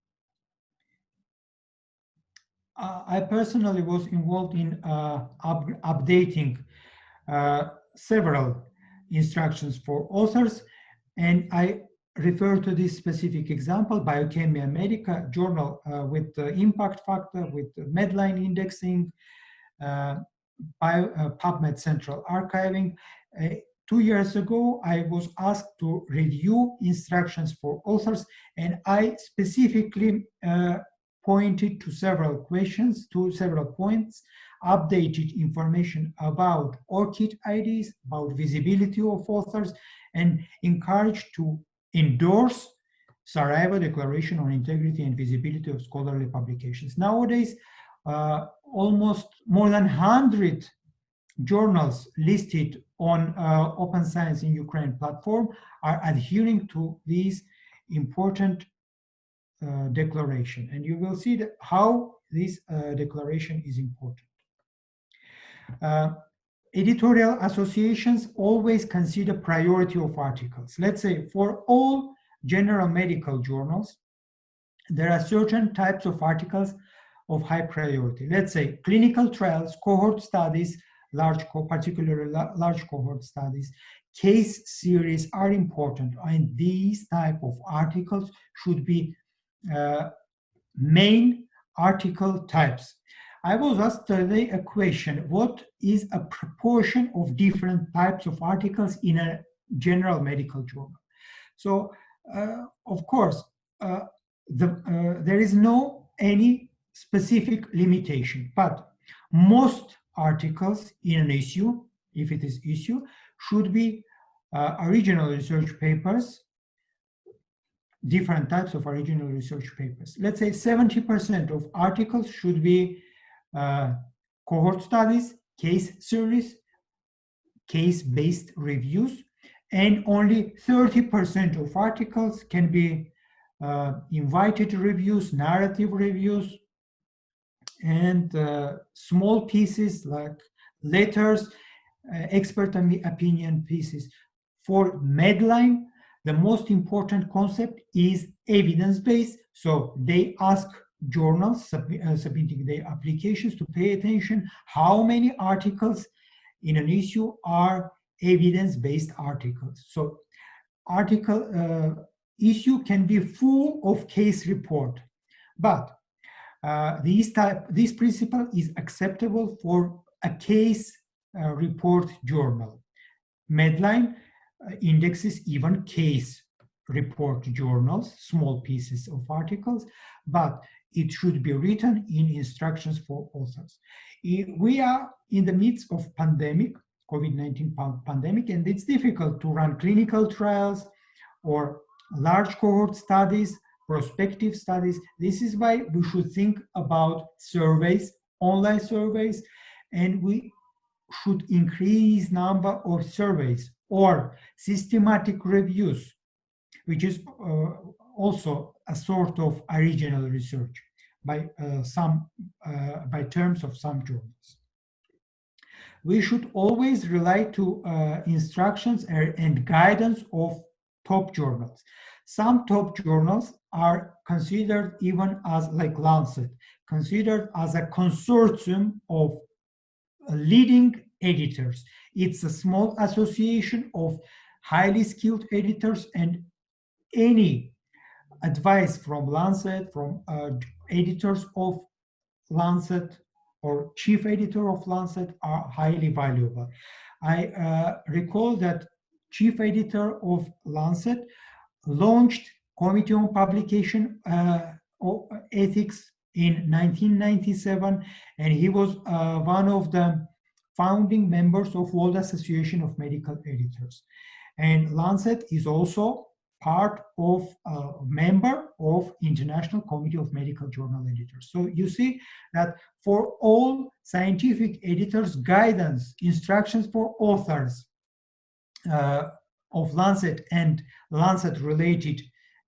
I personally was involved in updating several instructions for authors, and I refer to this specific example, Biochemia Medica journal with the impact factor, with the Medline indexing, PubMed Central Archiving. 2 years ago, I was asked to review instructions for authors, and I specifically pointed to several questions, to several points, updated information about ORCID IDs, about visibility of authors, and encouraged to endorse Sarajevo Declaration on Integrity and Visibility of Scholarly Publications. Nowadays, almost more than 100 journals listed on Open Science in Ukraine platform are adhering to these important declaration, and you will see that how this declaration is important. Editorial associations always consider priority of articles. Let's say for all general medical journals, there are certain types of articles of high priority. Let's say clinical trials, cohort studies, particularly large cohort studies, case series are important, and these type of articles should be main article types. I was asked today a question: what is a proportion of different types of articles in a general medical journal? So, of course, there is no any specific limitation, but most articles in an issue, if it is issue, should be original research papers, different types of original research papers. Let's say 70% of articles should be cohort studies, case series, case-based reviews, and only 30% of articles can be invited reviews, narrative reviews, and small pieces like letters, expert opinion pieces. For Medline, the most important concept is evidence-based, so they ask journals submitting their applications to pay attention how many articles in an issue are evidence-based articles. So issue can be full of case report, but this principle is acceptable for a case report journal. Medline indexes even case report journals, small pieces of articles, but it should be written in instructions for authors. We are in the midst of pandemic, COVID-19 pandemic, and it's difficult to run clinical trials or large cohort studies, prospective studies. This is why we should think about surveys, online surveys, and we should increase number of surveys or systematic reviews, which is also a sort of original research by terms of some journals. we should always rely to instructions and guidance of top journals. Some top journals are considered even as, like Lancet, considered as a consortium of leading editors. It's a small association of highly skilled editors, and any advice from Lancet, from editors of Lancet or chief editor of Lancet are highly valuable. I recall that chief editor of Lancet launched Committee on Publication Ethics in 1997, and he was one of the founding members of World Association of Medical Editors. And Lancet is also part of member of International Committee of Medical Journal Editors. So you see that for all scientific editors, guidance, instructions for authors of Lancet and Lancet-related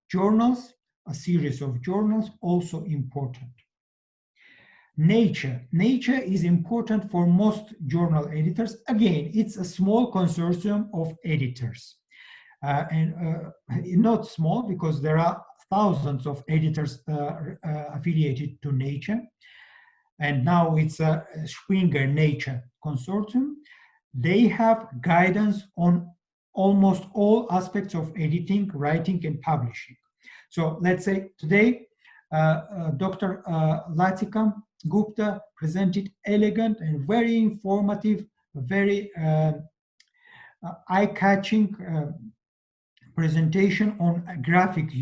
journals, a series of journals, also important. Nature is important for most journal editors. Again, it's a small consortium of editors. Not small, because there are thousands of editors affiliated to Nature, and now it's a Springer Nature consortium. They have guidance on almost all aspects of editing, writing, and publishing. So let's say today, Dr. Latika Gupta presented elegant and very informative, very eye-catching presentation on graphics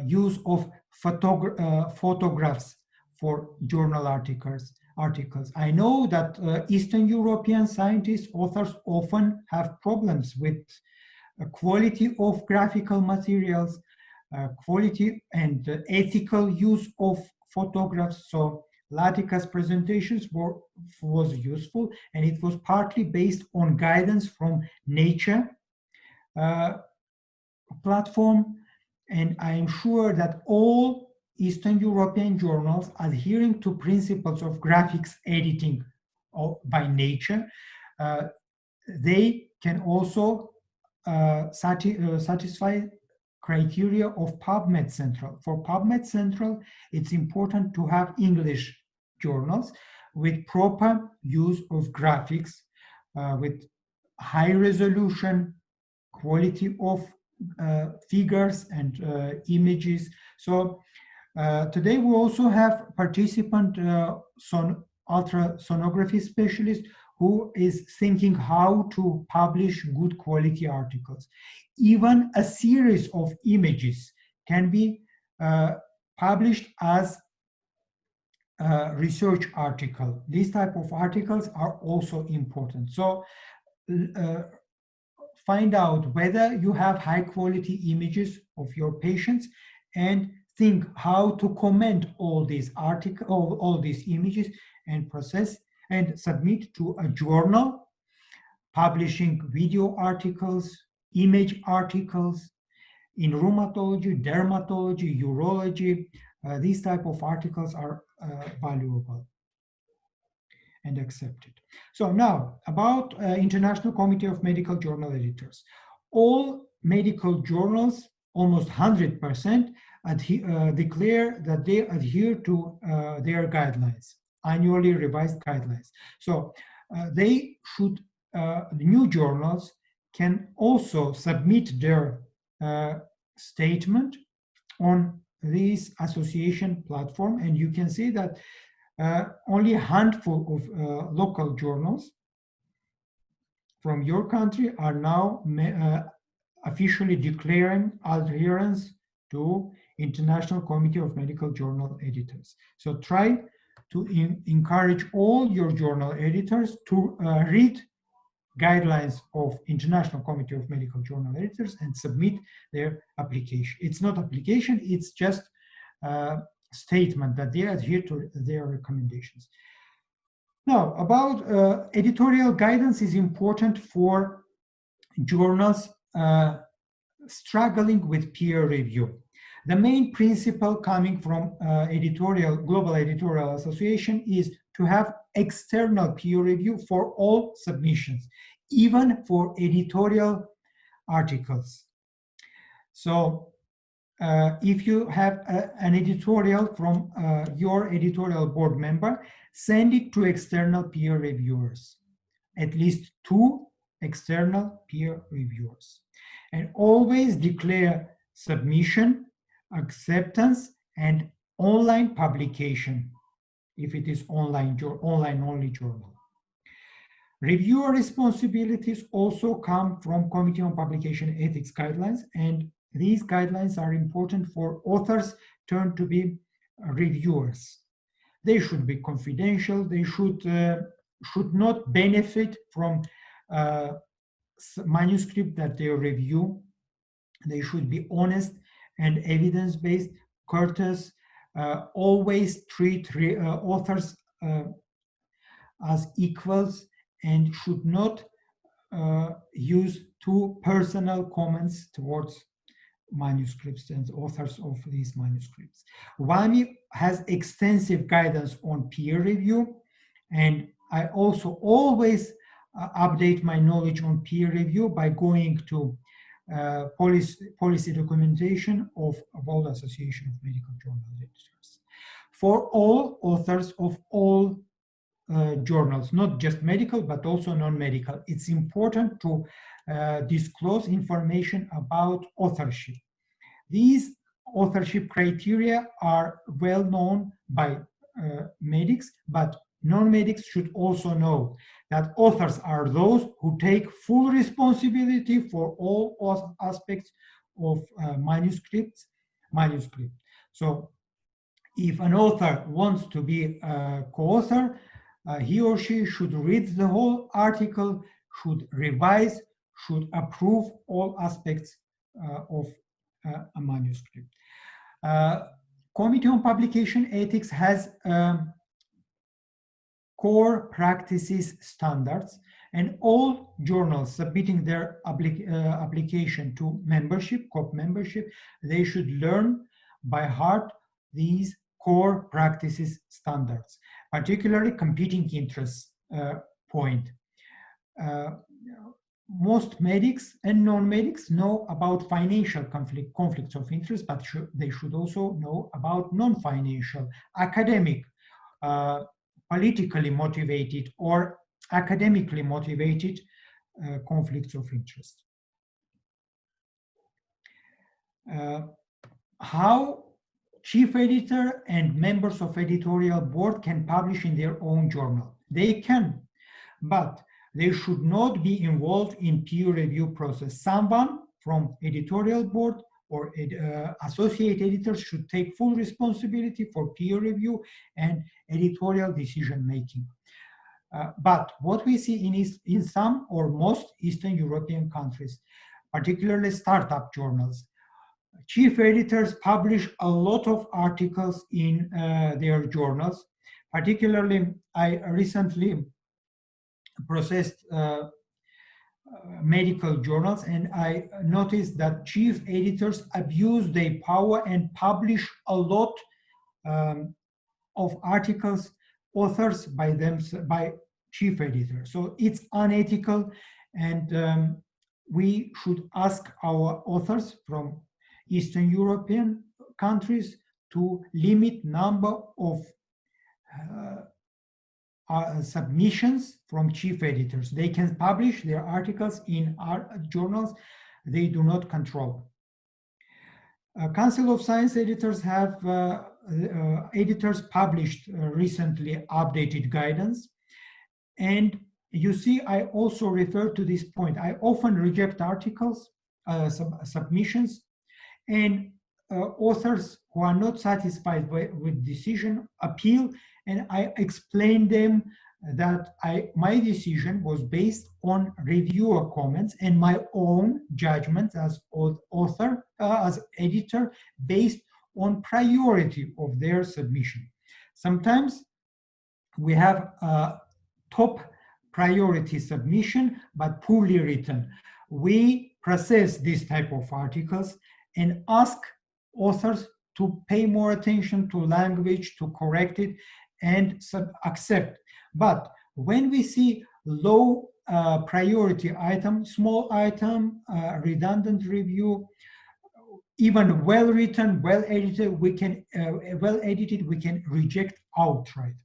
use of photographs for journal articles. I know that Eastern European scientists, authors often have problems with quality of graphical materials, quality and ethical use of photographs. So Latika's presentations was useful, and it was partly based on guidance from Nature platform. And I am sure that all Eastern European journals adhering to principles of graphics editing by Nature, they can also satisfy criteria of PubMed Central. For PubMed Central, it's important to have English journals with proper use of graphics, with high resolution, quality of figures and images. So today we also have participant ultrasonography specialist who is thinking how to publish good quality articles. Even a series of images can be published as a research article. These type of articles are also important. So find out whether you have high quality images of your patients, and think how to comment all these images and process and submit to a journal publishing video articles, image articles in rheumatology, dermatology, urology. These type of articles are valuable and accepted. So now about International Committee of Medical Journal Editors. All medical journals, almost 100%, declare that they adhere to their guidelines, annually revised guidelines. So they should, new journals can also submit their statement on this association platform, and you can see that only a handful of local journals from your country are now officially declaring adherence to International Committee of Medical Journal Editors. So try to encourage all your journal editors to read guidelines of International Committee of Medical Journal Editors and submit their application. It's not application, it's just statement that they adhere to their recommendations. Now, about editorial guidance is important for journals struggling with peer review. The main principle coming from Global Editorial Association is to have external peer review for all submissions, even for editorial articles. So if you have an editorial from your editorial board member, send it to external peer reviewers, at least 2 external peer reviewers. And always declare submission, acceptance, and online publication, if it is online only journal. Reviewer responsibilities also come from Committee on Publication Ethics guidelines, and these guidelines are important for authors turned to be reviewers. They should be confidential. They should not benefit from manuscript that they review. They should be honest and evidence-based, courteous, always treat authors as equals, and should not use too personal comments towards manuscripts and authors of these manuscripts. WAMI has extensive guidance on peer review, and I also always update my knowledge on peer review by going to policy documentation of World Association of Medical Journal Editors. For all authors of all journals, not just medical, but also non-medical, it's important to disclose information about authorship. These authorship criteria are well known by medics, but non-medics should also know that authors are those who take full responsibility for all aspects of manuscript. So if an author wants to be a co-author, he or she should read the whole article, should revise, should approve all aspects of a manuscript. Committee on Publication Ethics has core practices standards, and all journals submitting their application to membership, COP membership, they should learn by heart these core practices standards, particularly competing interests point. Most medics and non-medics know about financial conflicts of interest, but they should also know about non-financial, academic, politically motivated or academically motivated conflicts of interest. How chief editor and members of editorial board can publish in their own journal? They can, but they should not be involved in peer review process. Someone from editorial board or associate editors should take full responsibility for peer review and editorial decision making. But what we see in some or most Eastern European countries, particularly startup journals, chief editors publish a lot of articles in their journals. Particularly, I recently processed medical journals, and I noticed that chief editors abuse their power and publish a lot of articles authored by chief editors. So it's unethical, and we should ask our authors from Eastern European countries to limit number of submissions from chief editors. They can publish their articles in our journals they do not control. Council of Science Editors have editors published recently updated guidance, and you see I also refer to this point. I often reject articles, submissions, and authors who are not satisfied with decision appeal, and I explain them that my decision was based on reviewer comments and my own judgment as author, as editor, based on priority of their submission. Sometimes we have a top priority submission, but poorly written. We process this type of articles and ask authors to pay more attention to language, to correct it, and accept. But when we see low priority item, small item, redundant review, even well written, well edited, we can reject outright.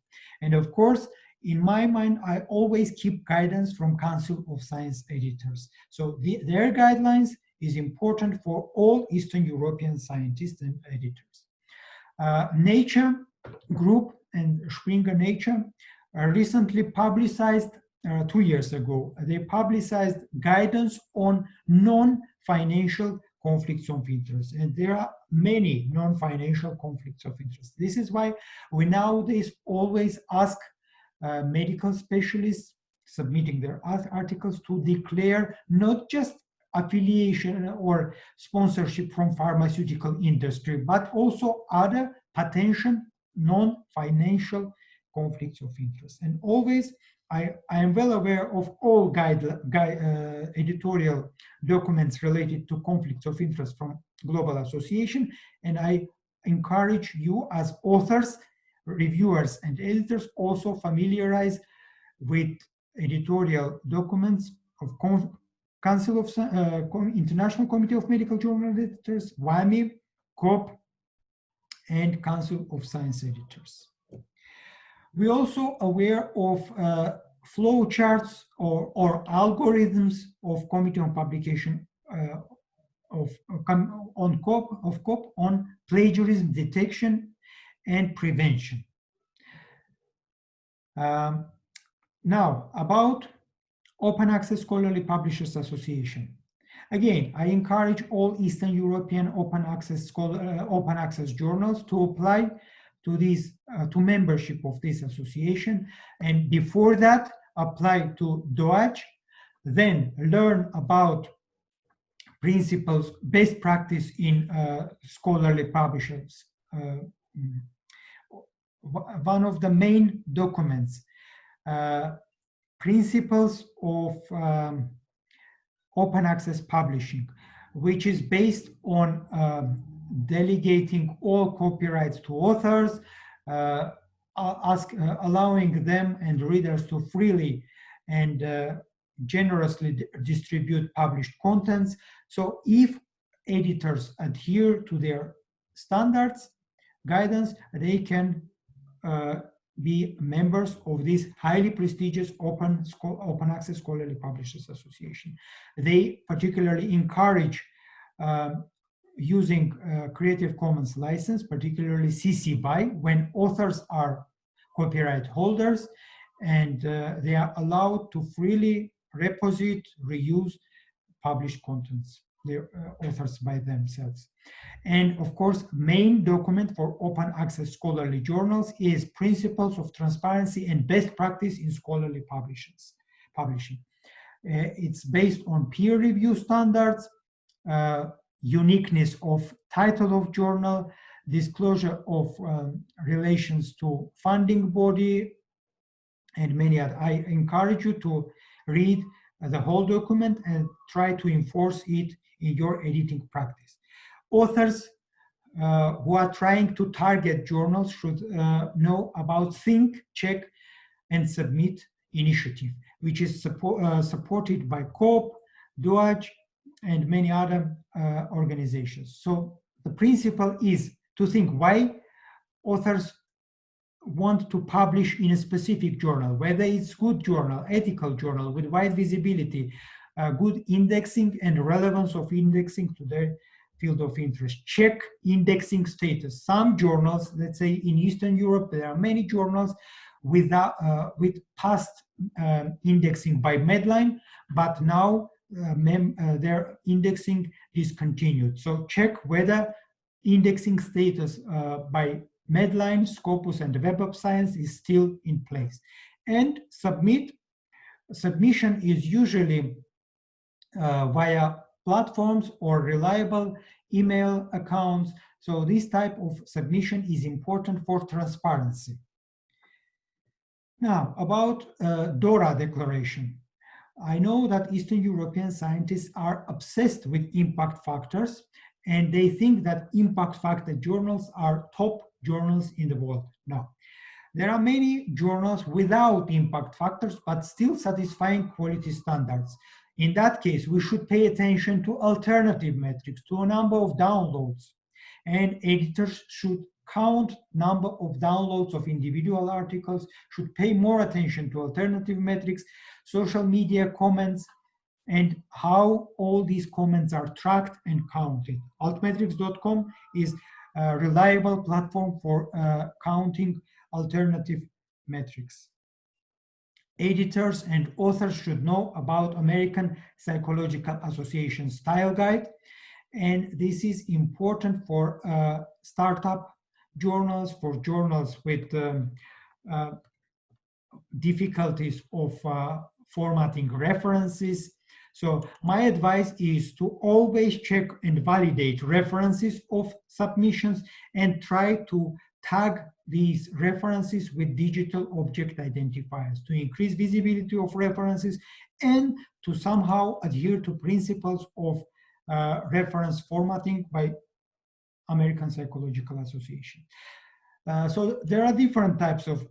And of course, in my mind, I always keep guidance from Council of Science Editors. So their guidelines is important for all Eastern European scientists and editors. Nature Group and Springer Nature recently publicized 2 years ago. They publicized guidance on non-financial conflicts of interest, and there are many non-financial conflicts of interest. This is why we nowadays always ask medical specialists submitting their articles to declare not just affiliation or sponsorship from pharmaceutical industry, but also other potential non-financial conflicts of interest. And always, I am well aware of all editorial documents related to conflicts of interest from Global Association, and I encourage you as authors, reviewers, and editors also familiarize with editorial documents of Council of International Committee of Medical Journal Editors, WAMI, COP, and Council of Science Editors. We're also aware of flow charts or algorithms of Committee on Publication of COP on plagiarism detection and prevention. Now, about Open Access Scholarly Publishers Association. Again, I encourage all Eastern European open access journals to apply to these to membership of this association, and before that, apply to DOAJ, then learn about principles, best practice in scholarly publishers. One of the main documents, principles of open access publishing, which is based on delegating all copyrights to authors, allowing them and readers to freely and generously distribute published contents. So if editors adhere to their standards, guidance, they can be members of this highly prestigious open access scholarly publishers association. They particularly encourage using Creative Commons license, particularly CC BY, when authors are copyright holders, and they are allowed to freely repository, reuse published contents, their authors by themselves. And of course, main document for open access scholarly journals is Principles of Transparency and Best Practice in Scholarly Publishing. It's based on peer review standards, uniqueness of title of journal, disclosure of relations to funding body, and many other. I encourage you to read the whole document and try to enforce it in your editing practice. Authors who are trying to target journals should know about Think, Check, and Submit initiative, which is supported by COP, DOAJ, and many other organizations. So the principle is to think why authors want to publish in a specific journal, whether it's good journal, ethical journal with wide visibility, good indexing and relevance of indexing to their field of interest. Check indexing status. Some journals, let's say in Eastern Europe, there are many journals with past indexing by Medline, but now their indexing is continued. So check whether indexing status by Medline, Scopus, and Web of Science is still in place. And submission is usually via platforms or reliable email accounts. So this type of submission is important for transparency. Now, about DORA declaration. I know that Eastern European scientists are obsessed with impact factors, and they think that impact factor journals are top journals in the world. No. There are many journals without impact factors, but still satisfying quality standards. In that case, we should pay attention to alternative metrics, to a number of downloads, and editors should count number of downloads of individual articles, should pay more attention to alternative metrics, social media comments, and how all these comments are tracked and counted. Altmetrics.com is a reliable platform for counting alternative metrics. Editors and authors should know about American Psychological Association Style Guide, and this is important for startup journals, for journals with difficulties of formatting references. So my advice is to always check and validate references of submissions and try to tag these references with digital object identifiers to increase visibility of references and to somehow adhere to principles of reference formatting by American Psychological Association. So there are different types of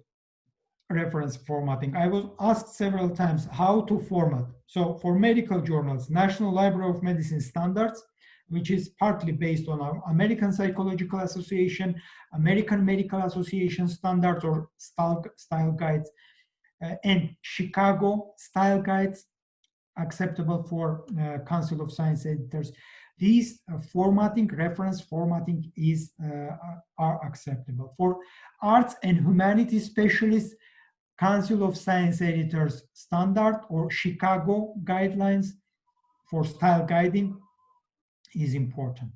reference formatting. I was asked several times how to format. So for medical journals, National Library of Medicine standards, which is partly based on our American Psychological Association, American Medical Association standards or style guides, and Chicago style guides acceptable for Council of Science Editors. These formatting, reference formatting are acceptable. For arts and humanities specialists, Council of Science Editors standard or Chicago guidelines for style guiding is important.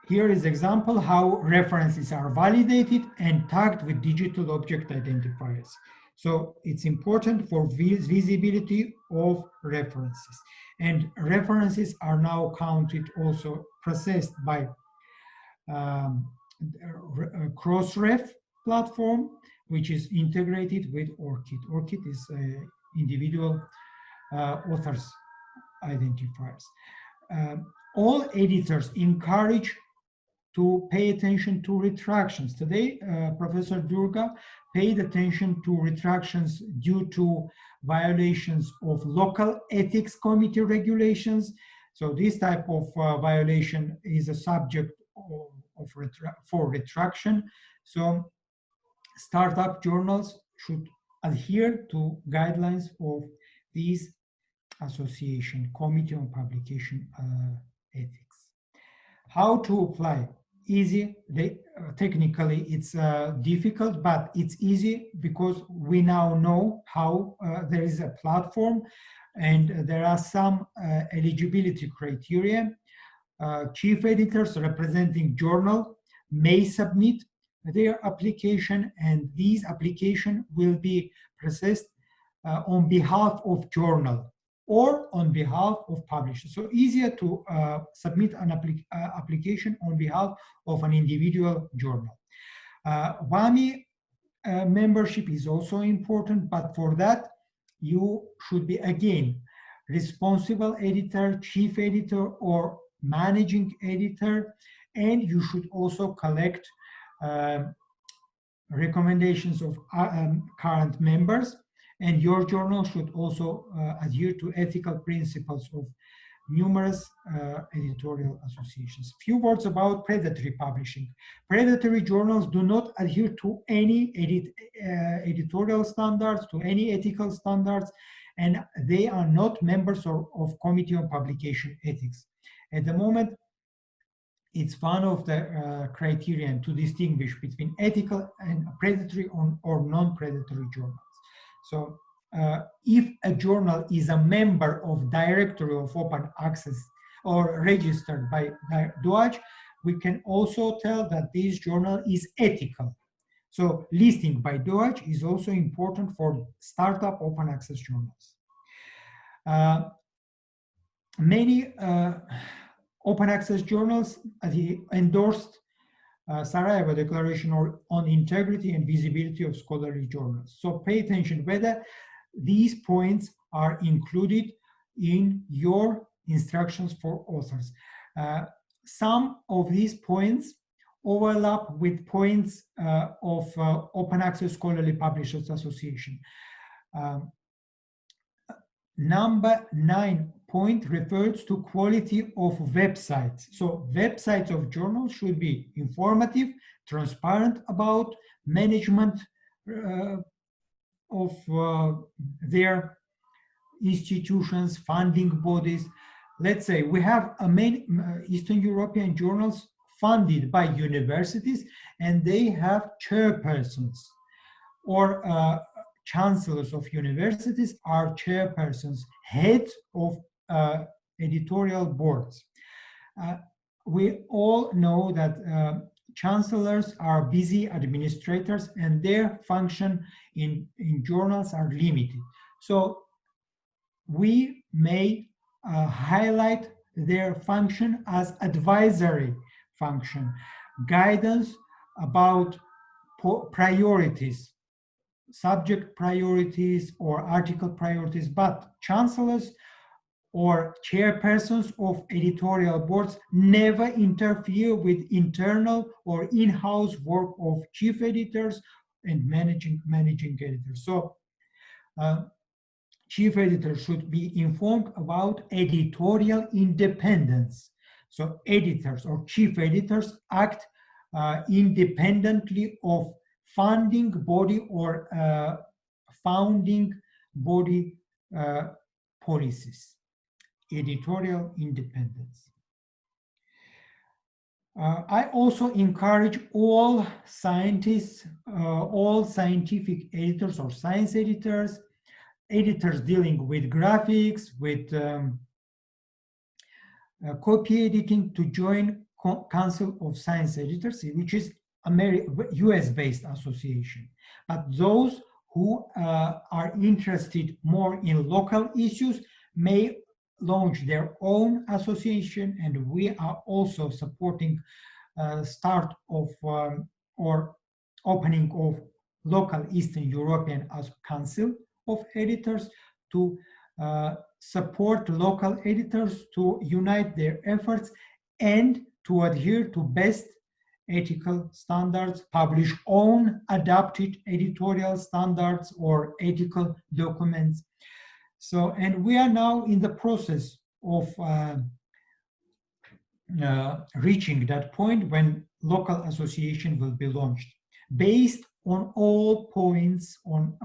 Here is example how references are validated and tagged with digital object identifiers. So it's important for visibility of references. And references are now counted, also processed by Crossref platform, which is integrated with ORCID. ORCID is individual authors identifiers. All editors encourage to pay attention to retractions. Today, Professor Durga paid attention to retractions due to violations of local ethics committee regulations. So this type of violation is a subject for retraction. So startup journals should adhere to guidelines of these association, Committee on Publication Ethics. How to apply? Easy. Technically, it's difficult, but it's easy because we now know how there is a platform and there are some eligibility criteria. Chief editors representing journal may submit their application, and these application will be processed on behalf of journal or on behalf of publisher. So easier to submit an application on behalf of an individual journal. WAMI membership is also important, but for that you should be again responsible editor, chief editor, or managing editor, and you should also collect recommendations of current members, and your journal should also adhere to ethical principles of numerous editorial associations. Few words about predatory publishing. Predatory journals do not adhere to any editorial standards, to any ethical standards, and they are not members of Committee on Publication Ethics. At the moment, it's one of the criteria to distinguish between ethical and predatory or non-predatory journals. So if a journal is a member of Directory of Open Access or registered by DOAJ, we can also tell that this journal is ethical. So listing by DOAJ is also important for startup open access journals. Many open access journals endorsed Sarajevo Declaration on Integrity and Visibility of Scholarly Journals. So pay attention whether these points are included in your instructions for authors. Some of these points overlap with points of Open Access Scholarly Publishers Association. Number 9 point refers to quality of websites. So websites of journals should be informative, transparent about management of their institutions, funding bodies. Let's say we have many Eastern European journals funded by universities, and they have chairpersons or chancellors of universities are chairpersons, heads of editorial boards. We all know that chancellors are busy administrators and their function in journals are limited. So we may highlight their function as advisory function, guidance about priorities, subject priorities or article priorities, but chancellors or chairpersons of editorial boards never interfere with internal or in-house work of chief editors and managing editors. So chief editor should be informed about editorial independence. So editors or chief editors act independently of funding body or founding body policies. Editorial independence. I also encourage all scientists, all scientific editors or science editors, editors dealing with graphics, with copy editing to join Council of Science Editors, which is US-based association. But those who are interested more in local issues may launch their own association, and we are also supporting start of or opening of local Eastern European Council of Editors to support local editors to unite their efforts and to adhere to best ethical standards, publish own adapted editorial standards or ethical documents. So, and we are now in the process of reaching that point when local association will be launched based on all points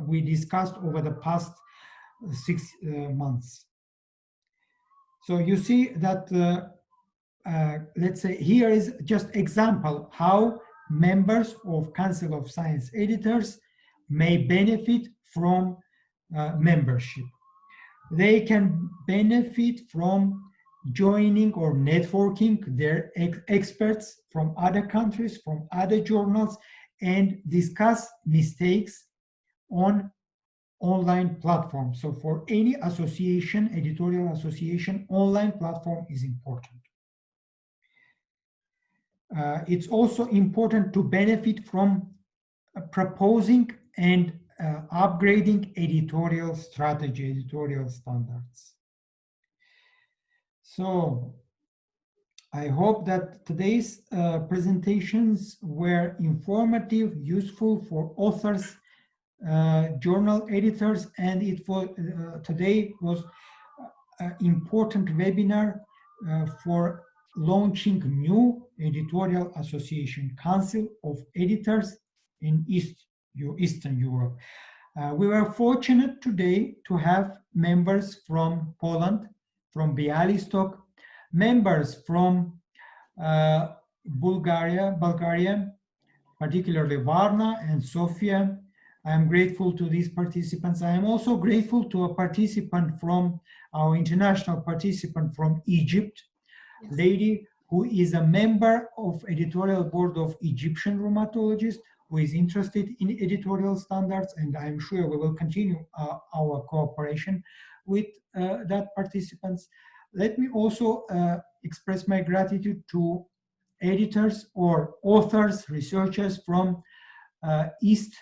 we discussed over the past 6 months. So you see that let's say here is just example how members of Council of Science Editors may benefit from membership. They can benefit from joining or networking their experts from other countries, from other journals, and discuss mistakes on online platforms. So for any association, editorial association, online platform is important. It's also important to benefit from proposing and upgrading editorial strategy, editorial standards. So I hope that today's presentations were informative, useful for authors, journal editors, and it was today was an important webinar for launching new editorial association, Council of Editors in Eastern Europe. We were fortunate today to have members from Poland, from Bialystok, members from Bulgaria, particularly Varna and Sofia. I am grateful to these participants. I am also grateful to a participant from our international participant from Egypt, yes, lady who is a member of editorial board of Egyptian rheumatologists, who is interested in editorial standards, and I'm sure we will continue our cooperation with that participants. Let me also express my gratitude to editors or authors, researchers from East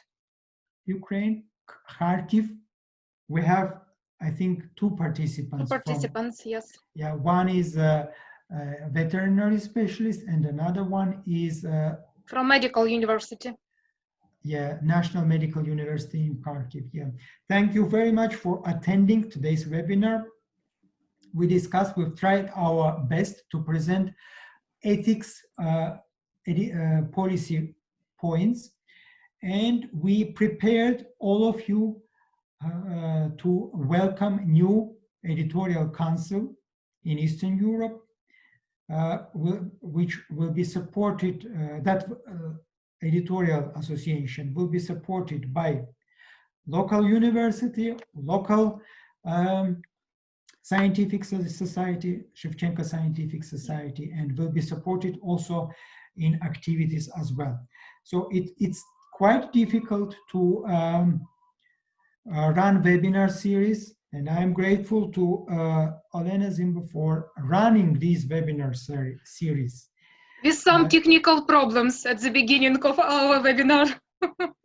Ukraine, Kharkiv. We have I think, two participants. Yes. Yeah, one is a veterinary specialist, and another one is From medical university. Yeah, National Medical University in Kharkiv. Yeah, thank you very much for attending today's webinar. We've tried our best to present ethics policy points, and we prepared all of you to welcome new editorial council in Eastern Europe, which will be supported, that editorial association will be supported by local university, local scientific society, Shevchenko Scientific Society, and will be supported also in activities as well. So it's quite difficult to run webinar series, and I'm grateful to Olena Zimba for running these webinar series. With some technical problems at the beginning of our webinar.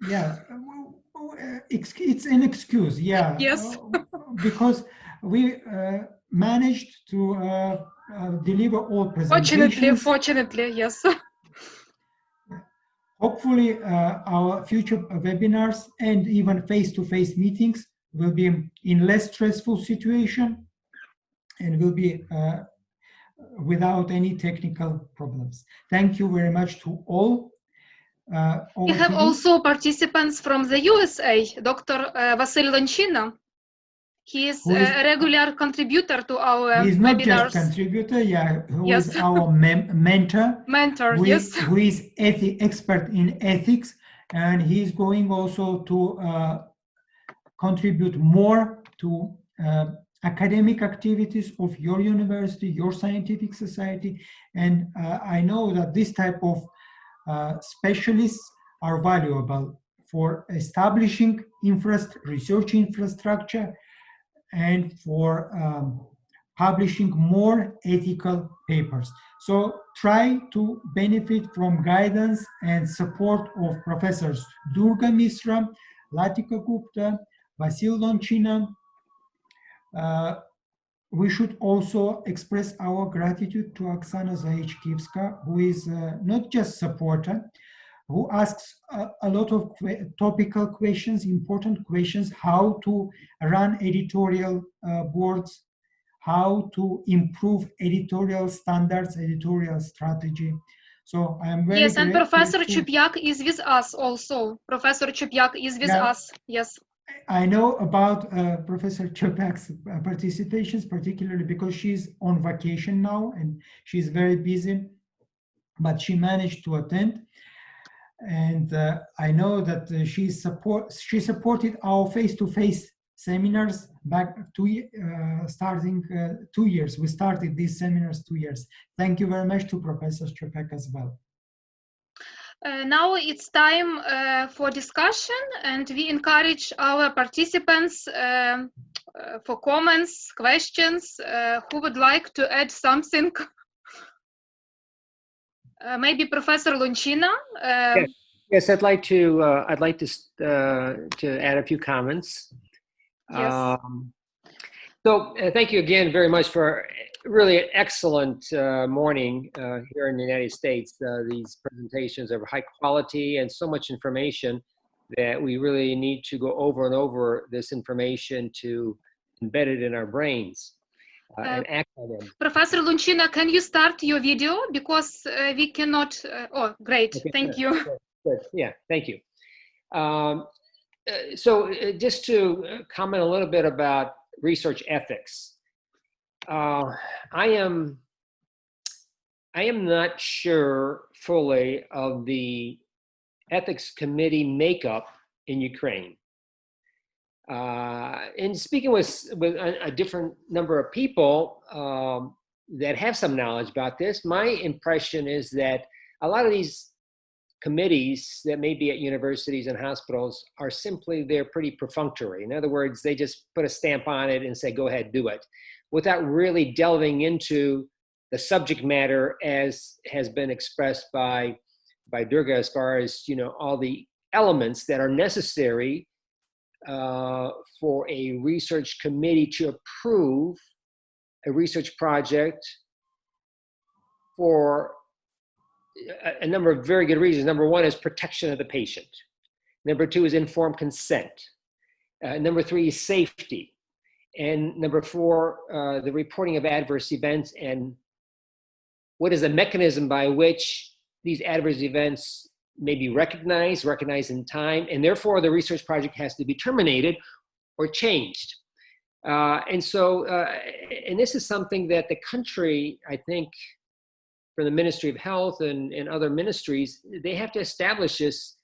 Yeah, it's an excuse, yeah. Yes. Because we managed to deliver all presentations. Fortunately, yes. Hopefully, our future webinars and even face-to-face meetings will be in less stressful situation and will be without any technical problems. Thank you very much to all. We have also participants from the USA, Dr. Vasil Lonchina. He is a regular contributor to our webinars. He's not just contributor, yeah, who is our mentor. Yes. Who is expert in ethics, and he's going also to contribute more to academic activities of your university, your scientific society. And I know that this type of specialists are valuable for establishing research infrastructure and for publishing more ethical papers. So try to benefit from guidance and support of Professors Durga Misra, Latika Gupta, Vasil Lonchina. We should also express our gratitude to Oksana Zaychkivska, who is not just supporter, who asks a lot of topical questions, important questions, how to run editorial boards, how to improve editorial standards, editorial strategy. So I am very and Professor Chupyak is with us also. Professor Chupyak is with us, yes. I know about Professor Chupak's participations, particularly because she's on vacation now and she's very busy, but she managed to attend. And I know that she supported our face-to-face seminars back starting 2 years. We started these seminars 2 years. Thank you very much to Professor Chupak as well. Now it's time for discussion, and we encourage our participants for comments, questions, who would like to add something. Maybe Professor Lonchina. Yes, I'd like to add a few comments. Yes. So thank you again very much for really an excellent morning here in the United States. These presentations are high quality and so much information that we really need to go over and over this information to embed it in our brains. And act on them. Professor Lonchina, can you start your video? Because we cannot. Oh, great. Okay, thank you. Good. Yeah, thank you. So just to comment a little bit about research ethics. I am not sure fully of the ethics committee makeup in Ukraine. And speaking with a different number of people that have some knowledge about this, my impression is that a lot of these committees that may be at universities and hospitals are simply, they're pretty perfunctory. In other words, they just put a stamp on it and say, go ahead, do it, without really delving into the subject matter as has been expressed by Durga, as far as, you know, all the elements that are necessary for a research committee to approve a research project for a number of very good reasons. Number one is protection of the patient. Number two is informed consent. Number three is safety. And number four, the reporting of adverse events and what is the mechanism by which these adverse events may be recognized in time, and therefore the research project has to be terminated or changed. And this is something that the country, I think, for the Ministry of Health and other ministries, they have to establish this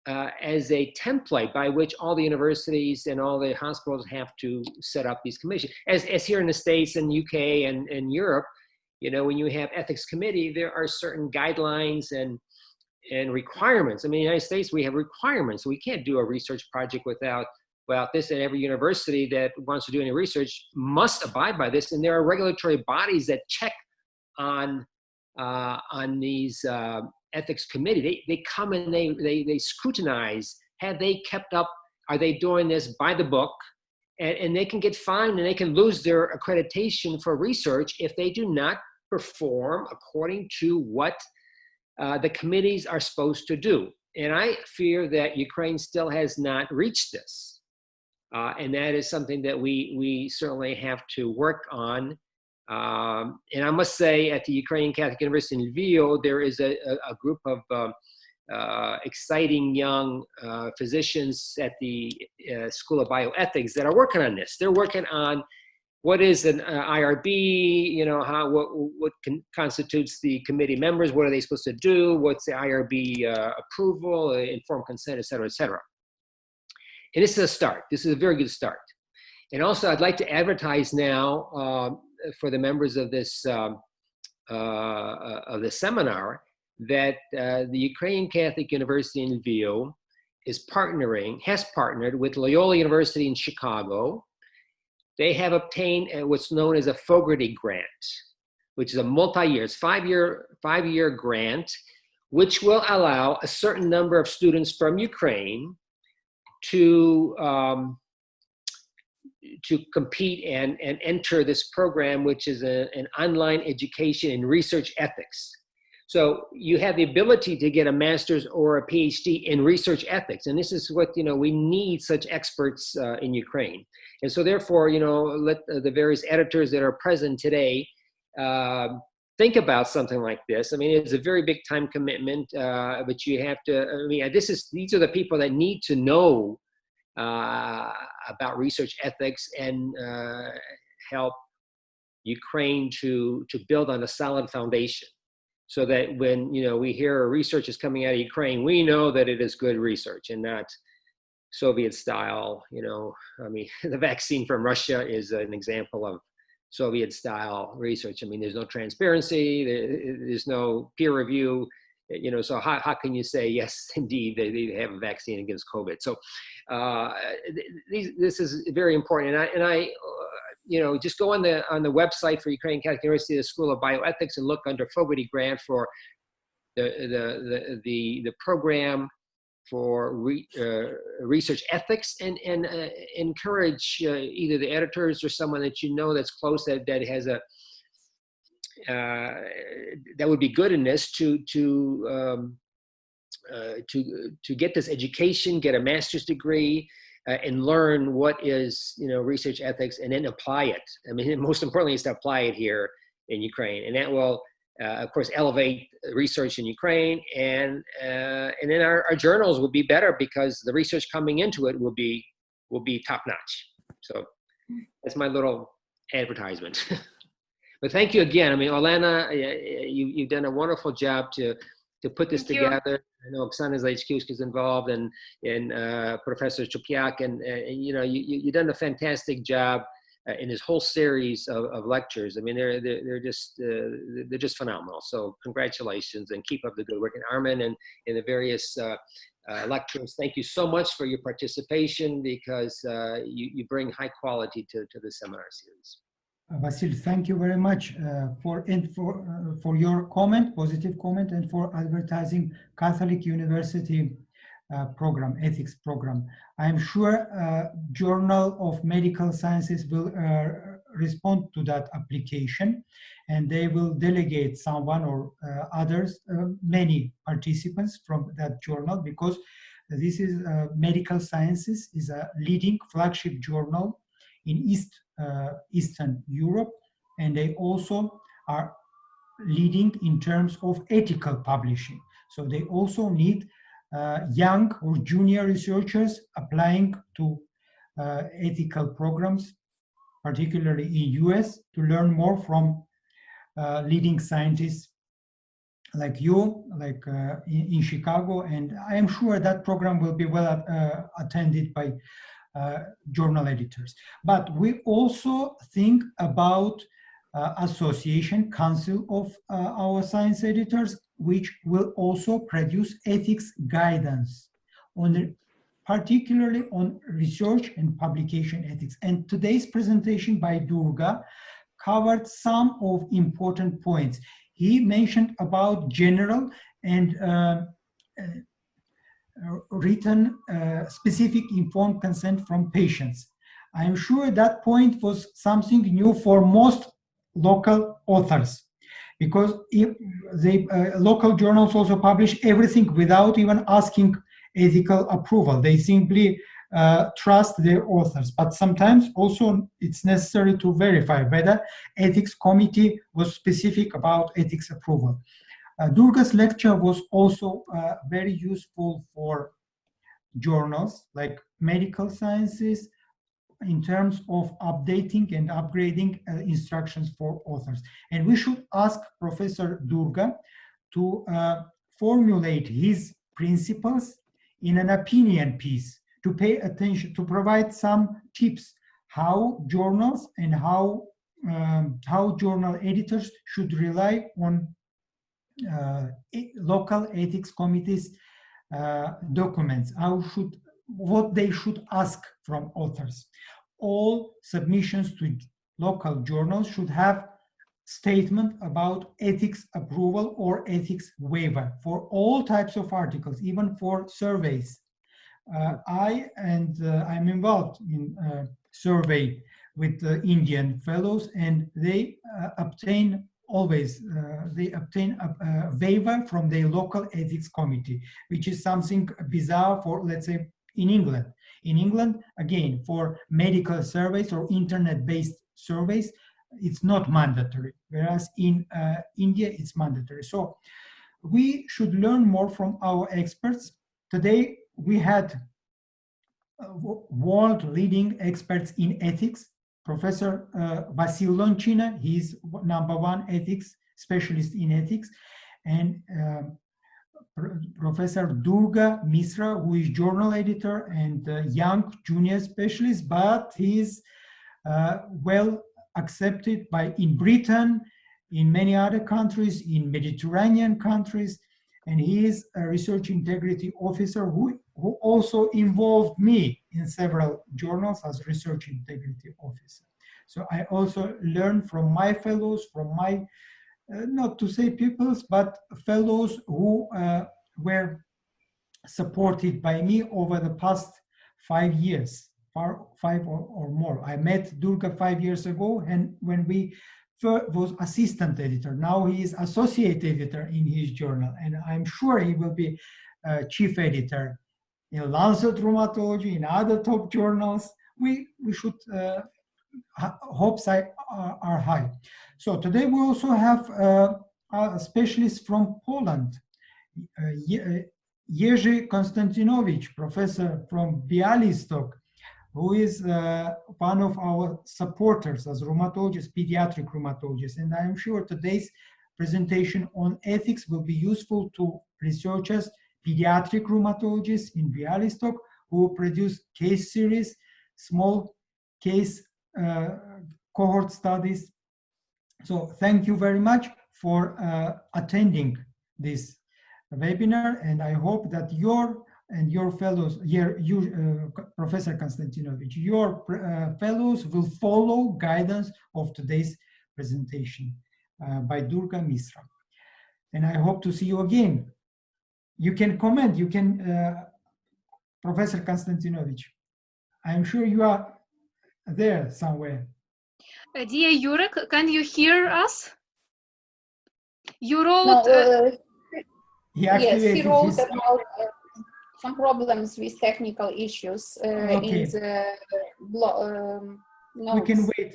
as a template by which all the universities and all the hospitals have to set up these commissions. As here in the States and UK and Europe, you know, when you have ethics committee, there are certain guidelines and requirements. I mean, in the United States, we have requirements. We can't do a research project without this, and every university that wants to do any research must abide by this. And there are regulatory bodies that check on these ethics committee. They come and they scrutinize. Have they kept up? Are they doing this by the book? And they can get fined and they can lose their accreditation for research if they do not perform according to what the committees are supposed to do. And I fear that Ukraine still has not reached this. And that is something that we certainly have to work on. And I must say, at the Ukrainian Catholic University in Lviv, there is a group of exciting young physicians at the School of Bioethics that are working on this. They're working on what is an IRB, you know, what constitutes the committee members, what are they supposed to do, what's the IRB approval, informed consent, et cetera, et cetera. And this is a start. This is a very good start. And also, I'd like to advertise now for the members of this seminar that the Ukrainian Catholic University in Lviv has partnered with Loyola University in Chicago. They have obtained what's known as a Fogarty grant, which is a multi-year, it's five-year grant, which will allow a certain number of students from Ukraine to compete and enter this program, which is an online education in research ethics. So you have the ability to get a master's or a PhD in research ethics. And this is what, you know, we need such experts in Ukraine. And so therefore, you know, let the various editors that are present today think about something like this. I mean, it's a very big time commitment, but you have to, I mean, these are the people that need to know about research ethics and help Ukraine to build on a solid foundation, so that when, you know, we hear research is coming out of Ukraine, we know that it is good research and not Soviet style. You know, I mean, the vaccine from Russia is an example of Soviet style research. I mean, there's no transparency, there's no peer review. You know, so how can you say, yes, indeed, they have a vaccine against COVID? So this is very important. And I you know, just go on the website for Ukrainian Catholic University, the School of Bioethics, and look under Fogarty grant for the program for research ethics, and encourage either the editors or someone that you know that's close that has a that would be good in this to get this education, get a master's degree, and learn what is, you know, research ethics, and then apply it. I mean, most importantly is to apply it here in Ukraine, and that will, of course, elevate research in Ukraine, and then our journals will be better because the research coming into it will be top notch. So that's my little advertisement. But thank you again. I mean, Olena, you've done a wonderful job to put this together. I know Oksana Zaychkiewicz is involved, and Professor Chupiak, and you know, you've done a fantastic job in this whole series of lectures. I mean, they're just phenomenal. So congratulations, and keep up the good work. And Armin and the various lecturers, thank you so much for your participation, because you bring high quality to the seminar series. Vasil, thank you very much for your comment, positive comment, and for advertising Catholic University program, ethics program. I'm sure Journal of Medical Sciences will respond to that application, and they will delegate someone or others, many participants from that journal, because this is Medical Sciences is a leading flagship journal in Eastern Europe, and they also are leading in terms of ethical publishing. So they also need young or junior researchers applying to ethical programs, particularly in US, to learn more from leading scientists like you, like in Chicago. And I am sure that program will be well attended by journal editors. But we also think about association, council of our science editors, which will also produce ethics guidance on particularly on research and publication ethics. And today's presentation by Durga covered some of important points. He mentioned about general and written specific informed consent from patients. I'm sure that point was something new for most local authors, because if they local journals also publish everything without even asking ethical approval. They simply trust their authors, but sometimes also it's necessary to verify whether ethics committee was specific about ethics approval. Durga's lecture was also very useful for journals like Medical Sciences in terms of updating and upgrading instructions for authors. And we should ask Professor Durga to formulate his principles in an opinion piece, to pay attention, to provide some tips how journals and how journal editors should rely on local ethics committees documents, what they should ask from authors. All submissions to local journals should have statement about ethics approval or ethics waiver for all types of articles, even for surveys. I'm involved in a survey with Indian fellows, and they obtain always a waiver from the local ethics committee, which is something bizarre for, let's say, in England. In England, again, for medical surveys or internet-based surveys, it's not mandatory, whereas in India, it's mandatory. So we should learn more from our experts. Today, we had world-leading experts in ethics. Professor Vasil Lonchina, he's #1 ethics specialist in ethics, and Professor Durga Misra, who is journal editor and young junior specialist, but he's well accepted in Britain, in many other countries, in Mediterranean countries, and he is a research integrity officer who also involved me in several journals as research integrity officer. So I also learned from my fellows, from my, not to say pupils, but fellows who were supported by me over the past 5 years, 5 or more. I met Durga 5 years ago, and when we was assistant editor. Now he is associate editor in his journal, and I'm sure he will be chief editor in Lancet Rheumatology, in other top journals. We should hopes are high. So today we also have a specialist from Poland, Jerzy Konstantinowicz, professor from Białystok, who is one of our supporters as rheumatologists, pediatric rheumatologists. And I'm sure today's presentation on ethics will be useful to researchers, pediatric rheumatologists in Białystok, who produce case series, small case cohort studies. So thank you very much for attending this webinar, and I hope that your fellows, Professor Konstantinovich, your fellows will follow guidance of today's presentation by Durga Misra. And I hope to see you again. You can comment, you can Professor Konstantinovich. I'm sure you are there somewhere. Dear Jurek, can you hear us? You wrote. No, He yes, he activated wrote his. about some problems with technical issues Okay. in the We can notes. wait.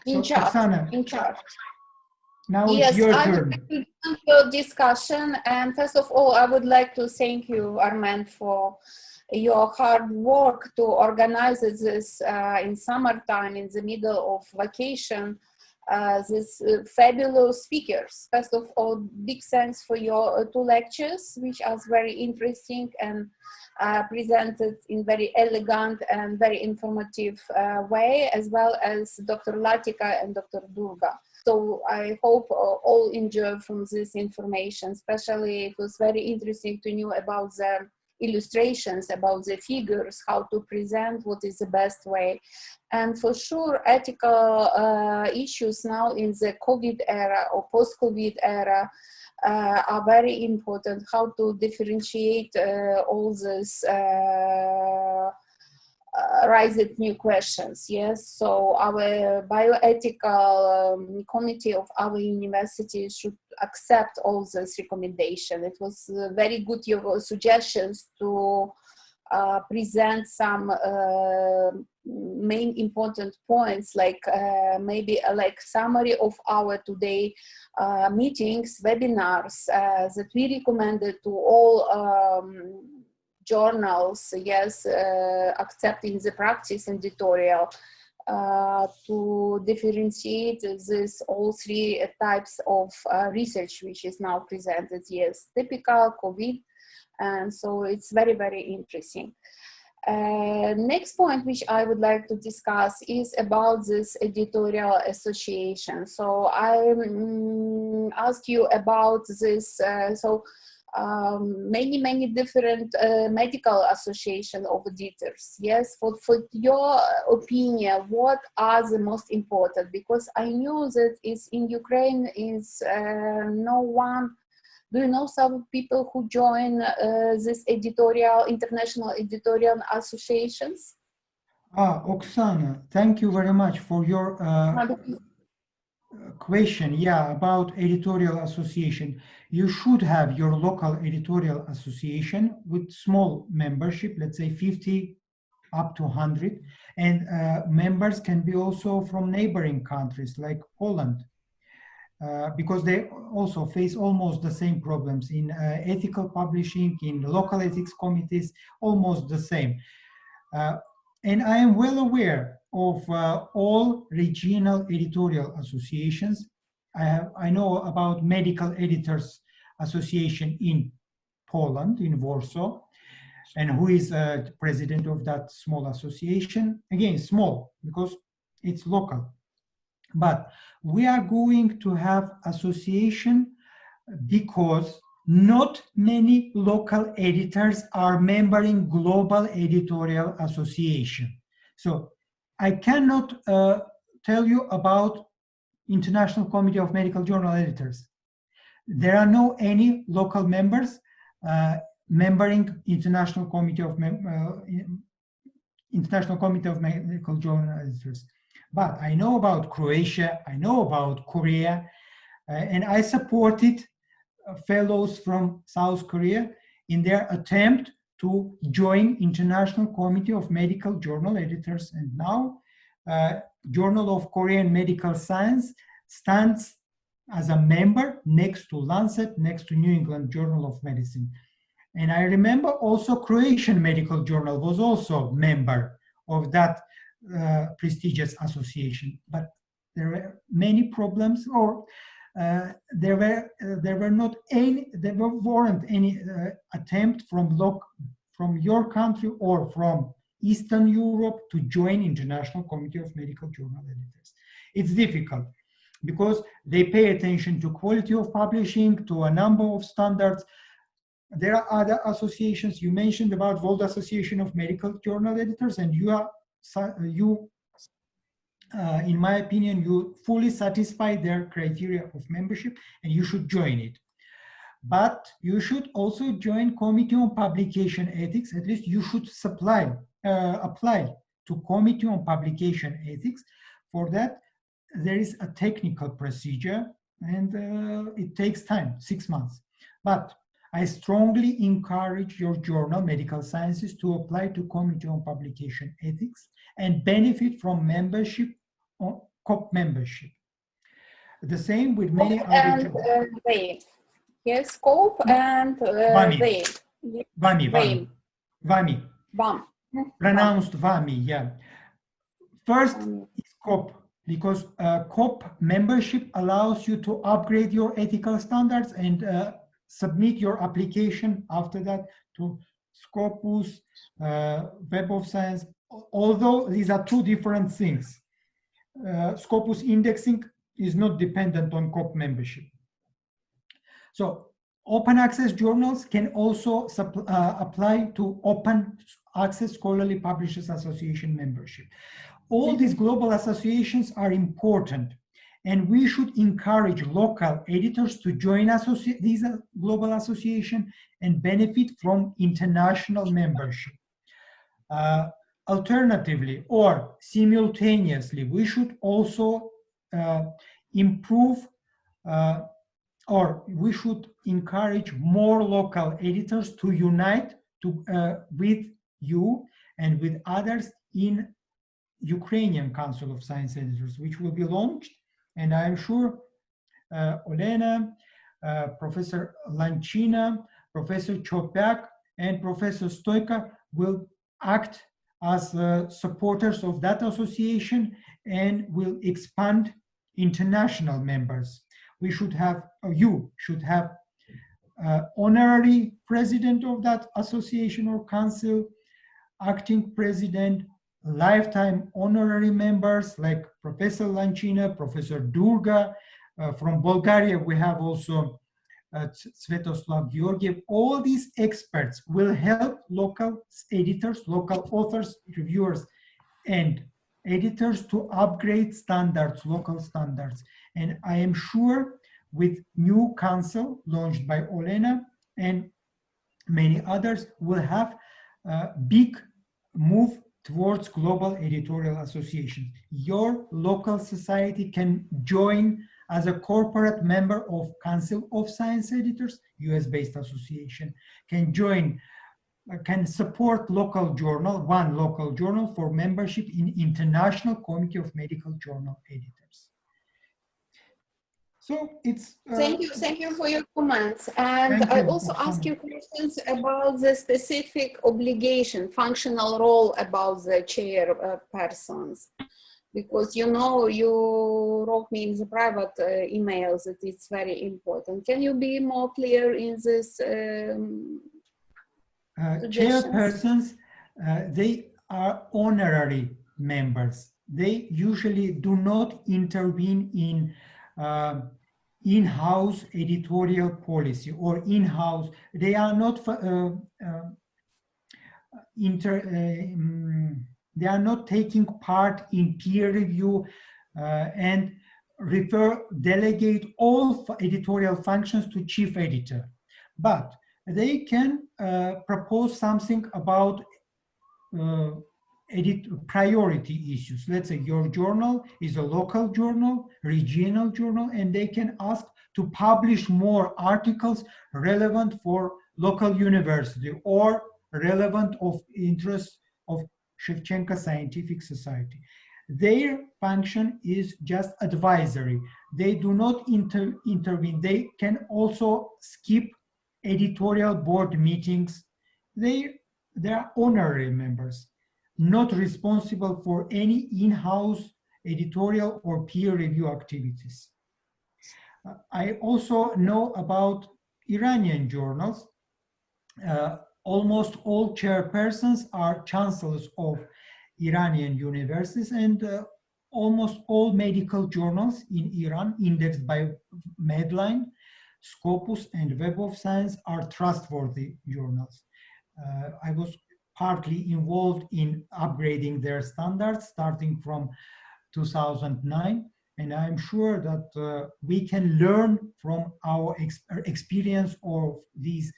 In So, chat. Oksana, In chat. now Yes, it's your I would turn. like to begin your discussion. And first of all, I would like to thank you, Armen, for your hard work to organize this in summertime, in the middle of vacation, these fabulous speakers. First of all, big thanks for your 2 lectures, which are very interesting and presented in very elegant and very informative way, as well as Dr. Latika and Dr. Durga. So I hope all enjoy from this information. Especially it was very interesting to know about the illustrations, about the figures, how to present, what is the best way. And for sure, ethical issues now in the COVID era or post-COVID era are very important. How to differentiate all this raised new questions. Yes, so our bioethical committee of our university should accept all this recommendation. It was very good your suggestions to present some main important points, like maybe like summary of our today meetings, webinars that we recommended to all journals, yes, accepting the practice editorial to differentiate this all 3 types of research which is now presented, yes, typical, COVID, and so it's very, very interesting. Next point which I would like to discuss is about this editorial association. So I ask you about this, many different medical association of editors. Yes, for your opinion, what are the most important? Because I knew that is in Ukraine is no one. Do you know some people who join this international editorial associations? Oksana, thank you very much for your question. Yeah, about editorial association. You should have your local editorial association with small membership, let's say 50 up to 100. And members can be also from neighboring countries like Poland. Because they also face almost the same problems in ethical publishing, in local ethics committees, almost the same. And I am well aware of all regional editorial associations. I know about Medical Editors Association in Poland, in Warsaw, and who is president of that small association. Again, small, because it's local. But we are going to have association because not many local editors are membering Global Editorial Association. So I cannot tell you about International Committee of Medical Journal Editors. There are no any local members membering International Committee of Medical Journal Editors. But I know about Croatia, I know about Korea, and I supported fellows from South Korea in their attempt to join International Committee of Medical Journal Editors. And now Journal of Korean Medical Science stands as a member next to Lancet, next to New England Journal of Medicine. And I remember also Croatian Medical Journal was also member of that prestigious association, but there were many problems, or there weren't any attempt from your country or from Eastern Europe to join International Committee of Medical Journal Editors. It's difficult because they pay attention to quality of publishing, to a number of standards. There are other associations. You mentioned about World Association of Medical Journal Editors, and in my opinion, you fully satisfy their criteria of membership, and you should join it. but you should also join Committee on Publication Ethics. At least you should apply to Committee on Publication Ethics. For that, there is a technical procedure, and it takes time, 6 months. But I strongly encourage your journal, Medical Sciences, to apply to Committee on Publication Ethics and benefit from membership, COP membership. The same with many other. Yes, Scope and VAMI. VAMI. VAMI. Pronounced VAMI, yeah. First is COP, because COP membership allows you to upgrade your ethical standards and submit your application after that to Scopus, Web of Science, although these are two different things. Scopus indexing is not dependent on COP membership. So open access journals can also apply to Open Access Scholarly Publishers Association membership. All these global associations are important, and we should encourage local editors to join these global associations and benefit from international membership. Alternatively, or simultaneously, we should also improve or we should encourage more local editors to unite with you and with others in Ukrainian Council of Science Editors, which will be launched. And I am sure Olena, Professor Lanchina, Professor Chopyak, and Professor Stoika will act as supporters of that association and will expand international members. We should have, or you should have, honorary president of that association or council, acting president, lifetime honorary members like Professor Lanchina, Professor Durga. From Bulgaria, we have also Svetoslav Georgiev. All these experts will help local editors, local authors, reviewers, and editors to upgrade standards, local standards. And I am sure with new council launched by Olena and many others, will have a big move towards global editorial association. Your local society can join as a corporate member of Council of Science Editors, US-based association, can join, can support local journal, one local journal for membership in International Committee of Medical Journal Editors. So it's thank you for your comments. And I also ask you questions about the specific obligation, functional role about the chairpersons, because you know you wrote me in the private emails that it's very important. Can you be more clear in this? Chairpersons, they are honorary members. They usually do not intervene in in-house editorial policy or in-house. They are not they are not taking part in peer review and delegate all editorial functions to chief editor, but they can propose something about priority issues. Let's say your journal is a local journal, regional journal, and they can ask to publish more articles relevant for local university or relevant of interest of Shevchenko Scientific Society. Their function is just advisory. They do not intervene. They can also skip editorial board meetings. They are honorary members, not responsible for any in-house editorial or peer review activities. I also know about Iranian journals. Almost all chairpersons are chancellors of Iranian universities, and almost all medical journals in Iran indexed by Medline, Scopus, and Web of Science are trustworthy journals. I was partly involved in upgrading their standards starting from 2009, And I'm sure that we can learn from our experience of these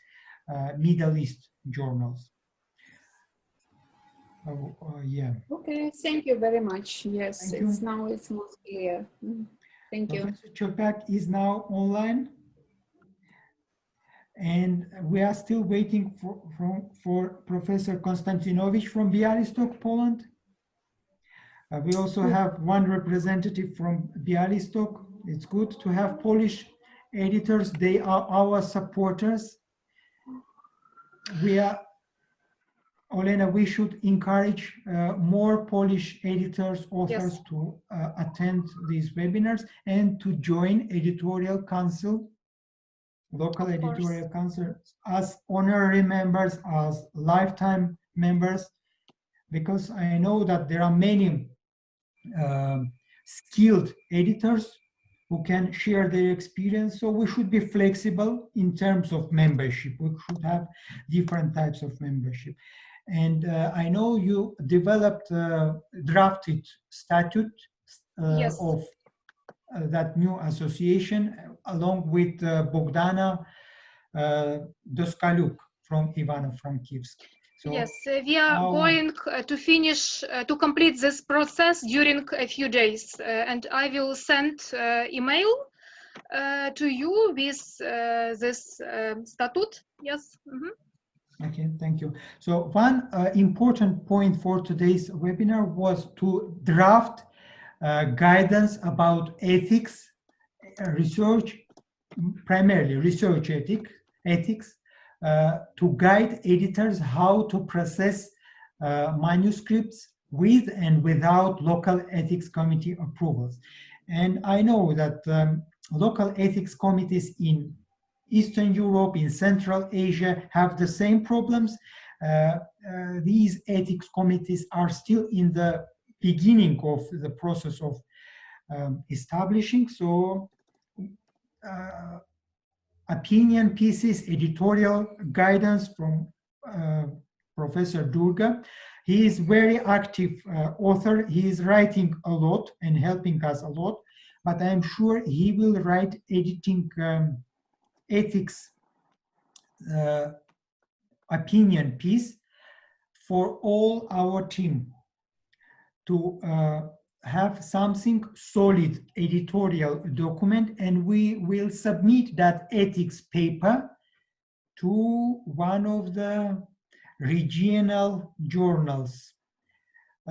Middle East journals. Yeah. Okay, thank you very much. Yes, Thank it's you. now it's more clear. Thank you. Professor Chopak is now online. And we are still waiting for Professor Konstantinovich from Białystok, Poland. We also have one representative from Białystok. It's good to have Polish editors. They are our supporters. Olena, we should encourage more Polish editors, authors Yes. to attend these webinars and to join Editorial Council, local Of course. editorial council, as honorary members, as lifetime members, because I know that there are many skilled editors who can share their experience. So we should be flexible in terms of membership. We should have different types of membership. And I know you developed a drafted statute Yes. of that new association, along with Bogdana Doskaluk from Ivano-Frankivsk. So Yes, we are going to finish, to complete this process during a few days, and I will send email to you with this statute. Yes. okay, thank you. So one important point for today's webinar was to draft guidance about ethics, research, primarily research ethics, to guide editors how to process manuscripts with and without local ethics committee approvals. And I know that local ethics committees in Eastern Europe, in Central Asia, have the same problems. These ethics committees are still in the beginning of the process of establishing. So opinion pieces, editorial guidance from Professor Durga. He is very active author. He is writing a lot and helping us a lot, but I'm sure he will write editing ethics opinion piece for all our team to have something solid editorial document, and we will submit that ethics paper to one of the regional journals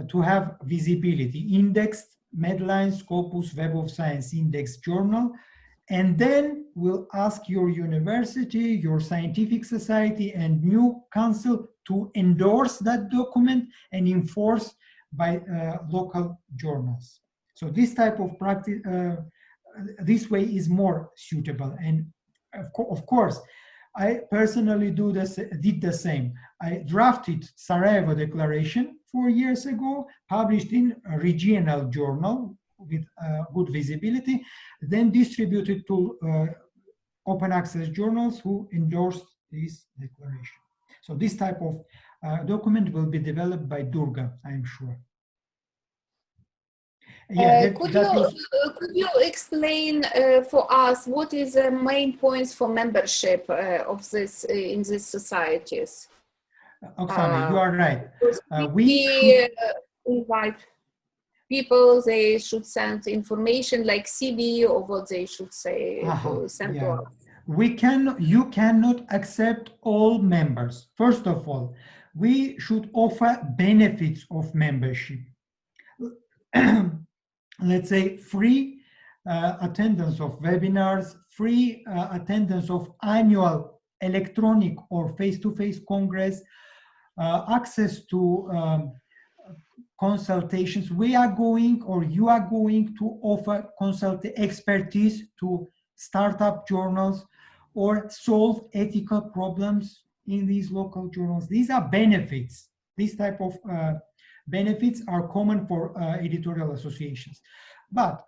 to have visibility, indexed, Medline, Scopus, Web of Science Index journal. And then we'll ask your university, your scientific society, and new council to endorse that document and enforce by local journals. So this type of practice, this way is more suitable. And of course, I personally did the same. I drafted Sarajevo Declaration 4 years ago, published in a regional journal with good visibility, then distributed to open access journals who endorsed this declaration. So this type of document will be developed by Durga, I'm sure. Yeah, could you explain for us what is the main points for membership of this in these societies? Oksana, you are right. We invite people, they should send information like CV or what they should say send to us. You cannot accept all members. First of all, we should offer benefits of membership. Let's say free attendance of webinars, free attendance of annual electronic or face-to-face congress, access to consultations. We are going, or you are going to offer expertise to startup journals or solve ethical problems in these local journals. These are benefits. These type of benefits are common for editorial associations. But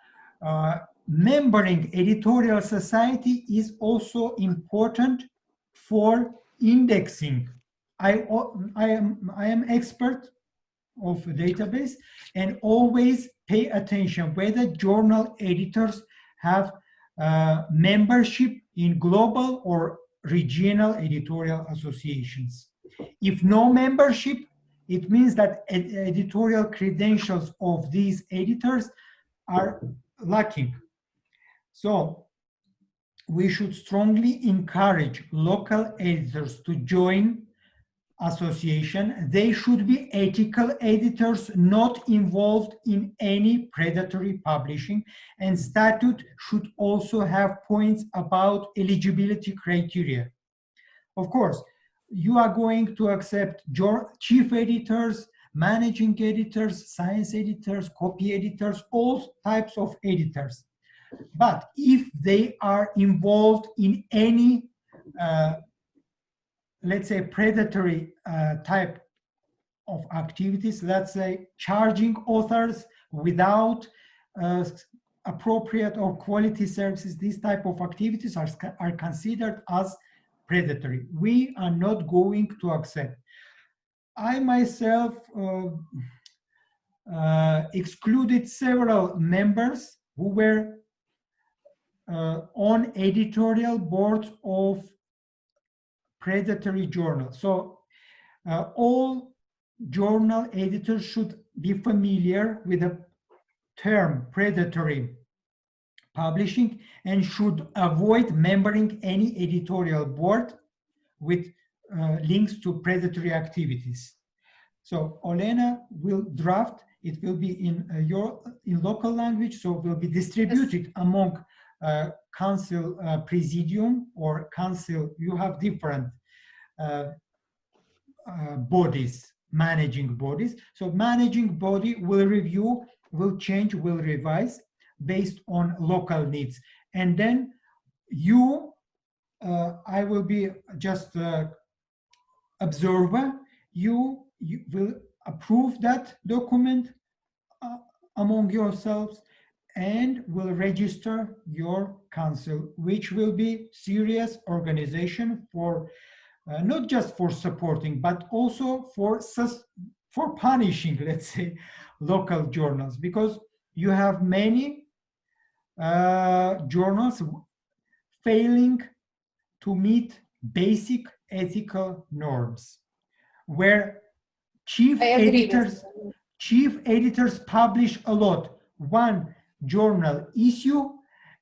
membering editorial society is also important for indexing. I am expert of a database and always pay attention whether journal editors have membership in global or regional editorial associations. If no membership, it means that editorial credentials of these editors are lacking. So we should strongly encourage local editors to join association. They should be ethical editors, not involved in any predatory publishing, and statute should also have points about eligibility criteria. Of course, you are going to accept chief editors, managing editors, science editors, copy editors, all types of editors. But if they are involved in any let's say predatory type of activities, let's say charging authors without appropriate or quality services, these type of activities are considered as predatory. We are not going to accept. I myself excluded several members who were on editorial boards of predatory journals. So all journal editors should be familiar with the term predatory publishing and should avoid membering any editorial board with links to predatory activities. So Olena will draft, it will be in local language, so it will be distributed among council presidium or council. You have different bodies, managing bodies. So managing body will review, will change, will revise based on local needs. And then you, I will be just observer, you will approve that document among yourselves and will register your council, which will be serious organization for not just for supporting, but also for punishing, let's say, local journals, because you have many journals failing to meet basic ethical norms, where chief editors publish a lot. One journal issue,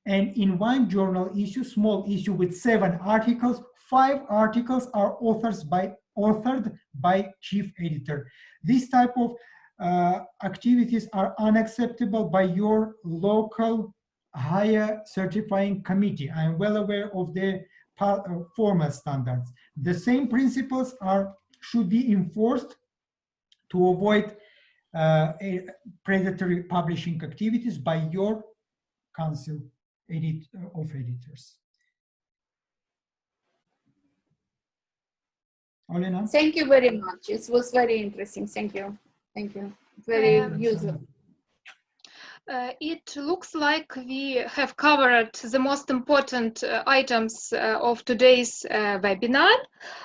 and in one journal issue, small issue with 7 articles, 5 articles are authored by chief editor. This type of activities are unacceptable by your local higher certifying committee. I am well aware of the formal standards. The same principles should be enforced to avoid predatory publishing activities by your council of editors. Olena? Thank you very much. It was very interesting. Thank you. Thank you. Very useful. It looks like we have covered the most important items of today's webinar.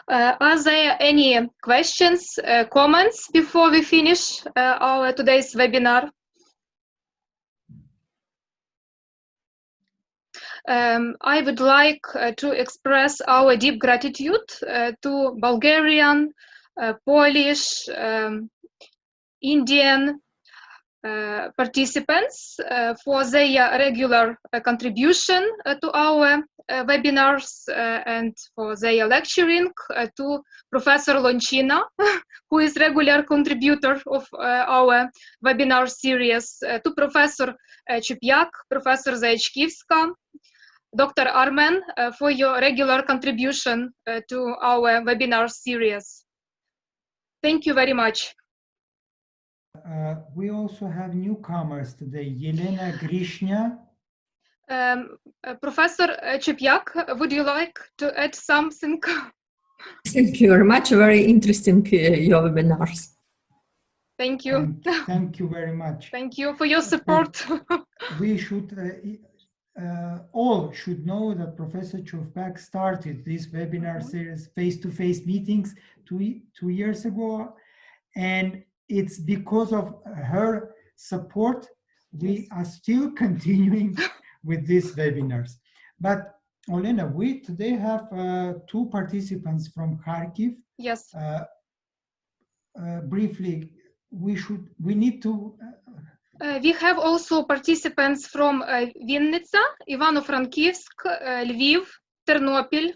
Are there any questions, comments before we finish our today's webinar? I would like to express our deep gratitude to Bulgarian, Polish, Indian participants for their regular contribution to our webinars and for their lecturing, to Professor Lonchina, who is regular contributor of our webinar series, to Professor Chupyak, Professor Zayachkivska, Dr. Armen, for your regular contribution to our webinar series. Thank you very much. We also have newcomers today, Yelena Grishnya. Professor Chupyak, would you like to add something? Thank you very much. Very interesting your webinars. Thank you. Thank you very much. Thank you for your support. We should all should know that Professor Chupyak started this webinar series face-to-face meetings two years ago, and it's because of her support we are still continuing with these webinars. But Olena, we today have 2 participants from Kharkiv. Yes. Briefly, we need to. We have also participants from Vinnytsia, Ivano-Frankivsk, Lviv, Ternopil,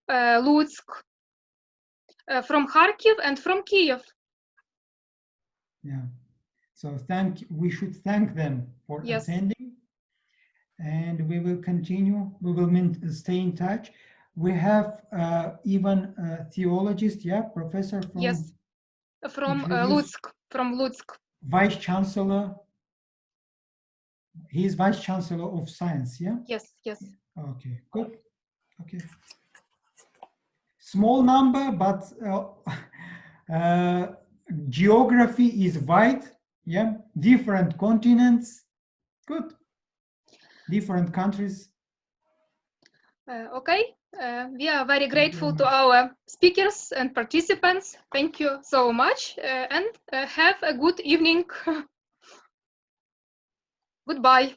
Lutsk, from Kharkiv and from Kiev. Yeah. So we should thank them for Yes. attending, and we will continue. We will stay in touch. We have even a theologist, yeah, professor from. Yes, from Lutsk. From Lutsk. Vice Chancellor. He is Vice Chancellor of Science, yeah. Yes. Yes. Okay. Good. Okay. Small number, but geography is wide. Yeah, different continents. Good. Different countries. Okay. We are very grateful to our speakers and participants. Thank you so much, and have a good evening. Goodbye.